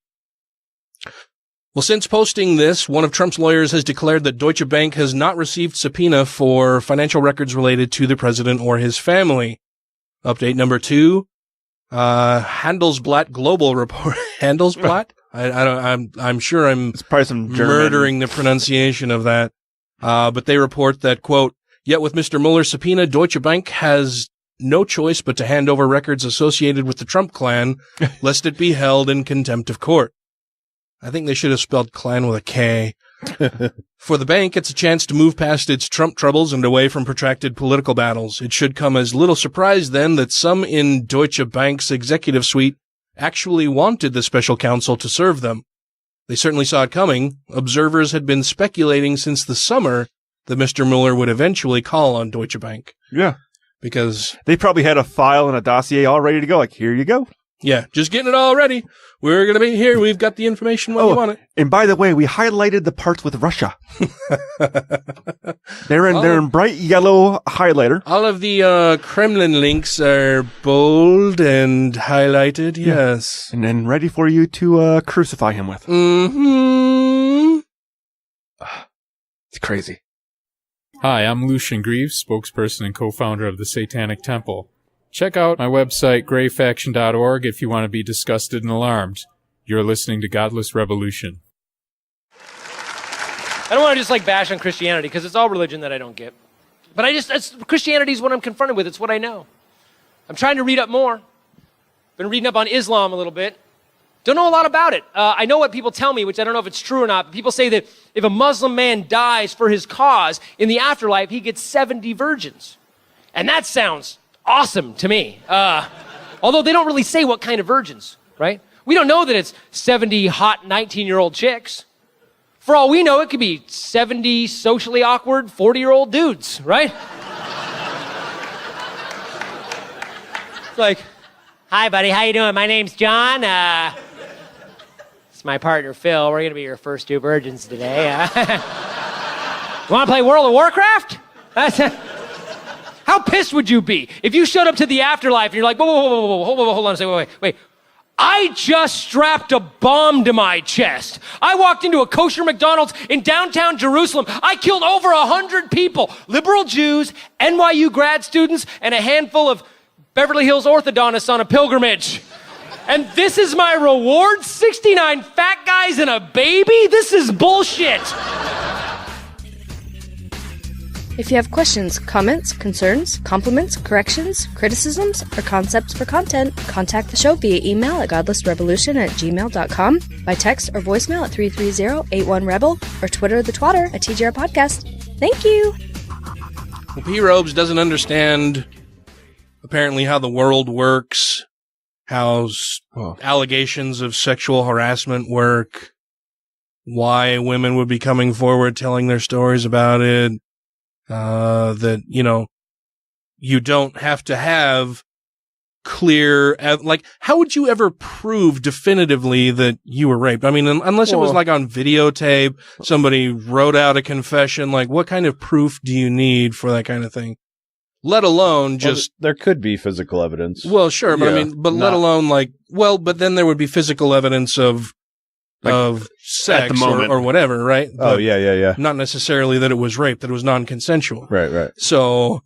[SPEAKER 10] Well, since posting this, one of Trump's lawyers has declared that Deutsche Bank has not received subpoena for financial records related to the president or his family. Update number 2, Handelsblatt Global report. Handelsblatt? I'm sure I'm
[SPEAKER 11] probably some
[SPEAKER 10] murdering the pronunciation of that. But they report that, quote, yet with Mr. Mueller's subpoena, Deutsche Bank has no choice but to hand over records associated with the Trump clan, lest it be held in contempt of court. I think they should have spelled clan with a K. For the bank, it's a chance to move past its Trump troubles and away from protracted political battles. It should come as little surprise, then, that some in Deutsche Bank's executive suite actually wanted the special counsel to serve them. They certainly saw it coming. Observers had been speculating since the summer that Mr. Mueller would eventually call on Deutsche Bank.
[SPEAKER 11] Yeah.
[SPEAKER 10] Because
[SPEAKER 11] they probably had a file and a dossier all ready to go. Like, here you go.
[SPEAKER 10] Yeah, just getting it all ready. We're going to be here. We've got the information when you want it.
[SPEAKER 11] And by the way, we highlighted the parts with Russia. They're in bright yellow highlighter.
[SPEAKER 10] All of the Kremlin links are bold and highlighted, yes.
[SPEAKER 11] And then ready for you to crucify him with.
[SPEAKER 10] Mm-hmm.
[SPEAKER 11] It's crazy.
[SPEAKER 6] Hi, I'm Lucian Greaves, spokesperson and co-founder of the Satanic Temple. Check out my website, grayfaction.org, if you want to be disgusted and alarmed. You're listening to Godless Revolution.
[SPEAKER 9] I don't want to just like bash on Christianity because it's all religion that I don't get. But Christianity is what I'm confronted with. It's what I know. I'm trying to read up more. Been reading up on Islam a little bit. Don't know a lot about it. I know what people tell me, which I don't know if it's true or not. But people say that if a Muslim man dies for his cause, in the afterlife, he gets 70 virgins. And that sounds awesome to me. Although they don't really say what kind of virgins, right? We don't know that it's 70 hot 19-year-old chicks. For all we know, it could be 70 socially awkward 40-year-old dudes, right? It's like, hi, buddy, how you doing? My name's John. It's my partner, Phil. We're going to be your first two virgins today. You want to play World of Warcraft? How pissed would you be if you showed up to the afterlife and you're like, whoa, hold on a second, wait. I just strapped a bomb to my chest. I walked into a kosher McDonald's in downtown Jerusalem. I killed over 100 people, liberal Jews, NYU grad students, and a handful of Beverly Hills orthodontists on a pilgrimage. And this is my reward? 69 fat guys and a baby? This is bullshit.
[SPEAKER 14] If you have questions, comments, concerns, compliments, corrections, criticisms, or concepts for content, contact the show via email at godlessrevolution@gmail.com, by text or voicemail at 330-81-REBEL, or Twitter the twatter at TGR Podcast. Thank you!
[SPEAKER 10] Well, P-Robes doesn't understand, apparently, how the world works, how allegations of sexual harassment work, why women would be coming forward telling their stories about it. That, you don't have to have clear, how would you ever prove definitively that you were raped? I mean, unless it was like on videotape, somebody wrote out a confession, what kind of proof do you need for that kind of thing? Let alone
[SPEAKER 12] there could be physical evidence.
[SPEAKER 10] Well, sure, but let alone but then there would be physical evidence of sex
[SPEAKER 11] at the moment.
[SPEAKER 10] or whatever, right?
[SPEAKER 12] Oh, yeah.
[SPEAKER 10] Not necessarily that it was rape, that it was non-consensual.
[SPEAKER 12] Right.
[SPEAKER 10] So,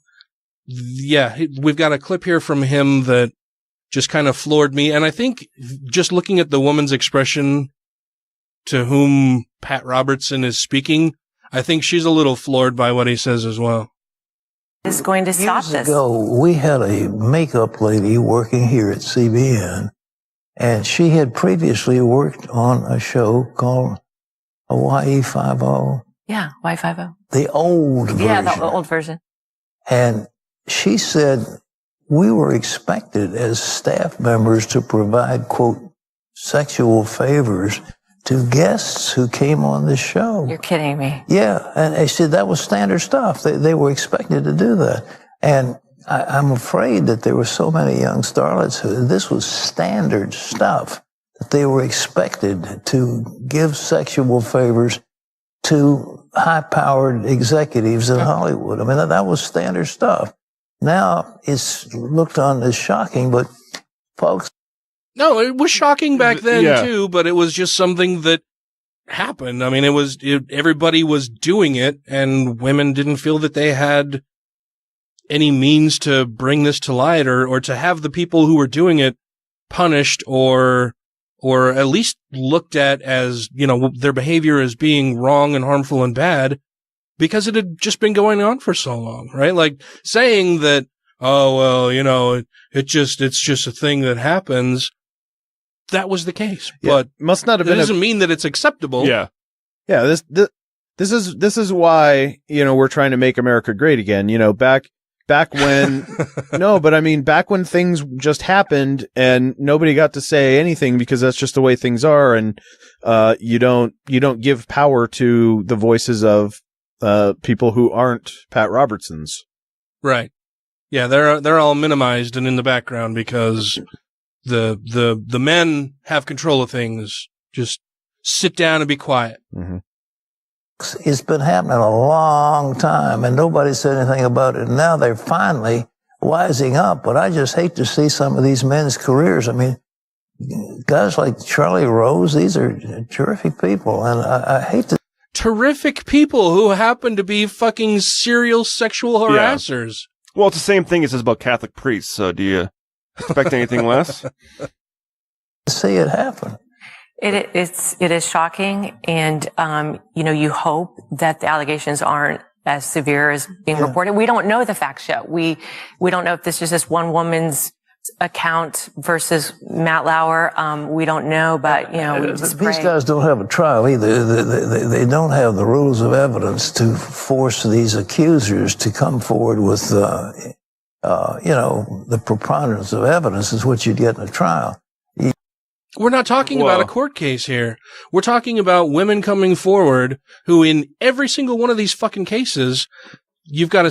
[SPEAKER 10] yeah, we've got a clip here from him that just kind of floored me. And I think just looking at the woman's expression to whom Pat Robertson is speaking, I think she's a little floored by what he says as well.
[SPEAKER 7] Is going to stop this.
[SPEAKER 8] Years ago, we had a makeup lady working here at CBN. And she had previously worked on a show called Hawaii 5-0.
[SPEAKER 7] Yeah, Y50.
[SPEAKER 8] The old version.
[SPEAKER 7] Yeah, the old version.
[SPEAKER 8] And she said we were expected as staff members to provide, quote, sexual favors to guests who came on the show.
[SPEAKER 7] You're kidding me.
[SPEAKER 8] Yeah, and they said that was standard stuff. They were expected to do that. And I'm afraid that there were so many young starlets who this was standard stuff that they were expected to give sexual favors to high-powered executives in Hollywood. I mean, that was standard stuff. Now it's looked on as shocking, but folks.
[SPEAKER 10] No, it was shocking back then too, but it was just something that happened. I mean, everybody was doing it, and women didn't feel that they had any means to bring this to light or to have the people who were doing it punished or at least looked at as, their behavior as being wrong and harmful and bad, because it had just been going on for so long, right? Like saying that, oh, well, it's just a thing that happens. That was the case, but
[SPEAKER 18] must not have been.
[SPEAKER 10] That doesn't mean that it's acceptable.
[SPEAKER 18] Yeah. This is why, we're trying to make America great again. Back when, back when things just happened and nobody got to say anything because that's just the way things are. And, you don't give power to the voices of, people who aren't Pat Robertsons.
[SPEAKER 10] Right. Yeah. They're all minimized and in the background because the men have control of things. Just sit down and be quiet.
[SPEAKER 8] Mm-hmm. It's been happening a long time, and nobody said anything about it. And now they're finally wising up. But I just hate to see some of these men's careers. I mean, guys like Charlie Rose, these are terrific people, and I hate to.
[SPEAKER 10] Terrific people who happen to be fucking serial sexual harassers.
[SPEAKER 11] Yeah. Well, it's the same thing as about Catholic priests. So do you expect anything less?
[SPEAKER 8] See it happen.
[SPEAKER 7] It is shocking, and you hope that the allegations aren't as severe as being reported. We don't know the facts yet. We don't know if this is just one woman's account versus Matt Lauer. We don't know, but we just pray.
[SPEAKER 8] These guys don't have a trial either. They don't have the rules of evidence to force these accusers to come forward with the preponderance of evidence is what you'd get in a trial.
[SPEAKER 10] We're not talking about a court case here. We're talking about women coming forward who in every single one of these fucking cases, you've got a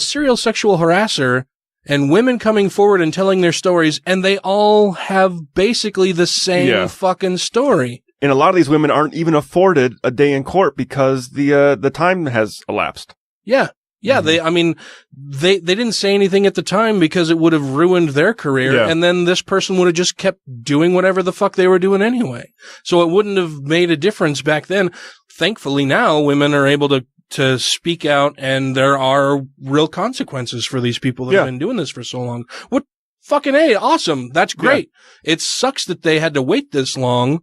[SPEAKER 10] serial sexual harasser and women coming forward and telling their stories, and they all have basically the same fucking story.
[SPEAKER 11] And a lot of these women aren't even afforded a day in court because the time has elapsed.
[SPEAKER 10] Yeah. Yeah, they didn't say anything at the time because it would have ruined their career, and then this person would have just kept doing whatever the fuck they were doing anyway. So it wouldn't have made a difference back then. Thankfully now women are able to speak out, and there are real consequences for these people that have been doing this for so long. What fucking A, awesome. That's great. Yeah. It sucks that they had to wait this long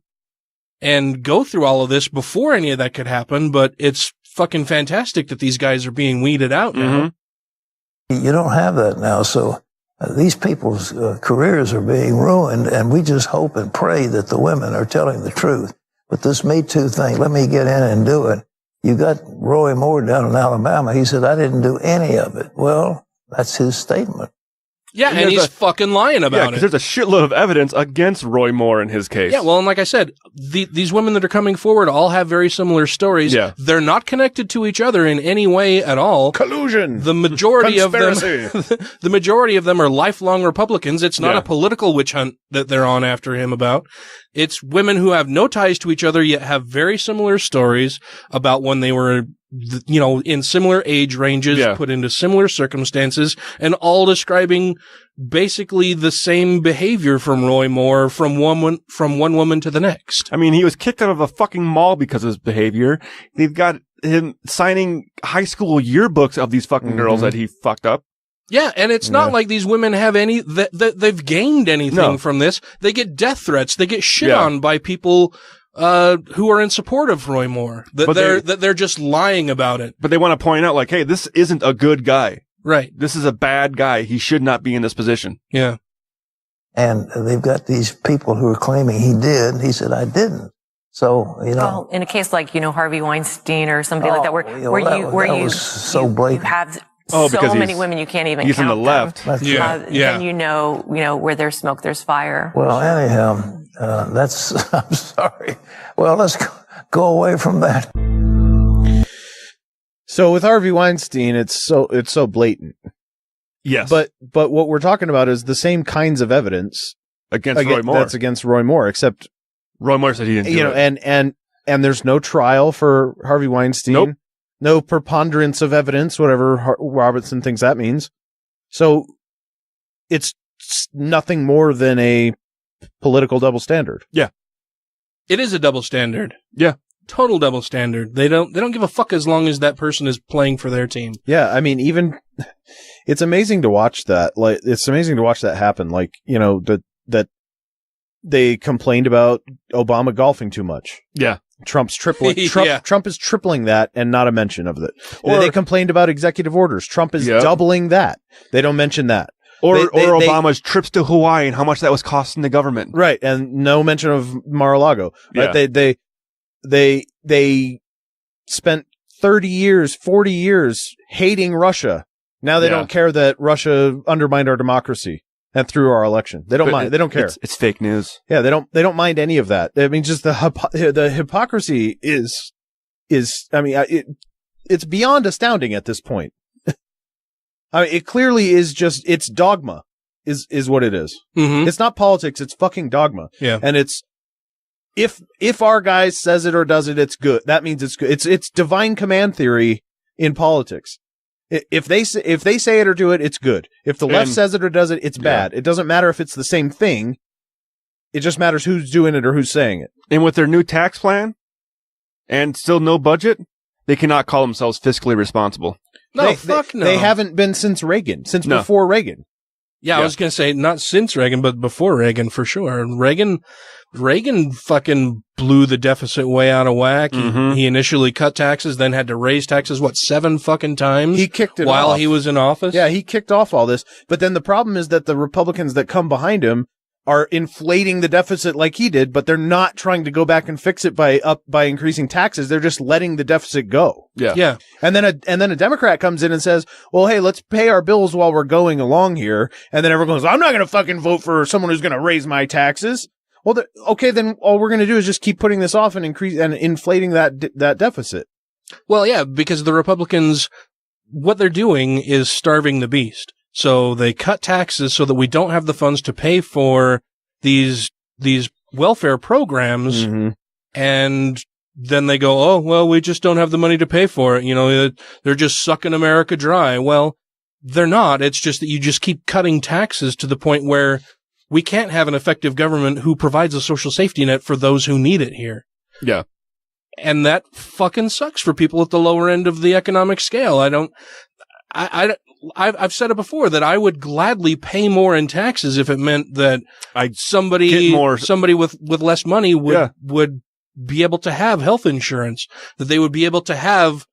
[SPEAKER 10] and go through all of this before any of that could happen, but it's fucking fantastic that these guys are being weeded out now.
[SPEAKER 8] You don't have that now, so these people's careers are being ruined, and we just hope and pray that the women are telling the truth. But this Me Too thing, let me get in and do it. You got Roy Moore down in Alabama. He said, I didn't do any of it. Well, that's his statement.
[SPEAKER 10] Yeah, and he's fucking lying about it.
[SPEAKER 11] Because there's a shitload of evidence against Roy Moore in his case.
[SPEAKER 10] Yeah, well, and like I said, these women that are coming forward all have very similar stories. Yeah. They're not connected to each other in any way at all.
[SPEAKER 18] Collusion.
[SPEAKER 10] The majority of them, the majority of them are lifelong Republicans. It's not a political witch hunt that they're on after him about. It's women who have no ties to each other yet have very similar stories about when they were, in similar age ranges, put into similar circumstances, and all describing basically the same behavior from Roy Moore from one woman to the next.
[SPEAKER 11] I mean, he was kicked out of a fucking mall because of his behavior. They've got him signing high school yearbooks of these fucking girls that he fucked up.
[SPEAKER 10] Yeah, and it's not like these women have they've gained anything from this. They get death threats. They get shit on by people who are in support of Roy Moore. They're just lying about it.
[SPEAKER 11] But they want to point out, like, hey, this isn't a good guy.
[SPEAKER 10] Right.
[SPEAKER 11] This is a bad guy. He should not be in this position.
[SPEAKER 10] Yeah.
[SPEAKER 8] And they've got these people who are claiming he did. He said, I didn't. So,
[SPEAKER 7] Well, in a case like, Harvey Weinstein or somebody like that, where you
[SPEAKER 8] so blatant.
[SPEAKER 7] You have so many women you can't even count
[SPEAKER 11] on the left.
[SPEAKER 7] Then you know where there's smoke, there's fire.
[SPEAKER 8] Well, anyhow, I'm sorry. Well, let's go away from that.
[SPEAKER 18] So with Harvey Weinstein, it's so blatant.
[SPEAKER 11] Yes.
[SPEAKER 18] But what we're talking about is the same kinds of evidence
[SPEAKER 11] Against Roy Moore.
[SPEAKER 12] That's against Roy Moore, except
[SPEAKER 11] Roy Moore said he didn't do it.
[SPEAKER 12] And there's no trial for Harvey Weinstein.
[SPEAKER 11] Nope.
[SPEAKER 12] No preponderance of evidence, whatever Robertson thinks that means. So it's nothing more than a political double standard.
[SPEAKER 11] Yeah.
[SPEAKER 10] It is a double standard.
[SPEAKER 11] Yeah.
[SPEAKER 10] Total double standard. They don't give a fuck as long as that person is playing for their team.
[SPEAKER 12] Yeah, I mean, even it's amazing to watch that. Like, it's amazing to watch that happen. Like, you know, that they complained about Obama golfing too much.
[SPEAKER 11] Yeah.
[SPEAKER 12] Trump's tripling.
[SPEAKER 10] Yeah.
[SPEAKER 12] Trump is tripling that, and not a mention of it.
[SPEAKER 11] Or-
[SPEAKER 12] They complained about executive orders. Trump is doubling that. They don't mention that.
[SPEAKER 11] Or
[SPEAKER 12] They-
[SPEAKER 11] Obama's trips to Hawaii and how much that was costing the government.
[SPEAKER 12] Right, and no mention of Mar-a-Lago. Right?
[SPEAKER 11] Yeah.
[SPEAKER 12] They spent 30 years, 40 years hating Russia. Now they don't care that Russia undermined our democracy and through our election. They don't mind. They don't care.
[SPEAKER 11] It's fake news.
[SPEAKER 12] Yeah, they don't mind any of that. I mean, just the hypocrisy is I mean, it's beyond astounding at this point. I mean, it clearly is just, it's dogma is what it is.
[SPEAKER 10] Mm-hmm.
[SPEAKER 12] It's not politics. It's fucking dogma.
[SPEAKER 10] Yeah.
[SPEAKER 12] And it's, if our guy says it or does it, it's good. That means it's good. It's divine command theory in politics. If they say it or do it, it's good. If the left says it or does it, it's bad. It doesn't matter if it's the same thing. It just matters who's doing it or who's saying it.
[SPEAKER 11] And with their new tax plan and still no budget, they cannot call themselves fiscally responsible.
[SPEAKER 10] No,
[SPEAKER 12] no. They haven't been since Reagan, before Reagan.
[SPEAKER 10] Yeah, I was going to say not since Reagan, but before Reagan for sure. Reagan fucking blew the deficit way out of whack. He initially cut taxes, then had to raise taxes, 7 fucking times?
[SPEAKER 12] He kicked it
[SPEAKER 10] while
[SPEAKER 12] off.
[SPEAKER 10] he was in office?
[SPEAKER 12] Yeah, he kicked off all this. But then the problem is that the Republicans that come behind him are inflating the deficit like he did, but they're not trying to go back and fix it by increasing taxes. They're just letting the deficit go.
[SPEAKER 10] Yeah.
[SPEAKER 12] And then a Democrat comes in and says, well, hey, let's pay our bills while we're going along here. And then everyone goes, I'm not going to fucking vote for someone who's going to raise my taxes. Well, okay, then all we're going to do is just keep putting this off and inflating that deficit.
[SPEAKER 10] Well, yeah, because the Republicans, what they're doing is starving the beast. So they cut taxes so that we don't have the funds to pay for these welfare programs.
[SPEAKER 12] Mm-hmm.
[SPEAKER 10] And then they go, oh, well, we just don't have the money to pay for it. You know, they're just sucking America dry. Well, they're not. It's just that you just keep cutting taxes to the point where we can't have an effective government who provides a social safety net for those who need it here.
[SPEAKER 11] Yeah.
[SPEAKER 10] And that fucking sucks for people at the lower end of the economic scale. I've said it before that I would gladly pay more in taxes if it meant that somebody with less money would be able to have health insurance, that they would be able to have,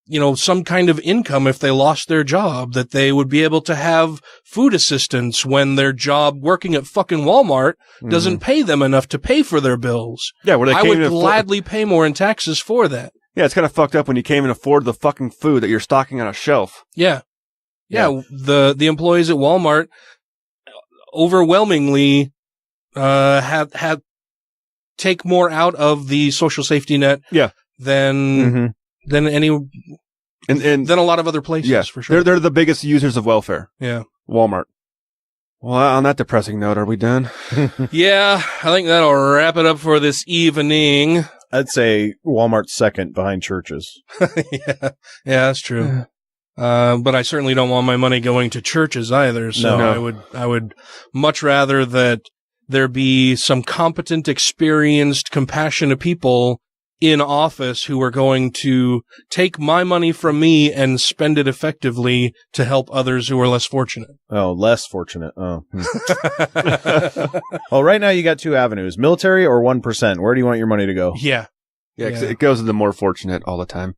[SPEAKER 10] you know, some kind of income if they lost their job, that they would be able to have food assistance when their job working at fucking Walmart doesn't pay them enough to pay for their bills.
[SPEAKER 11] Yeah, where they
[SPEAKER 10] I would gladly pay more in taxes for that.
[SPEAKER 11] Yeah, it's kind of fucked up when you can't even afford the fucking food that you're stocking on a shelf.
[SPEAKER 10] Yeah. The employees at Walmart overwhelmingly have take more out of the social safety net than any than a lot of other places for sure.
[SPEAKER 11] They're the biggest users of welfare.
[SPEAKER 10] Yeah.
[SPEAKER 11] Walmart. Well, on that depressing note, are we done?
[SPEAKER 10] Yeah, I think that'll wrap it up for this evening.
[SPEAKER 12] I'd say Walmart's second behind churches.
[SPEAKER 10] Yeah, that's true. But I certainly don't want my money going to churches either. So
[SPEAKER 11] No.
[SPEAKER 10] I would much rather that there be some competent, experienced, compassionate people in office who are going to take my money from me and spend it effectively to help others who are less fortunate.
[SPEAKER 12] Oh, less fortunate. Oh. Well, right now you got two avenues, military or 1%. Where do you want your money to go?
[SPEAKER 10] Yeah.
[SPEAKER 11] Yeah, 'cause it goes to the more fortunate all the time.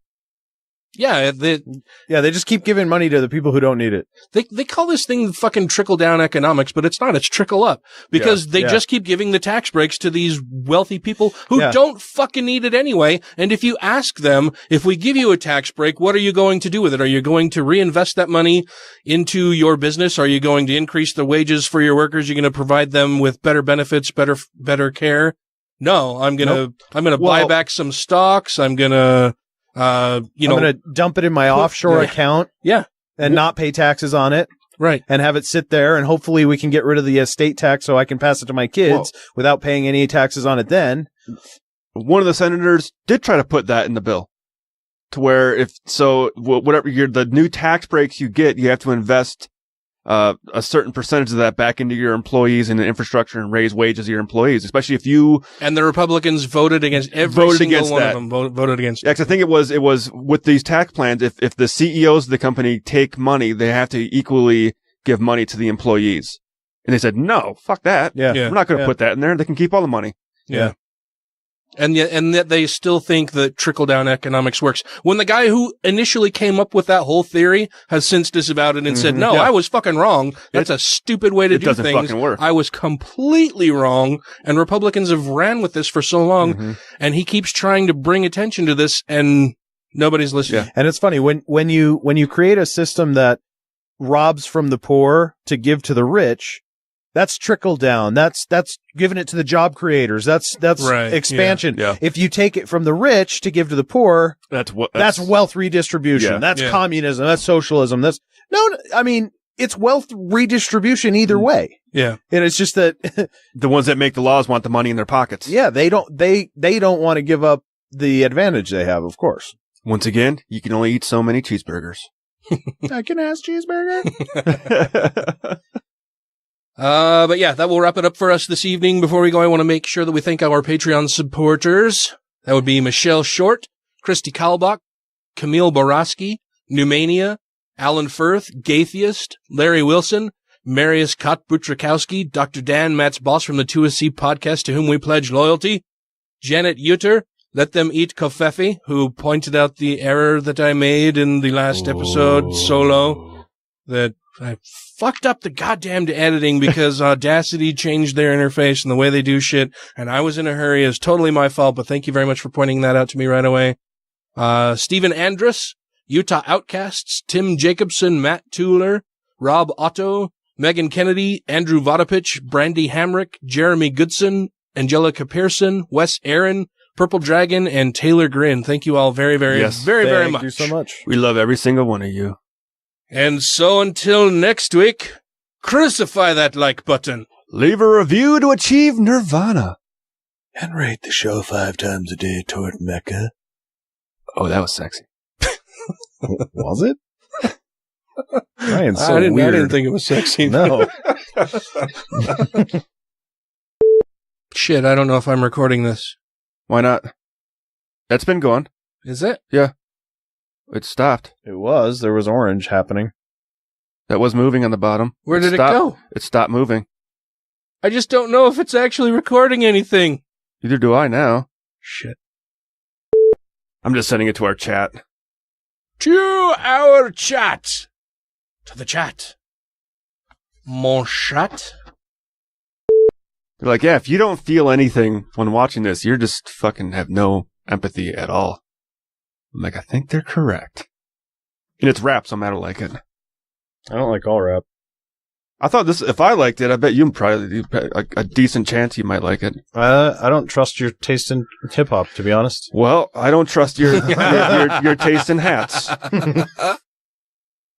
[SPEAKER 10] Yeah,
[SPEAKER 12] they just keep giving money to the people who don't need it.
[SPEAKER 10] They call this thing fucking trickle down economics, but it's not. It's trickle up because they just keep giving the tax breaks to these wealthy people who don't fucking need it anyway. And if you ask them, if we give you a tax break, what are you going to do with it? Are you going to reinvest that money into your business? Are you going to increase the wages for your workers? You're going to provide them with better benefits, better care? No, I'm going to buy back some stocks. I'm going to
[SPEAKER 12] I'm going to dump it in my offshore account.
[SPEAKER 10] Yeah.
[SPEAKER 12] And not pay taxes on it.
[SPEAKER 18] Right. And have it sit there, and hopefully we can get rid of the estate tax so I can pass it to my kids without paying any taxes on it then.
[SPEAKER 11] One of the senators did try to put that in the bill to where whatever the new tax breaks you get, you have to invest a certain percentage of that back into your employees and the infrastructure and raise wages of your employees, especially if you...
[SPEAKER 10] And the Republicans voted against voted against it.
[SPEAKER 11] Yeah, 'cause I think it was with these tax plans, if the CEOs of the company take money, they have to equally give money to the employees. And they said, no, fuck that.
[SPEAKER 18] Yeah.
[SPEAKER 11] We're not going to put that in there. They can keep all the money.
[SPEAKER 10] Yeah. And yet they still think that trickle-down economics works. When the guy who initially came up with that whole theory has since disavowed it and said, no, I was fucking wrong. That's a stupid way to do things. It doesn't fucking work. I was completely wrong. And Republicans have ran with this for so long. And he keeps trying to bring attention to this, and nobody's listening.
[SPEAKER 18] Yeah. And it's funny, when you create a system that robs from the poor to give to the rich, that's trickle down. That's giving it to the job creators. That's right. Expansion.
[SPEAKER 11] Yeah.
[SPEAKER 18] If you take it from the rich to give to the poor, that's wealth redistribution.
[SPEAKER 11] Yeah.
[SPEAKER 18] That's communism. That's socialism. It's wealth redistribution either way.
[SPEAKER 10] Yeah.
[SPEAKER 18] And it's just that
[SPEAKER 11] the ones that make the laws want the money in their pockets.
[SPEAKER 18] Yeah, they don't want to give up the advantage they have, of course.
[SPEAKER 11] Once again, you can only eat so many cheeseburgers.
[SPEAKER 18] I can ask cheeseburger.
[SPEAKER 10] But yeah, that will wrap it up for us this evening. Before we go, I want to make sure that we thank our Patreon supporters. That would be Michelle Short, Christy Kalbach, Camille Borowski, Numania, Alan Firth, Gaytheist, Larry Wilson, Marius Kotbutrikowski, Dr. Dan, Matt's boss from the 2SC podcast, to whom we pledge loyalty, Janet Uter, Let Them Eat Kofefi, who pointed out the error that I made in the last episode solo, that I fucked up the goddamn editing because Audacity changed their interface and the way they do shit, and I was in a hurry. It's totally my fault, but thank you very much for pointing that out to me right away. Stephen Andrus, Utah Outcasts, Tim Jacobson, Matt Tueller, Rob Otto, Megan Kennedy, Andrew Vodopich, Brandy Hamrick, Jeremy Goodson, Angelica Pearson, Wes Aaron, Purple Dragon, and Taylor Grin. Thank you all very, very, very, very much.
[SPEAKER 18] Thank you so much.
[SPEAKER 11] We love every single one of you.
[SPEAKER 10] And so until next week, crucify that like button.
[SPEAKER 11] Leave a review to achieve nirvana.
[SPEAKER 22] And rate the show 5 times a day toward Mecca.
[SPEAKER 11] Oh, that was sexy.
[SPEAKER 18] Was it? Ryan's
[SPEAKER 10] I didn't
[SPEAKER 18] weird.
[SPEAKER 10] think it was sexy.
[SPEAKER 18] No.
[SPEAKER 10] Shit, I don't know if I'm recording this.
[SPEAKER 11] Why not? That's been going.
[SPEAKER 10] Is it?
[SPEAKER 11] Yeah. It stopped.
[SPEAKER 18] It was. There was orange happening.
[SPEAKER 11] That was moving on the bottom.
[SPEAKER 10] Where did it
[SPEAKER 11] stopped.
[SPEAKER 10] go?
[SPEAKER 11] It stopped moving.
[SPEAKER 10] I just don't know if it's actually recording anything.
[SPEAKER 11] Neither do I now.
[SPEAKER 10] Shit.
[SPEAKER 11] I'm just sending it to our chat.
[SPEAKER 10] To our chat. To the chat. Mon chat.
[SPEAKER 11] They're like, yeah, if you don't feel anything when watching this, you're just fucking have no empathy at all. I'm like, I think they're correct. And it's rap, so I don't like it.
[SPEAKER 18] I don't like all rap.
[SPEAKER 11] I thought this, if I liked it, I bet you probably, a decent chance you might like it.
[SPEAKER 18] I don't trust your taste in hip hop, to be honest.
[SPEAKER 11] Well, I don't trust your taste in hats.